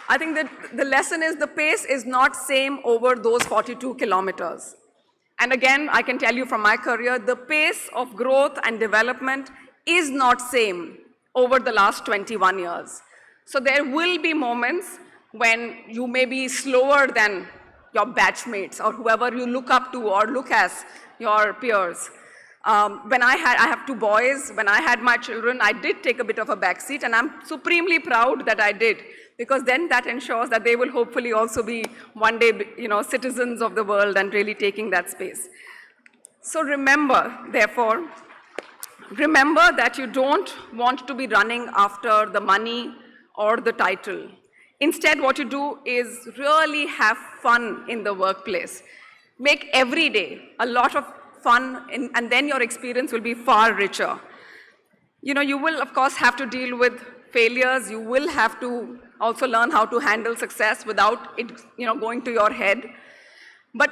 I think that the lesson is the pace is not same over those 42 kilometers. And again, I can tell you from my career, the pace of growth and development is not same over the last 21 years. So there will be moments when you may be slower than your batchmates or whoever you look up to or look as your peers. When I have two boys, when I had my children, I did take a bit of a backseat, and I'm supremely proud that I did, because then that ensures that they will hopefully also be one day, citizens of the world and really taking that space. So remember, therefore, remember that you don't want to be running after the money or the title. Instead, what you do is really have fun in the workplace. Make every day a lot of fun, and then your experience will be far richer. You will, of course, have to deal with failures. You will have to also learn how to handle success without it, going to your head. But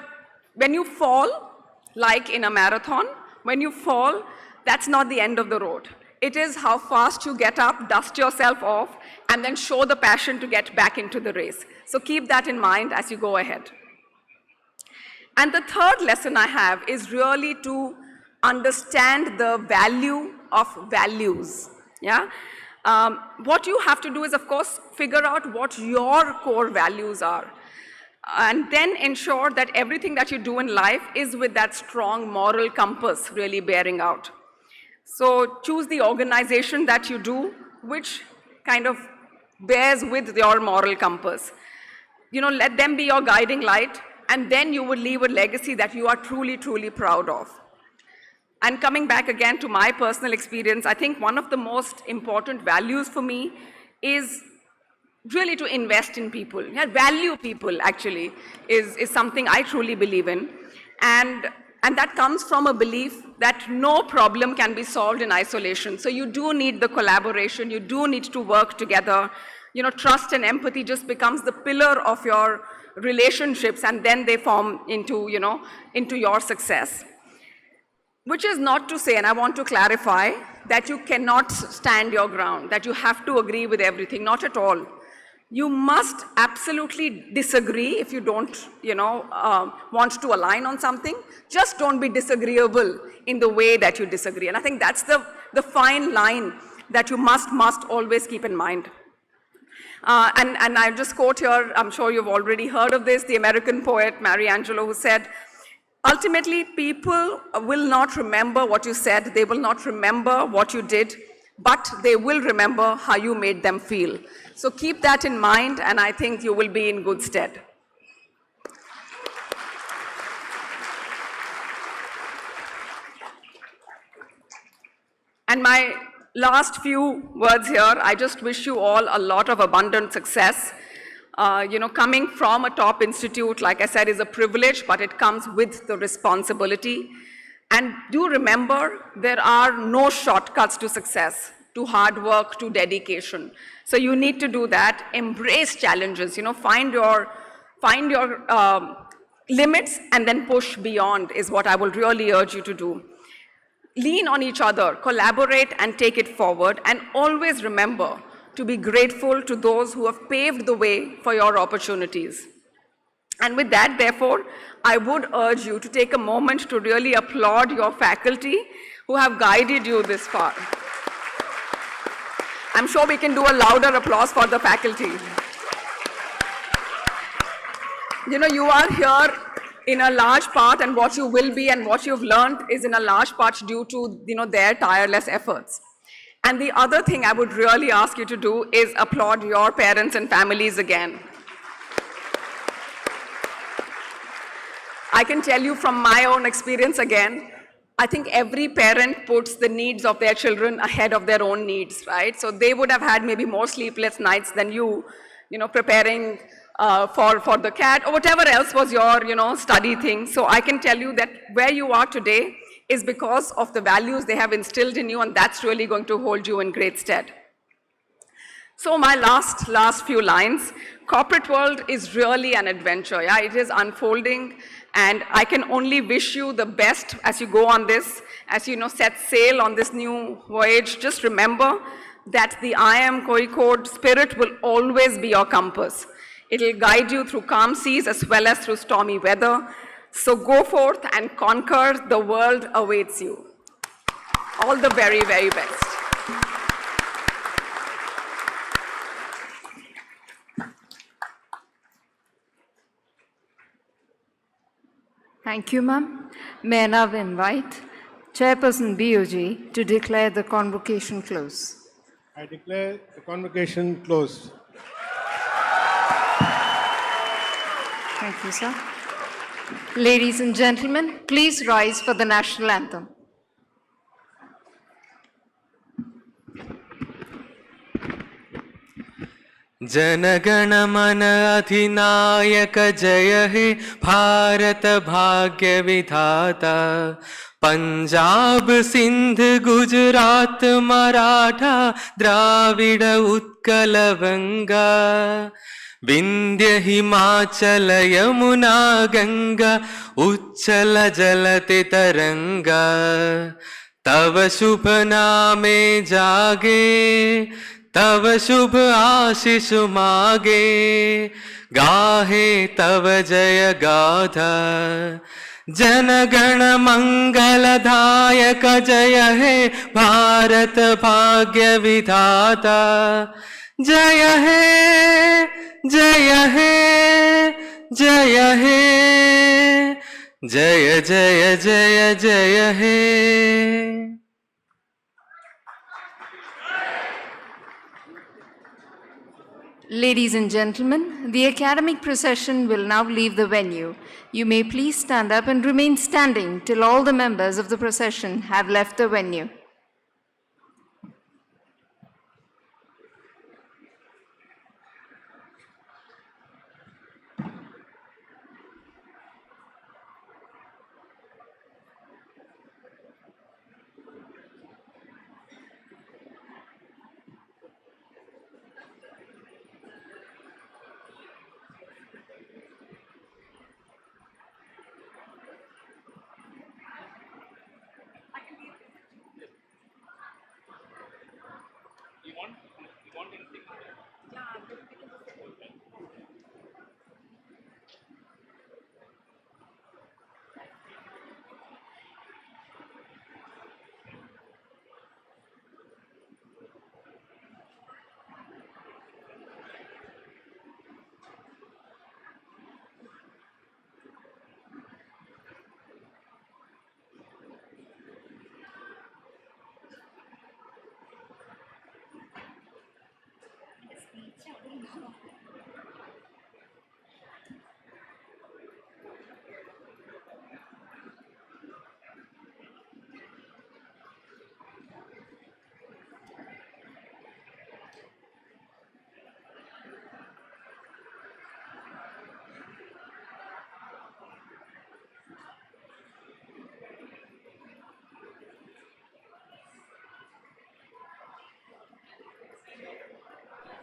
when you fall, like in a marathon, when you fall, that's not the end of the road. It is how fast you get up, dust yourself off, and then show the passion to get back into the race. So keep that in mind as you go ahead. And the third lesson I have is really to understand the value of values. Yeah? What you have to do is, of course, figure out what your core values are, and then ensure that everything that you do in life is with that strong moral compass really bearing out. So choose the organization that you do, which kind of bears with your moral compass. Let them be your guiding light, and then you will leave a legacy that you are truly, truly proud of. And coming back again to my personal experience, I think one of the most important values for me is really to invest in people. Yeah, value people, actually, is something I truly believe in. And that comes from a belief that no problem can be solved in isolation. So you do need the collaboration, you do need to work together. Trust and empathy just becomes the pillar of your relationships, and then they form into your success. Which is not to say, and I want to clarify, that you cannot stand your ground, that you have to agree with everything, not at all. You must absolutely disagree if you don't, want to align on something. Just don't be disagreeable in the way that you disagree. And I think that's the fine line that you must always keep in mind. And I just quote here, I'm sure you've already heard of this, the American poet Mary Angelou, who said, ultimately, people will not remember what you said, they will not remember what you did, but they will remember how you made them feel. So keep that in mind, and I think you will be in good stead. And my last few words here, I just wish you all a lot of abundant success. Coming from a top institute, like I said, is a privilege, but it comes with the responsibility. And do remember, there are no shortcuts to success, to hard work, to dedication. So you need to do that. Embrace challenges. Find your limits and then push beyond is what I will really urge you to do. Lean on each other, collaborate, and take it forward. And always remember to be grateful to those who have paved the way for your opportunities. And with that, therefore, I would urge you to take a moment to really applaud your faculty who have guided you this far. I'm sure we can do a louder applause for the faculty. You are here in a large part, and what you will be and what you've learned is in a large part due to their tireless efforts. And the other thing I would really ask you to do is applaud your parents and families again. I can tell you from my own experience again, I think every parent puts the needs of their children ahead of their own needs, right? So they would have had maybe more sleepless nights than you, preparing for the CAT or whatever else was your, study thing. So I can tell you that where you are today is because of the values they have instilled in you, and that's really going to hold you in great stead. So my last few lines, corporate world is really an adventure. Yeah, it is unfolding, And I can only wish you the best as you go on this, as you set sail on this new voyage. Just remember that the IIM Kozhikode spirit will always be your compass. It will guide you through calm seas as well as through stormy weather. So go forth and conquer. The world awaits you. All the very, very best. Thank you, ma'am. May I now invite Chairperson BOG to declare the convocation closed. I declare the convocation closed. Thank you, sir. Ladies and gentlemen, please rise for the national anthem. जनगण मन अधिनायक जय हे भारत भाग्य विधाता पंजाब सिंध गुजरात मराठा द्राविड़ उत्कल गंगा विंध्य हिमाचल यमुना गंगा उच्चल जलति तरंगा तव शुभ नामे जागे तव शुभ आशीष मागे गाहे तव जय गाथा जनगण मंगलदायक जय हे भारत भाग्य विधाता जय हे जय हे जय हे जय जय जय जय हे. Ladies and gentlemen, the academic procession will now leave the venue. You may please stand up and remain standing till all the members of the procession have left the venue.